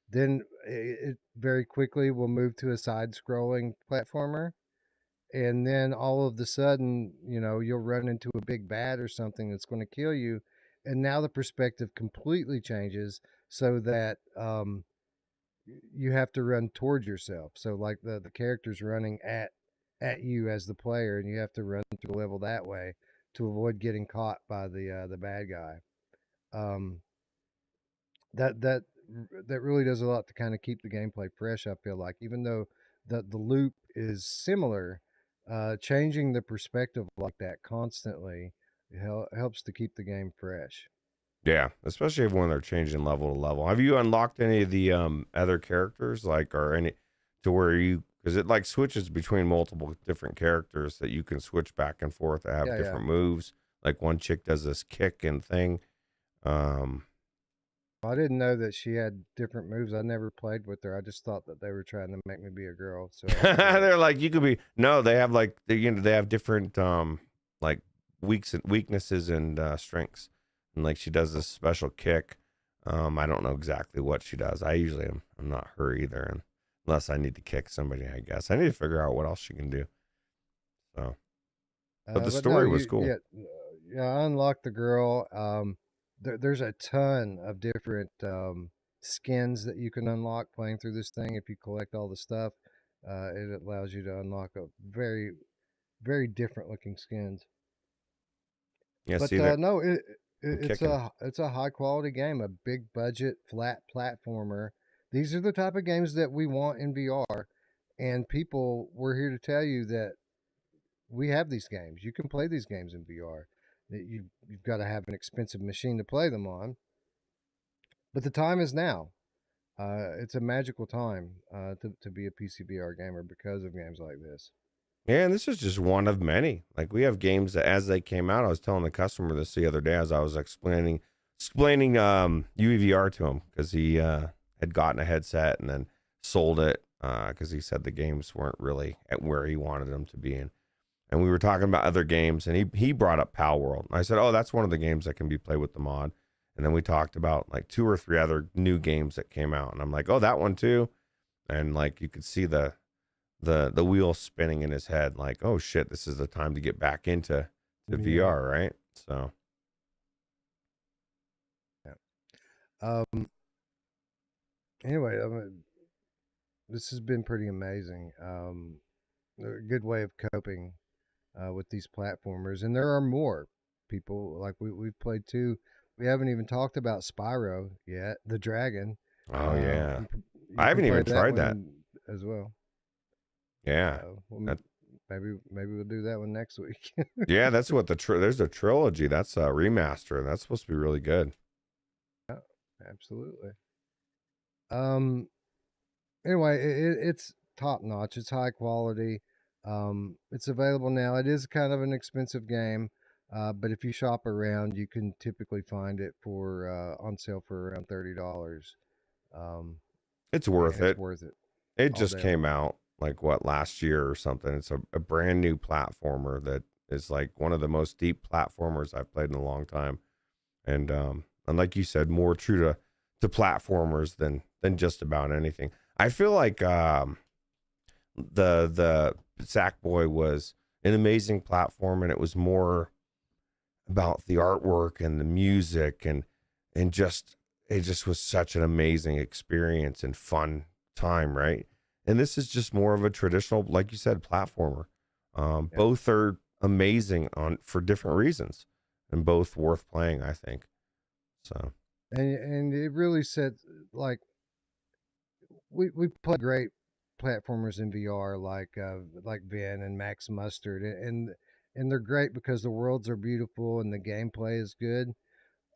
then it very quickly will move to a side-scrolling platformer. And then all of the sudden, you'll run into a big bat or something that's going to kill you. And now the perspective completely changes, so that you have to run towards yourself. So like the character's running at you as the player, and you have to run through the level that way to avoid getting caught by the bad guy. That really does a lot to kind of keep the gameplay fresh, I feel like, even though the loop is similar. Changing the perspective like that constantly helps to keep the game fresh. Yeah, especially when they're changing level to level. Have you unlocked any of the other characters, or any to where because it like switches between multiple different characters that you can switch back and forth that have different moves. Like one chick does this kick and thing. I didn't know that she had different moves. I never played with her. I just thought that they were trying to make me be a girl. So they're like, you could be. No, they have like they have different like weaknesses and strengths. And like she does this special kick. I don't know exactly what she does. I'm not her either, unless I need to kick somebody. I guess I need to figure out what else she can do. So, but the story was cool. Yeah, I unlocked the girl. There's a ton of different skins that you can unlock playing through this thing. If you collect all the stuff, it allows you to unlock a very, very different looking skins. Yeah, but no, it's a high quality game, a big budget flat platformer. These are the type of games that we want in VR, And people, we're here to tell you that we have these games. You can play these games in VR. That you've got to have an expensive machine to play them on, but the time is now. It's a magical time to be a PCVR gamer because of games like this. Yeah, and this is just one of many. Like we have games that as they came out, I was telling the customer this the other day as I was explaining UEVR to him because he had gotten a headset and then sold it because he said the games weren't really at where he wanted them to be in. And we were talking about other games, and he brought up Pal World. I said, "Oh, that's one of the games that can be played with the mod." And then we talked about like 2 or 3 other new games that came out, and I'm like, "Oh, that one too." And like you could see the wheel spinning in his head, like, "Oh shit, this is the time to get back into the VR, right?" So, yeah. Anyway, this has been pretty amazing. A good way of coping with these platformers, and there are more people. Like we've played 2. We haven't even talked about Spyro yet, the dragon. oh yeah, You I haven't can play even tried that. one as well. Yeah, Well, maybe we'll do that one next week. yeah, that's what there's a trilogy. That's a remaster. That's supposed to be really good. Yeah, absolutely. Anyway, it's top notch. It's high quality. It's available now. It is kind of an expensive game, but if you shop around, you can typically find it for on sale for around $30. It's worth it. It's worth it. It just came out like what, last year or something. It's a brand new platformer that is like one of the most deep platformers I've played in a long time. And like you said, more true to platformers than just about anything. I feel like the Sackboy was an amazing platform, and it was more about the artwork and the music and just it just was such an amazing experience and fun time, right? And this is just more of a traditional, like you said, platformer. Both are amazing for different reasons, and both worth playing, I think. So, and it really said, like, we play great platformers in VR, like Vin and Max Mustard, and they're great because the worlds are beautiful and the gameplay is good.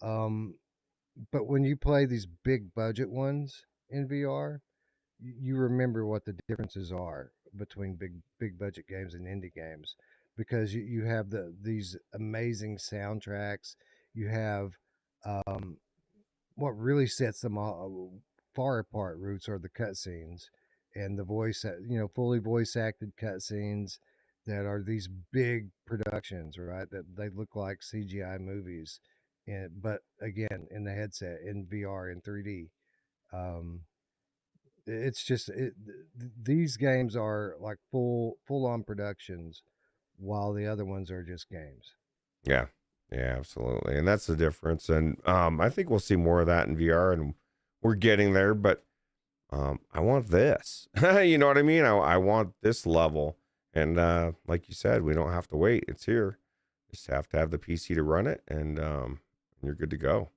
But when you play these big budget ones in VR, you remember what the differences are between big budget games and indie games, because you have these amazing soundtracks. You have what really sets them all far apart. Roots are the cutscenes and the fully voice acted cutscenes that are these big productions, right? That they look like CGI movies, but again in the headset in VR in 3D. It's just these games are like full on productions, while the other ones are just games. yeah, absolutely. And that's the difference. And I think we'll see more of that in VR, and we're getting there, but I want this. You know what I mean? I want this level. And like you said, we don't have to wait. It's here. Just have to have the PC to run it, and you're good to go.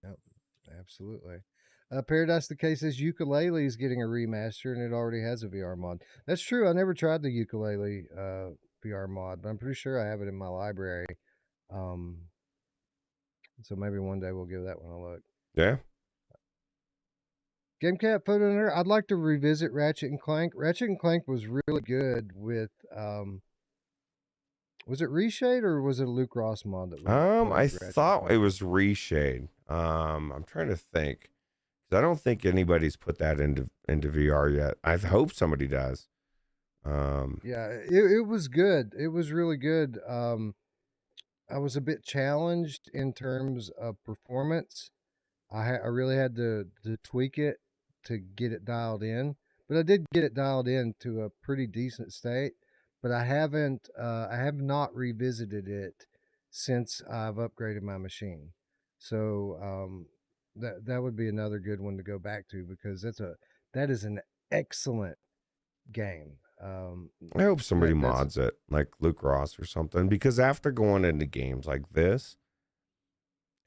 Yep, absolutely. Paradise Decay says Ukulele is getting a remaster, and it already has a VR mod. That's true. I never tried the Ukulele VR mod, but I'm pretty sure I have it in my library. So maybe one day we'll give that one a look. Yeah. GameCat photo in there. I'd like to revisit Ratchet and Clank. Ratchet and Clank was really good with was it Reshade or was it a Luke Ross mod that I thought it was Reshade. I'm trying to think. I don't think anybody's put that into VR yet. I hope somebody does. Yeah, it was good. It was really good. I was a bit challenged in terms of performance. I really had to tweak it to get it dialed in, but I did get it dialed in to a pretty decent state. But I have not revisited it since I've upgraded my machine. So that would be another good one to go back to, because that is an excellent game. I hope somebody mods it, like Luke Ross or something, because after going into games like this,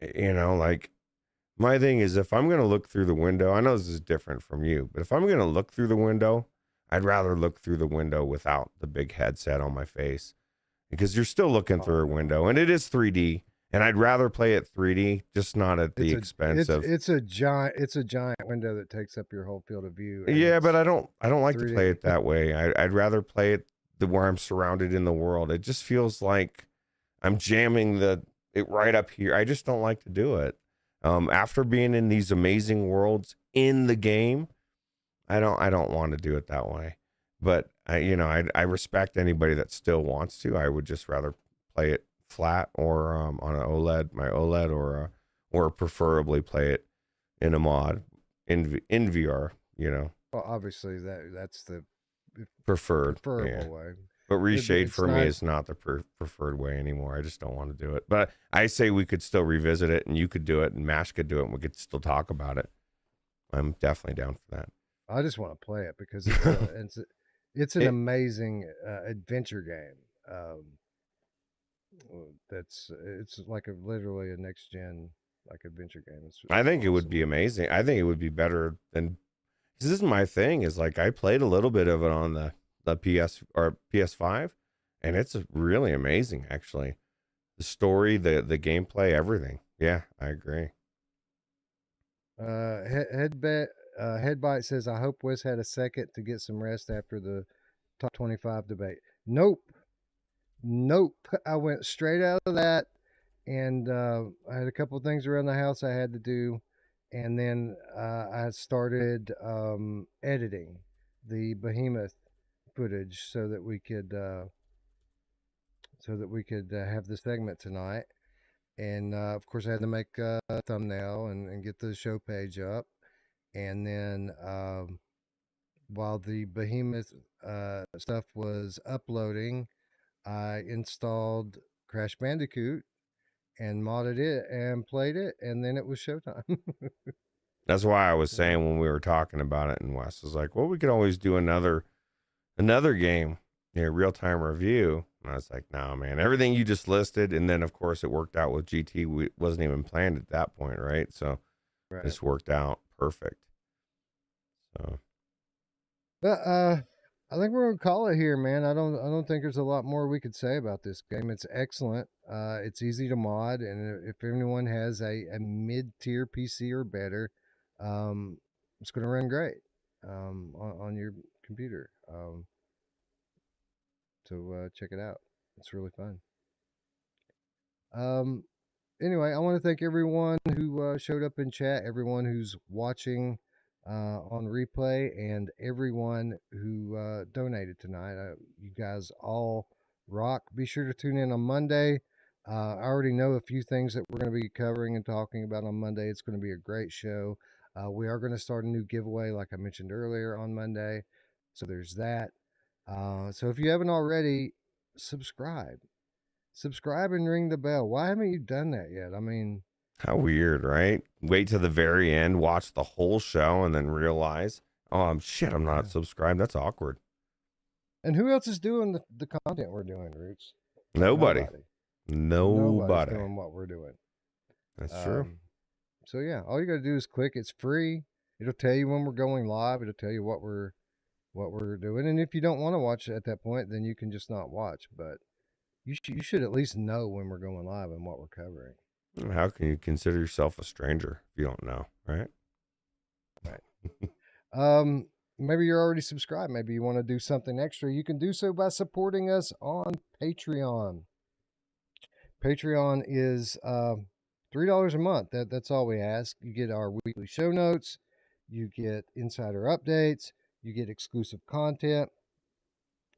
like my thing is, if I'm going to look through the window, I know this is different from you, but if I'm going to look through the window, I'd rather look through the window without the big headset on my face, because you're still looking through a window, and it is 3D, and I'd rather play it 3D, just not at the expense of. It's a giant window that takes up your whole field of view. Yeah, but I don't like 3D. to play it that way. I'd rather play it where I'm surrounded in the world. It just feels like I'm jamming it right up here. I just don't like to do it. After being in these amazing worlds in the game, I don't want to do it that way. But I respect anybody that still wants to. I would just rather play it flat or on an OLED, my OLED, or preferably play it in a mod in VR. Well, obviously that's the preferable way. But reshade it's for me is not the preferred way anymore. I just don't want to do it. But I say we could still revisit it, and you could do it, and Mash could do it, and we could still talk about it. I'm definitely down for that. I just want to play it because it's an amazing adventure game. It's like literally a next gen like adventure game. I think it would be amazing. I think it would be better than. This is my thing. Is like I played a little bit of it on the PS or PS5, and it's really amazing. Actually, the story, the gameplay, everything. Yeah, I agree. Headbite says, I hope Wes had a second to get some rest after the top 25 debate. Nope. I went straight out of that, and I had a couple of things around the house I had to do, and then I started editing the Behemoth footage so that we could have this segment tonight. And of course, I had to make a thumbnail and get the show page up. And then while the Behemoth stuff was uploading, I installed Crash Bandicoot and modded it and played it, and then it was showtime. That's why I was saying when we were talking about it, and Wes was like, well, we could always do another game, real-time review. And I was like, no, man, everything you just listed. And then, of course, it worked out with GT. Wasn't even planned at that point, right? So this worked out perfect. So, I think we're gonna call it here, man. I don't think there's a lot more we could say about this game. It's excellent. It's easy to mod, and if anyone has a mid-tier PC or better, it's gonna run great on your computer. So check it out. It's really fun. Anyway, I want to thank everyone who showed up in chat, everyone who's watching on replay, and everyone who donated tonight. You guys all rock. Be sure to tune in on Monday. I already know a few things that we're going to be covering and talking about on Monday. It's going to be a great show. We are going to start a new giveaway, like I mentioned earlier, on Monday. So there's that. So if you haven't already, subscribe and ring the bell. Why haven't you done that yet? I mean, how weird, right? Wait to the very end, watch the whole show, and then realize, oh, shit, I'm not subscribed. That's awkward. And who else is doing the content we're doing, Roots? Nobody. Nobody's doing what we're doing. That's true. So yeah, all you got to do is click. It's free. It'll tell you when we're going live. It'll tell you what we're doing. And if you don't want to watch it at that point, then you can just not watch. But you should at least know when we're going live and what we're covering. How can you consider yourself a stranger if you don't know, right? Right. Maybe you're already subscribed. Maybe you want to do something extra. You can do so by supporting us on Patreon. Patreon is $3 a month. That's all we ask. You get our weekly show notes. You get insider updates. You get exclusive content.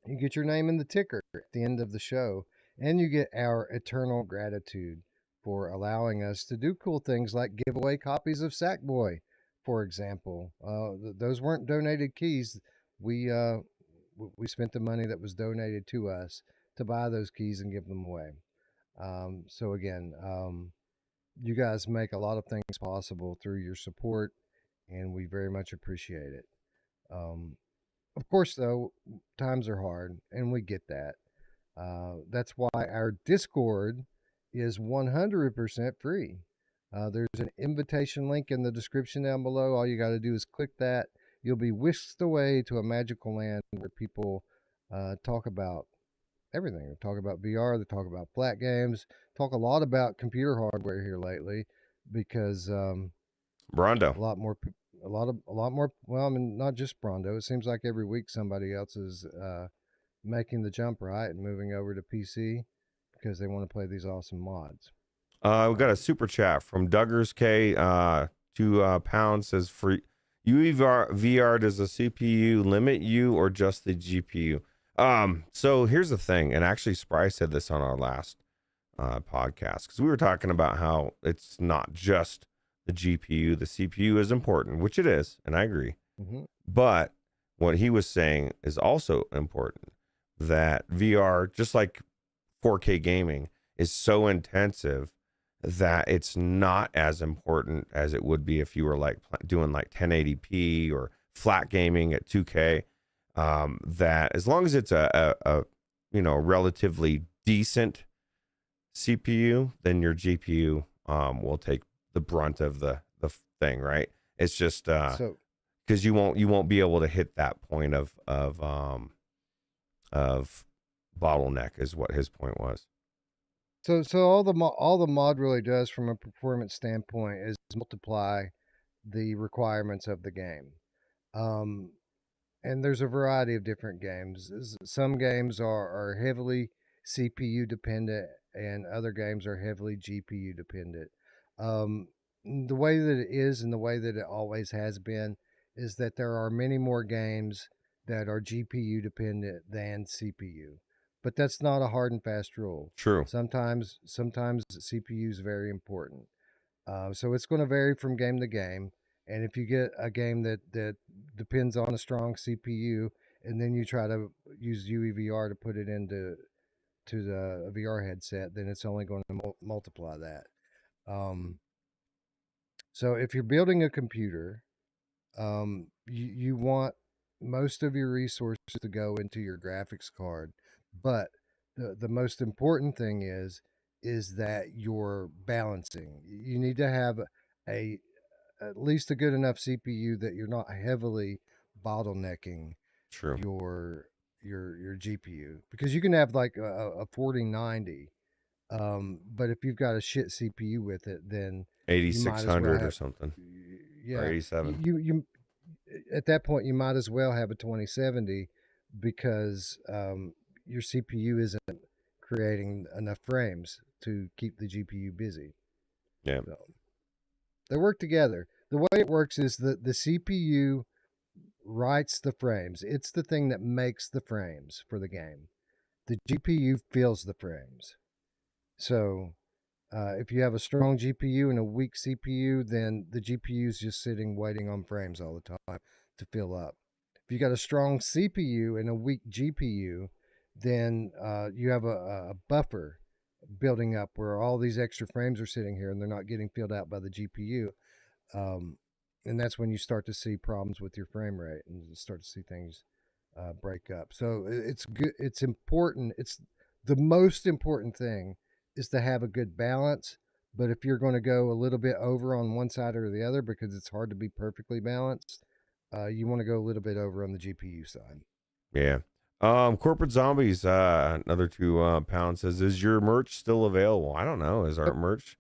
You get your name in the ticker at the end of the show. And you get our eternal gratitude for allowing us to do cool things like give away copies of Sackboy, for example. Those weren't donated keys. We spent the money that was donated to us to buy those keys and give them away. So again, you guys make a lot of things possible through your support, and we very much appreciate it. Of course, though, times are hard, and we get that. That's why our Discord is 100% free. There's an invitation link in the description down below. All you got to do is click that. you'll be whisked away to a magical land where people talk about everything. They talk about VR, they talk about flat games, talk a lot about computer hardware here lately because Brondo. a lot more. A lot more. Well, I mean, not just Brondo. It seems like every week somebody else is making the jump right and moving over to PC because they want to play these awesome mods. We got a super chat from Duggars K. 2 pounds says for UEVR, does the CPU limit you or just the GPU? So here's the thing, and actually Spry said this on our last podcast because we were talking about how it's not just the GPU, the CPU is important, which it is, and I agree. Mm-hmm. But what he was saying is also important, that VR, just like 4K gaming, is so intensive that it's not as important as it would be if you were like doing like 1080p or flat gaming at 2K. That as long as it's a relatively decent CPU, then your GPU will take the brunt of the thing, right? It's just because you won't be able to hit that point of bottleneck is what his point was. So all the mod really does from a performance standpoint is multiply the requirements of the game. And there's a variety of different games. Some games are heavily CPU dependent, and other games are heavily GPU dependent. The way that it is and the way that it always has been is that there are many more games that are GPU dependent than CPU. But that's not a hard and fast rule. True. Sometimes the CPU is very important. So it's going to vary from game to game. And if you get a game that depends on a strong CPU, and then you try to use UEVR to put it into the VR headset, then it's only going to multiply that. So if you're building a computer, you want most of your resources to go into your graphics card, but the most important thing is that you're balancing. You need to have at least a good enough CPU that you're not heavily bottlenecking True. your GPU, because you can have like a 4090, but if you've got a shit CPU with it, then 8600 or something. Yeah, or 87. You at that point you might as well have a 2070 because your CPU isn't creating enough frames to keep the GPU busy. Yeah. So, they work together. The way it works is that the CPU writes the frames. It's the thing that makes the frames for the game. The GPU fills the frames. So if you have a strong GPU and a weak CPU, then the GPU is just sitting waiting on frames all the time to fill up. If you got a strong CPU and a weak GPU, then you have a buffer building up where all these extra frames are sitting here and they're not getting filled out by the GPU. And that's when you start to see problems with your frame rate and you start to see things break up. So it's good. It's important. It's the most important thing is to have a good balance. But if you're going to go a little bit over on one side or the other, because it's hard to be perfectly balanced, you want to go a little bit over on the GPU side. Yeah. Corporate Zombies, another 2 pounds says, is your merch still available? I don't know. Is our merch?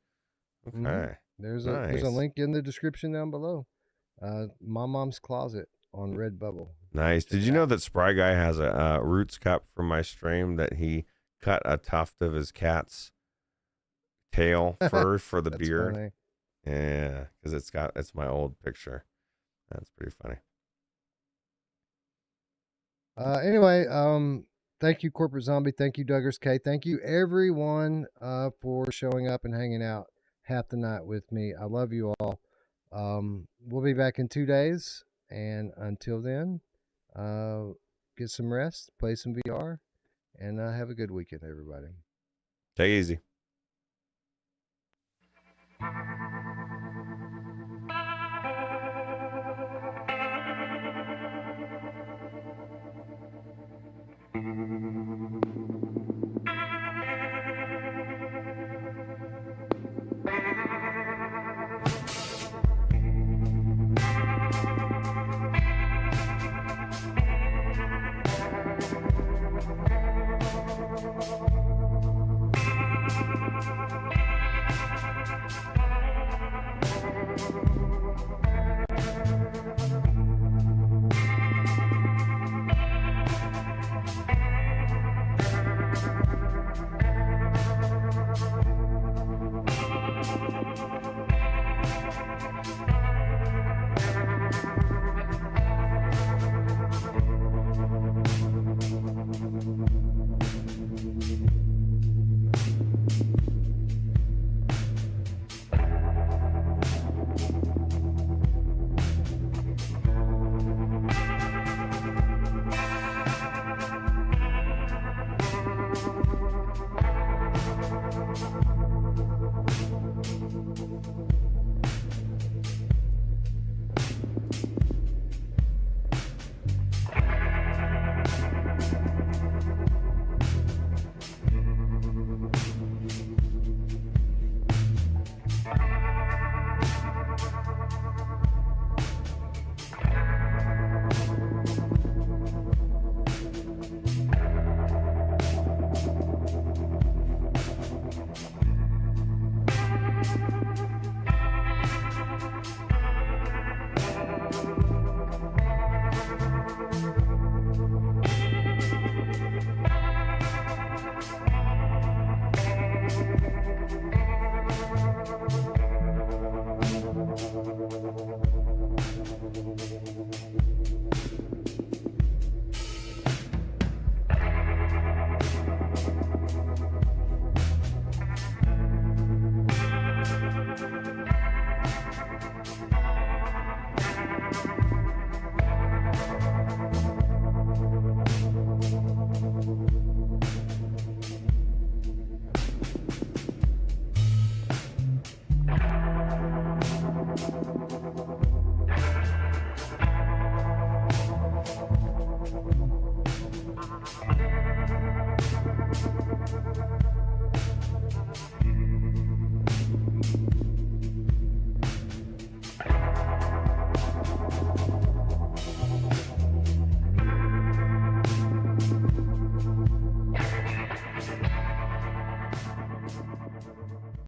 Okay. Mm-hmm. There's a link in the description down below. My mom's closet on Redbubble. Nice. Did you know that SpryGuy has a Ruuts cup from my stream that he cut a tuft of his cat's tail fur for the beard? Funny. Yeah, because it's my old picture. That's pretty funny. Anyway, thank you, Corporate Zombie. Thank you, Duggars K. Thank you, everyone, for showing up and hanging out half the night with me. I love you all. We'll be back in 2 days, and until then, get some rest, play some VR, and have a good weekend, everybody. Take it easy.